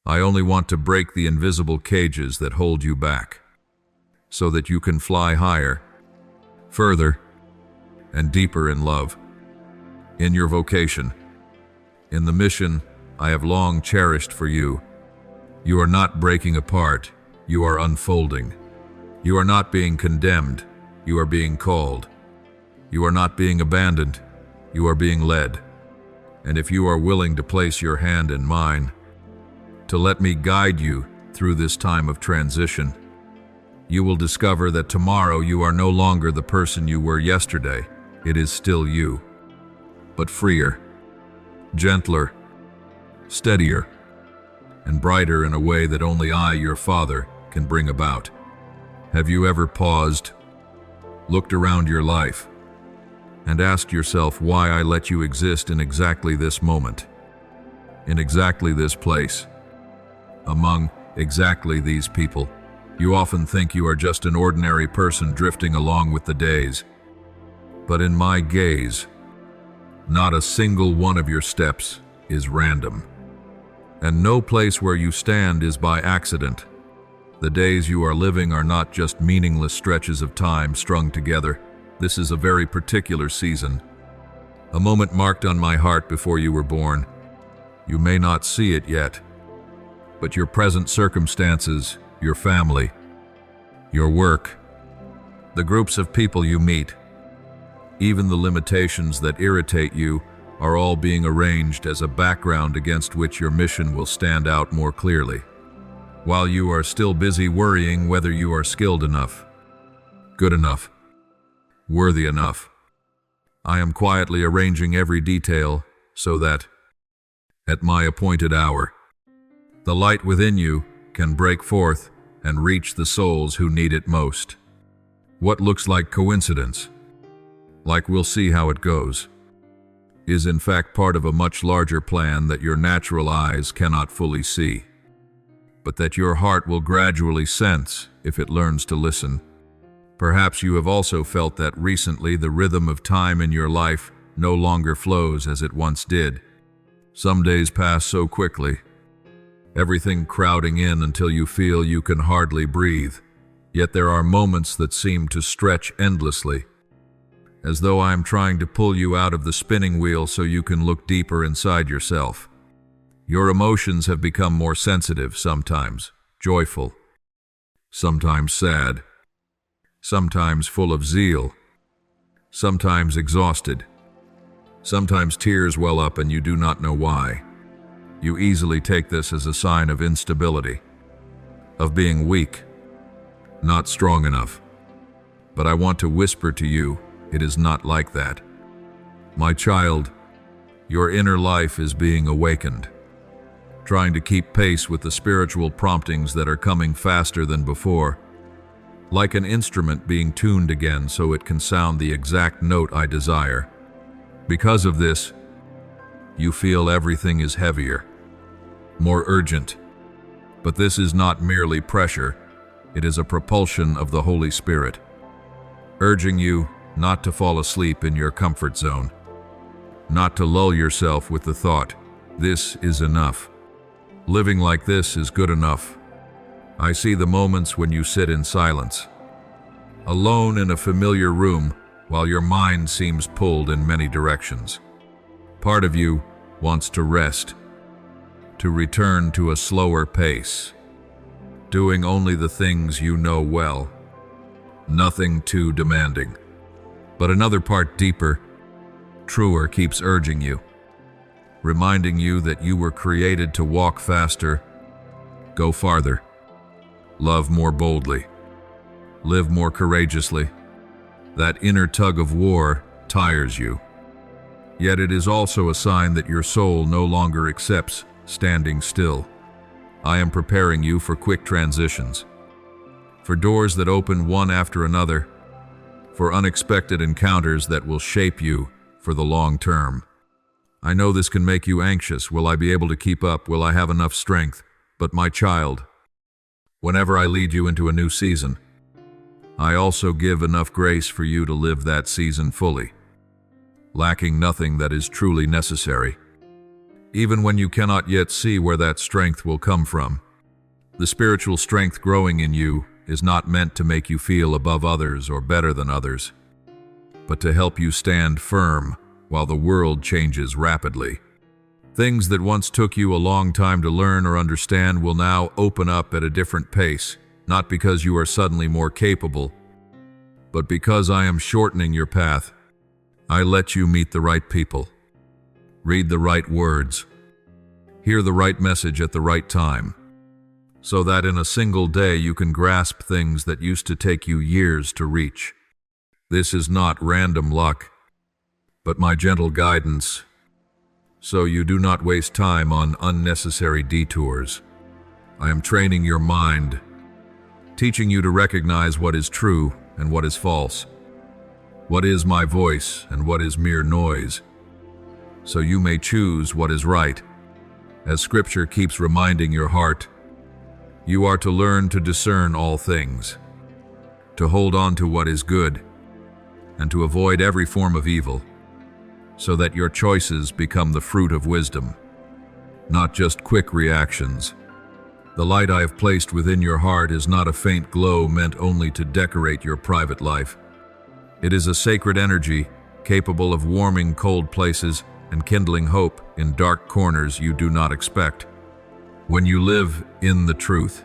I only want to break the invisible cages that hold you back, so that you can fly higher, further, and deeper in love, in your vocation, in the mission I have long cherished for you. You are not breaking apart, you are unfolding. You are not being condemned, you are being called. You are not being abandoned, you are being led. And if you are willing to place your hand in mine, to let me guide you through this time of transition, you will discover that tomorrow you are no longer the person you were yesterday. It is still you, but freer, gentler, steadier, and brighter in a way that only I, your Father, can bring about. Have you ever paused, looked around your life, and asked yourself why I let you exist in exactly this moment, in exactly this place, among exactly these people? You often think you are just an ordinary person drifting along with the days. But in my gaze, not a single one of your steps is random. And no place where you stand is by accident. The days you are living are not just meaningless stretches of time strung together. This is a very particular season, a moment marked on my heart before you were born. You may not see it yet, but your present circumstances, your family, your work, the groups of people you meet, even the limitations that irritate you, are all being arranged as a background against which your mission will stand out more clearly. While you are still busy worrying whether you are skilled enough, good enough, worthy enough, I am quietly arranging every detail so that, at my appointed hour, the light within you can break forth and reach the souls who need it most. What looks like coincidence, like we'll see how it goes, is in fact part of a much larger plan that your natural eyes cannot fully see, but that your heart will gradually sense if it learns to listen. Perhaps you have also felt that recently the rhythm of time in your life no longer flows as it once did. Some days pass so quickly, everything crowding in until you feel you can hardly breathe. Yet there are moments that seem to stretch endlessly. as though I am trying to pull you out of the spinning wheel so you can look deeper inside yourself. Your emotions have become more sensitive, sometimes joyful, sometimes sad, sometimes full of zeal, sometimes exhausted. Sometimes tears well up and you do not know why. You easily take this as a sign of instability, of being weak, not strong enough. But I want to whisper to you, it is not like that. My child, your inner life is being awakened, trying to keep pace with the spiritual promptings that are coming faster than before, like an instrument being tuned again so it can sound the exact note I desire. Because of this, you feel everything is heavier, more urgent. But this is not merely pressure, it is a propulsion of the Holy Spirit, urging you not to fall asleep in your comfort zone, not to lull yourself with the thought, this is enough. Living like this is good enough. I see the moments when you sit in silence, alone in a familiar room, while your mind seems pulled in many directions. Part of you wants to rest, to return to a slower pace, doing only the things you know well, nothing too demanding. But another part deeper, truer, keeps urging you, reminding you that you were created to walk faster, go farther, love more boldly, live more courageously. That inner tug of war tires you. Yet it is also a sign that your soul no longer accepts standing still. I am preparing you for quick transitions, for doors that open one after another, for unexpected encounters that will shape you for the long term. I know this can make you anxious. Will I be able to keep up? Will I have enough strength? But my child, whenever I lead you into a new season, I also give enough grace for you to live that season fully, lacking nothing that is truly necessary. Even when you cannot yet see where that strength will come from, the spiritual strength growing in you is not meant to make you feel above others or better than others, but to help you stand firm while the world changes rapidly. Things that once took you a long time to learn or understand will now open up at a different pace, not because you are suddenly more capable, but because I am shortening your path. I let you meet the right people, read the right words, hear the right message at the right time, so that in a single day you can grasp things that used to take you years to reach. This is not random luck, but my gentle guidance, so you do not waste time on unnecessary detours. I am training your mind, teaching you to recognize what is true and what is false, what is my voice and what is mere noise, so you may choose what is right. As Scripture keeps reminding your heart, you are to learn to discern all things, to hold on to what is good, and to avoid every form of evil, so that your choices become the fruit of wisdom, not just quick reactions. The light I have placed within your heart is not a faint glow meant only to decorate your private life. It is a sacred energy capable of warming cold places and kindling hope in dark corners you do not expect. When you live in the truth,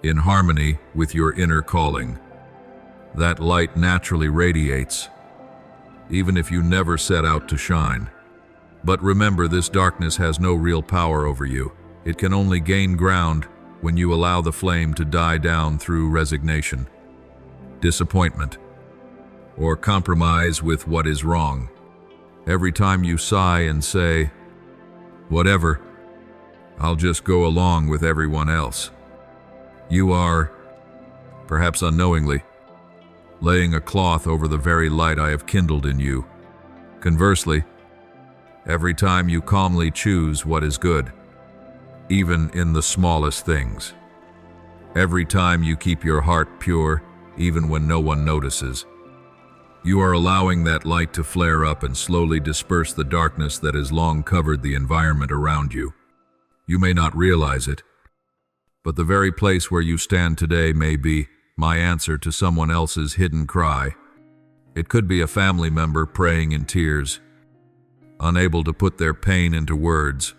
in harmony with your inner calling, that light naturally radiates, even if you never set out to shine. But remember, this darkness has no real power over you. It can only gain ground when you allow the flame to die down through resignation, disappointment, or compromise with what is wrong. Every time you sigh and say, "Whatever, I'll just go along with everyone else," you are, perhaps unknowingly, laying a cloth over the very light I have kindled in you. Conversely, every time you calmly choose what is good, even in the smallest things, every time you keep your heart pure, even when no one notices, you are allowing that light to flare up and slowly disperse the darkness that has long covered the environment around you. You may not realize it, but the very place where you stand today may be my answer to someone else's hidden cry. It could be a family member praying in tears, unable to put their pain into words.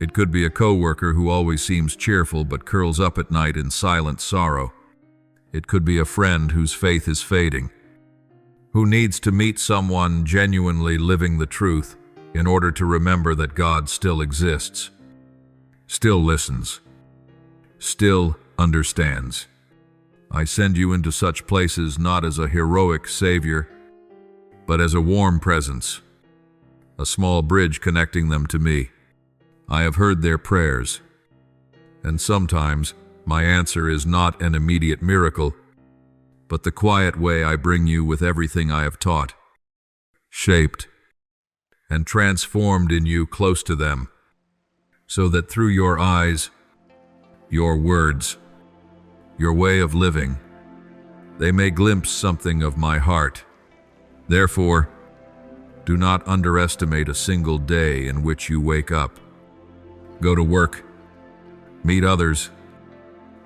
It could be a coworker who always seems cheerful but curls up at night in silent sorrow. It could be a friend whose faith is fading, who needs to meet someone genuinely living the truth in order to remember that God still exists, still listens, still understands. I send you into such places not as a heroic savior, but as a warm presence, a small bridge connecting them to me. I have heard their prayers, and sometimes my answer is not an immediate miracle, but the quiet way I bring you with everything I have taught, shaped, and transformed in you close to them, so that through your eyes, your words, your way of living, they may glimpse something of my heart. Therefore, do not underestimate a single day in which you wake up, go to work, meet others,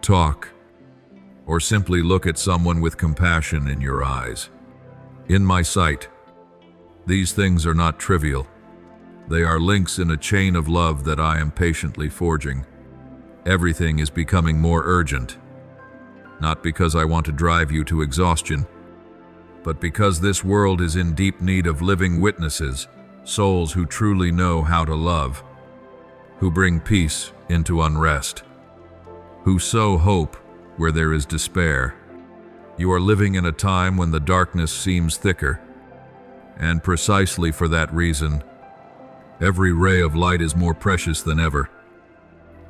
talk, or simply look at someone with compassion in your eyes. In my sight, these things are not trivial. They are links in a chain of love that I am patiently forging. Everything is becoming more urgent, not because I want to drive you to exhaustion, but because this world is in deep need of living witnesses, souls who truly know how to love, who bring peace into unrest, who sow hope where there is despair. You are living in a time when the darkness seems thicker, and precisely for that reason, every ray of light is more precious than ever,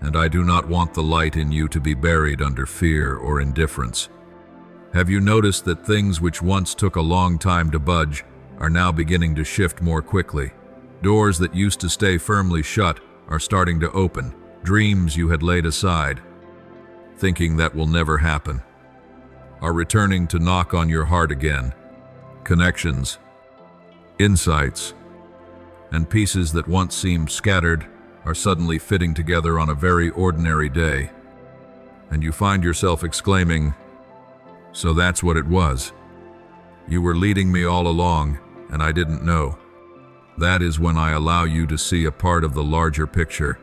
and I do not want the light in you to be buried under fear or indifference. Have you noticed that things which once took a long time to budge are now beginning to shift more quickly? Doors that used to stay firmly shut are starting to open. Dreams you had laid aside, thinking that will never happen, are returning to knock on your heart again. Connections, insights, and pieces that once seemed scattered are suddenly fitting together on a very ordinary day, and you find yourself exclaiming, "So that's what it was. You were leading me all along, and I didn't know." That is when I allow you to see a part of the larger picture,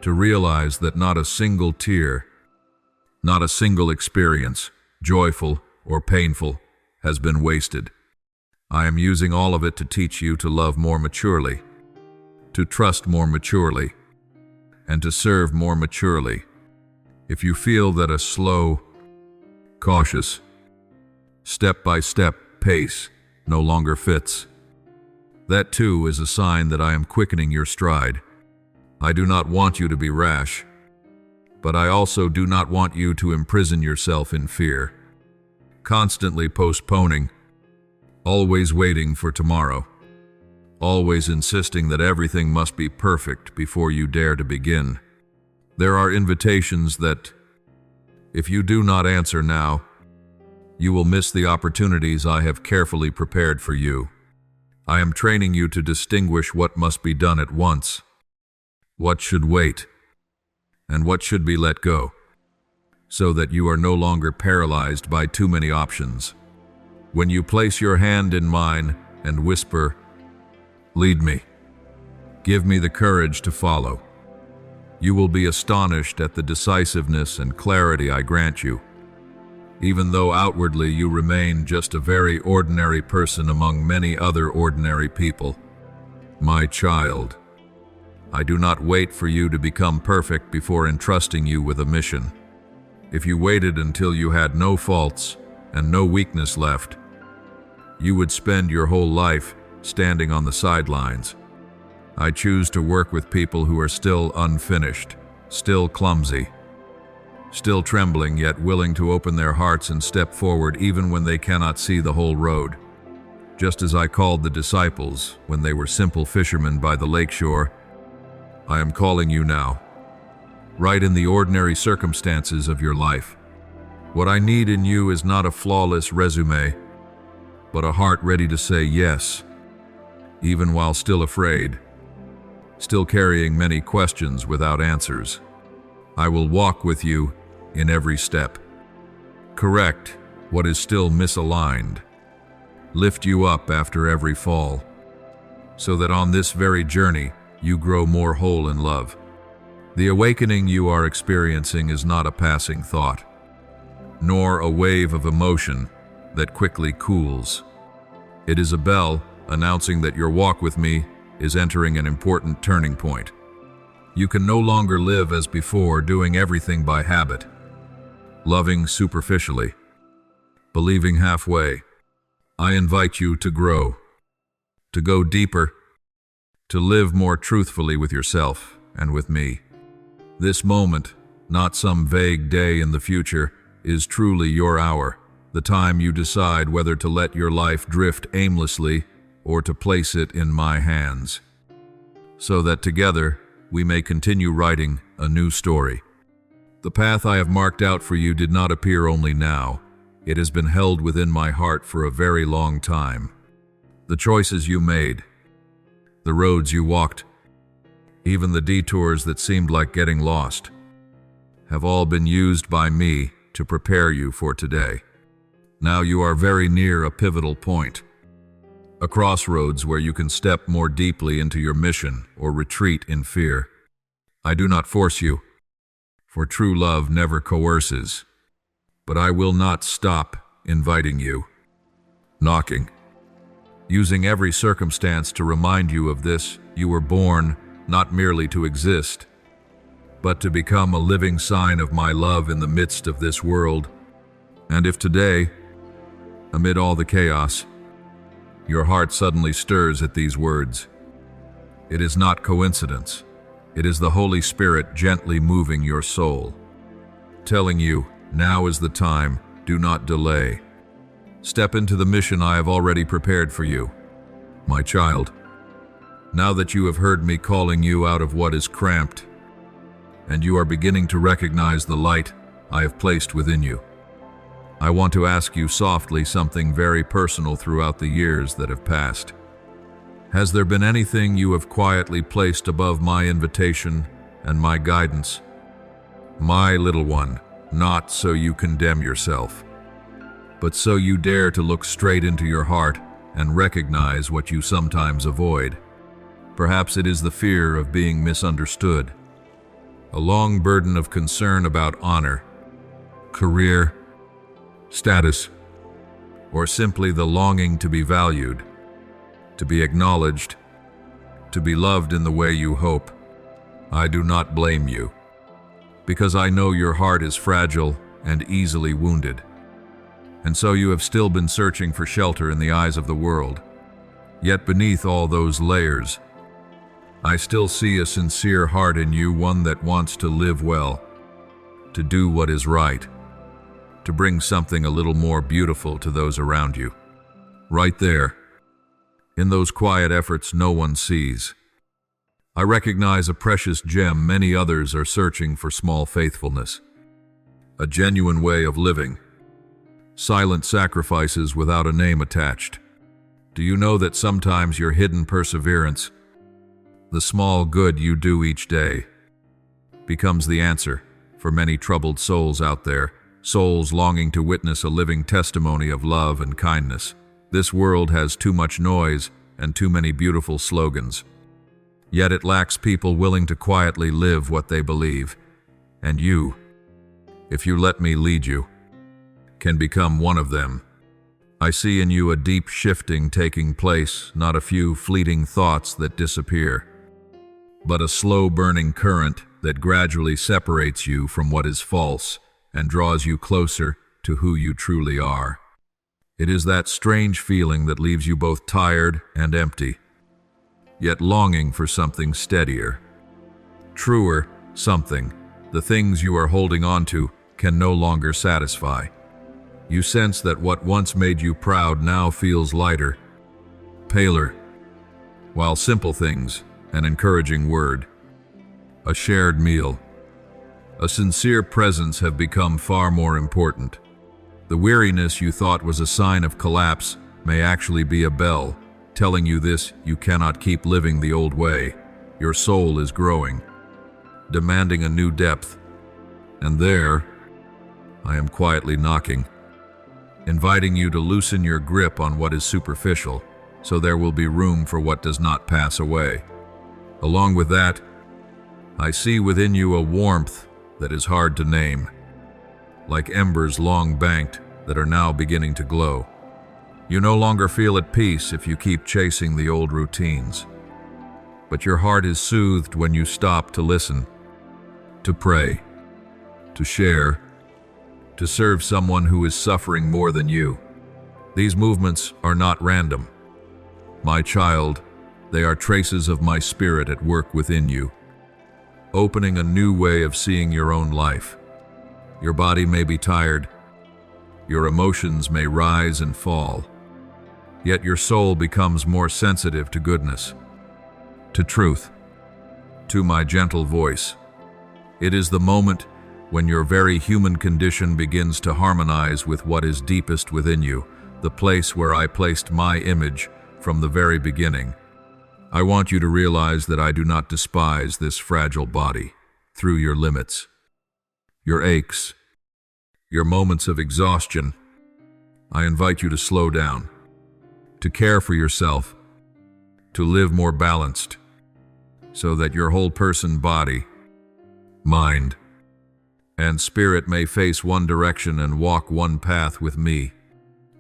to realize that not a single tear, not a single experience, joyful or painful, has been wasted. I am using all of it to teach you to love more maturely, to trust more maturely, and to serve more maturely. If you feel that a slow, cautious, step-by-step pace no longer fits, that too is a sign that I am quickening your stride. I do not want you to be rash, but I also do not want you to imprison yourself in fear, constantly postponing, always waiting for tomorrow, always insisting that everything must be perfect before you dare to begin. There are invitations that, if you do not answer now, you will miss the opportunities I have carefully prepared for you. I am training you to distinguish what must be done at once, what should wait, and what should be let go, so that you are no longer paralyzed by too many options. When you place your hand in mine and whisper, "Lead me, give me the courage to follow," you will be astonished at the decisiveness and clarity I grant you, even though outwardly you remain just a very ordinary person among many other ordinary people. My child, I do not wait for you to become perfect before entrusting you with a mission. If you waited until you had no faults and no weakness left, you would spend your whole life standing on the sidelines. I choose to work with people who are still unfinished, still clumsy, still trembling, yet willing to open their hearts and step forward even when they cannot see the whole road. Just as I called the disciples when they were simple fishermen by the lakeshore, I am calling you now, right in the ordinary circumstances of your life. What I need in you is not a flawless resume, but a heart ready to say yes, even while still afraid, still carrying many questions without answers. I will walk with you in every step, correct what is still misaligned, lift you up after every fall, so that on this very journey you grow more whole in love. The awakening you are experiencing is not a passing thought, nor a wave of emotion that quickly cools. It is a bell announcing that your walk with me is entering an important turning point. You can no longer live as before, doing everything by habit, loving superficially, believing halfway. I invite you to grow, to go deeper, to live more truthfully with yourself and with me. This moment, not some vague day in the future, is truly your hour, the time you decide whether to let your life drift aimlessly or to place it in my hands, so that together we may continue writing a new story. The path I have marked out for you did not appear only now. It has been held within my heart for a very long time. The choices you made, the roads you walked, even the detours that seemed like getting lost, have all been used by me to prepare you for today. Now you are very near a pivotal point, a crossroads where you can step more deeply into your mission or retreat in fear. I do not force you, for true love never coerces, but I will not stop inviting you, knocking, using every circumstance to remind you of this. You were born not merely to exist, but to become a living sign of my love in the midst of this world. And if today, amid all the chaos, your heart suddenly stirs at these words, it is not coincidence. It is the Holy Spirit gently moving your soul, telling you, now is the time, do not delay. Step into the mission I have already prepared for you, my child. Now that you have heard me calling you out of what is cramped, and you are beginning to recognize the light I have placed within you, I want to ask you softly something very personal throughout the years that have passed. Has there been anything you have quietly placed above my invitation and my guidance? My little one, not so you condemn yourself, but so you dare to look straight into your heart and recognize what you sometimes avoid. Perhaps it is the fear of being misunderstood, a long burden of concern about honor, career, status, or simply the longing to be valued, to be acknowledged, to be loved in the way you hope. I do not blame you, because I know your heart is fragile and easily wounded, and so you have still been searching for shelter in the eyes of the world. Yet beneath all those layers, I still see a sincere heart in you, one that wants to live well, to do what is right, to bring something a little more beautiful to those around you. Right there, in those quiet efforts no one sees, I recognize a precious gem many others are searching for: small faithfulness, a genuine way of living, silent sacrifices without a name attached. Do you know that sometimes your hidden perseverance, the small good you do each day, becomes the answer for many troubled souls out there, souls longing to witness a living testimony of love and kindness? This world has too much noise and too many beautiful slogans, yet it lacks people willing to quietly live what they believe. And you, if you let me lead you, can become one of them. I see in you a deep shifting taking place, not a few fleeting thoughts that disappear, but a slow burning current that gradually separates you from what is false and draws you closer to who you truly are. It is that strange feeling that leaves you both tired and empty, yet longing for something steadier, truer, something the things you are holding on to can no longer satisfy. You sense that what once made you proud now feels lighter, paler, while simple things, an encouraging word, a shared meal, a sincere presence have become far more important. The weariness you thought was a sign of collapse may actually be a bell telling you this: you cannot keep living the old way. Your soul is growing, demanding a new depth. And there, I am quietly knocking, inviting you to loosen your grip on what is superficial, so there will be room for what does not pass away. Along with that, I see within you a warmth that is hard to name, like embers long banked that are now beginning to glow. You no longer feel at peace if you keep chasing the old routines, but your heart is soothed when you stop to listen, to pray, to share, to serve someone who is suffering more than you. These movements are not random. My child, they are traces of my spirit at work within you, opening a new way of seeing your own life. Your body may be tired, your emotions may rise and fall, yet your soul becomes more sensitive to goodness, to truth, to my gentle voice. It is the moment when your very human condition begins to harmonize with what is deepest within you, the place where I placed my image from the very beginning. I want you to realize that I do not despise this fragile body through your limits, your aches, your moments of exhaustion. I invite you to slow down, to care for yourself, to live more balanced, so that your whole person, body, mind, and spirit may face one direction and walk one path with me.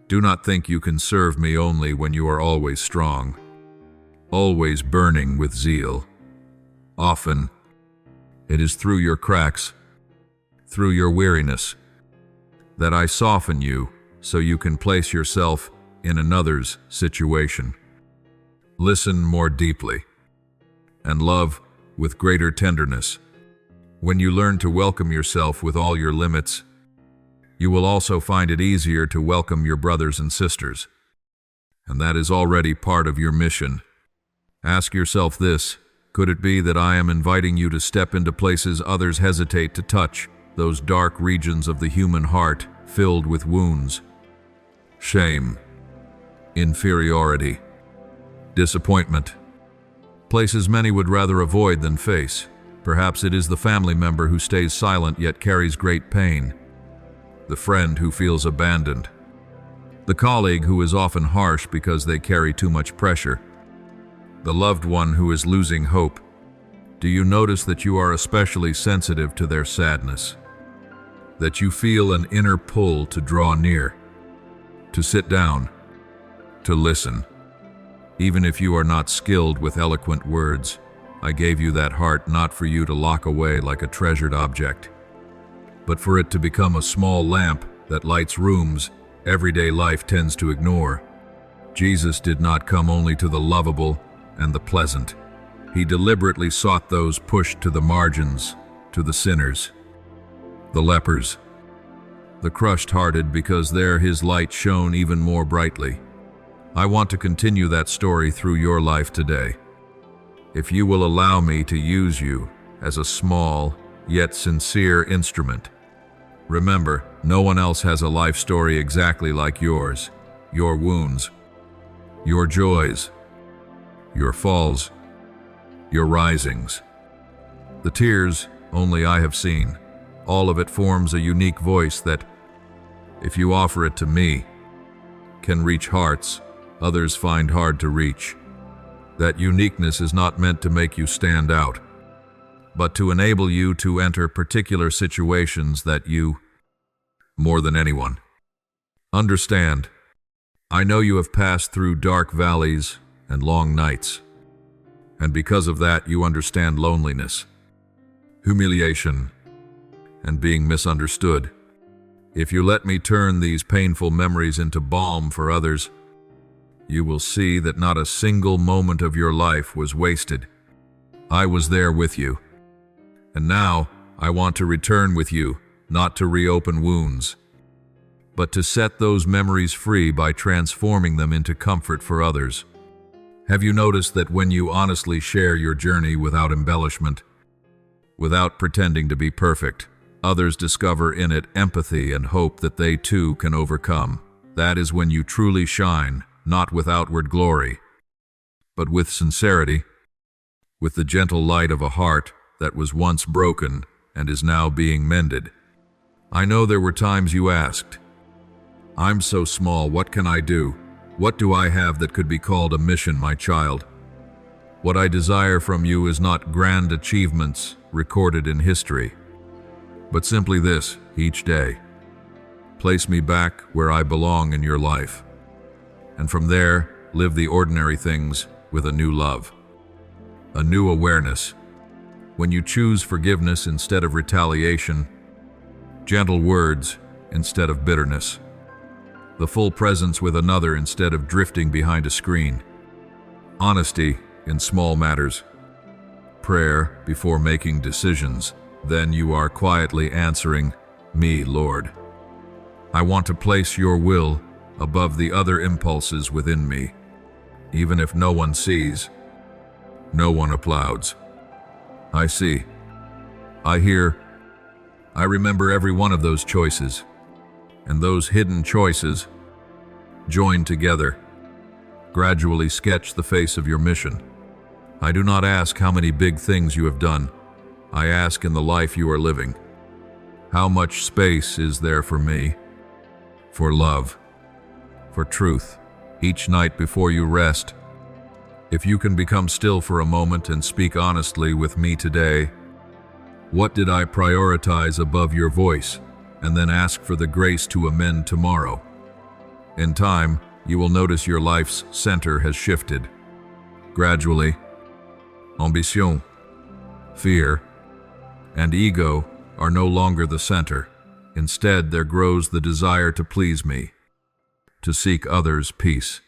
Do not think you can serve me only when you are always strong, always burning with zeal. Often, it is through your cracks, through your weariness, that I soften you so you can place yourself in another's situation. Listen more deeply, and love with greater tenderness. When you learn to welcome yourself with all your limits, you will also find it easier to welcome your brothers and sisters. And that is already part of your mission. Ask yourself this: could it be that I am inviting you to step into places others hesitate to touch, those dark regions of the human heart filled with wounds, shame, inferiority, disappointment, places many would rather avoid than face? Perhaps it is the family member who stays silent yet carries great pain, the friend who feels abandoned, the colleague who is often harsh because they carry too much pressure, the loved one who is losing hope. Do you notice that you are especially sensitive to their sadness? That you feel an inner pull to draw near, to sit down, to listen? Even if you are not skilled with eloquent words, I gave you that heart not for you to lock away like a treasured object, but for it to become a small lamp that lights rooms everyday life tends to ignore. Jesus did not come only to the lovable and the pleasant. He deliberately sought those pushed to the margins, to the sinners, the lepers, the crushed-hearted, because there his light shone even more brightly. I want to continue that story through your life today. If you will allow me to use you as a small yet sincere instrument. Remember, no one else has a life story exactly like yours. Your wounds, your joys, your falls, your risings. The tears only I have seen. All of it forms a unique voice that, if you offer it to me, can reach hearts others find hard to reach. That uniqueness is not meant to make you stand out, but to enable you to enter particular situations that you, more than anyone, understand. I know you have passed through dark valleys and long nights, and because of that you understand loneliness, humiliation, and being misunderstood. If you let me turn these painful memories into balm for others, you will see that not a single moment of your life was wasted. I was there with you. And now I want to return with you, not to reopen wounds, but to set those memories free by transforming them into comfort for others. Have you noticed that when you honestly share your journey without embellishment, without pretending to be perfect, others discover in it empathy and hope that they too can overcome? That is when you truly shine, not with outward glory, but with sincerity, with the gentle light of a heart that was once broken and is now being mended. I know there were times you asked, I'm so small, what can I do? What do I have that could be called a mission, my child? What I desire from you is not grand achievements recorded in history, but simply this, each day. Place me back where I belong in your life, and from there, live the ordinary things with a new love, a new awareness. When you choose forgiveness instead of retaliation, gentle words instead of bitterness, the full presence with another instead of drifting behind a screen, honesty in small matters, prayer before making decisions, then you are quietly answering me, Lord. I want to place your will above the other impulses within me, even if no one sees, no one applauds. I see, I hear, I remember every one of those choices, and those hidden choices, joined together, gradually sketch the face of your mission. I do not ask how many big things you have done. I ask in the life you are living. How much space is there for me, for love, for truth, each night before you rest? If you can become still for a moment and speak honestly with me today, what did I prioritize above your voice? And then ask for the grace to amend tomorrow. In time, you will notice your life's center has shifted. Gradually, ambition, fear, and ego are no longer the center. Instead, there grows the desire to please me, to seek others' peace,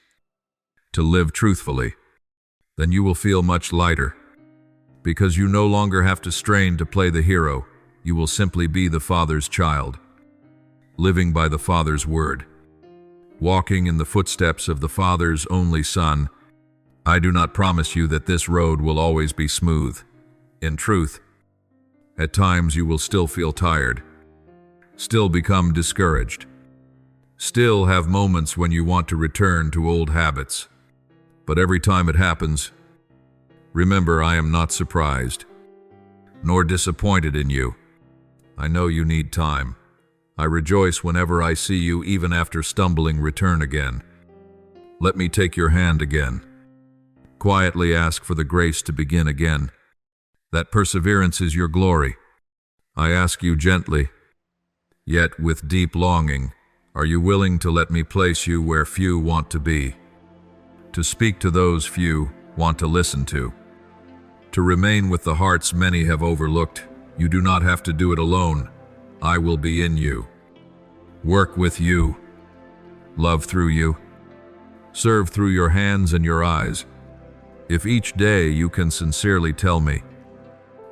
to live truthfully. Then you will feel much lighter, because you no longer have to strain to play the hero. You will simply be the Father's child, living by the Father's word, walking in the footsteps of the Father's only Son. I do not promise you that this road will always be smooth. In truth, at times you will still feel tired, still become discouraged, still have moments when you want to return to old habits. But every time it happens, remember, I am not surprised, nor disappointed in you. I know you need time. I rejoice whenever I see you, even after stumbling, return again. Let me take your hand again. Quietly ask for the grace to begin again. That perseverance is your glory. I ask you gently, yet with deep longing, are you willing to let me place you where few want to be? To speak to those few want to listen to remain with the hearts many have overlooked. You do not have to do it alone. I will be in you, work with you, love through you, serve through your hands and your eyes. If each day you can sincerely tell me,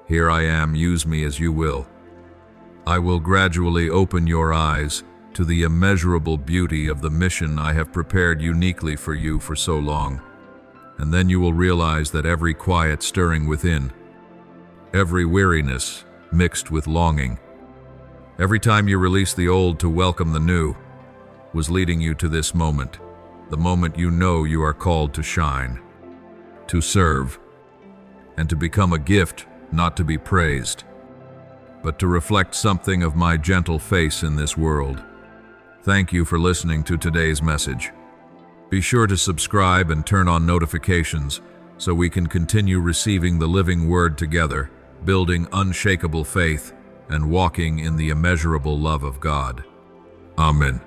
here I am, use me as you will, I will gradually open your eyes to the immeasurable beauty of the mission I have prepared uniquely for you for so long. And then you will realize that every quiet stirring within, every weariness mixed with longing, every time you release the old to welcome the new, was leading you to this moment, the moment you know you are called to shine, to serve, and to become a gift, not to be praised, but to reflect something of my gentle face in this world. Thank you for listening to today's message. Be sure to subscribe and turn on notifications so we can continue receiving the living word together, building unshakable faith and walking in the immeasurable love of God. Amen.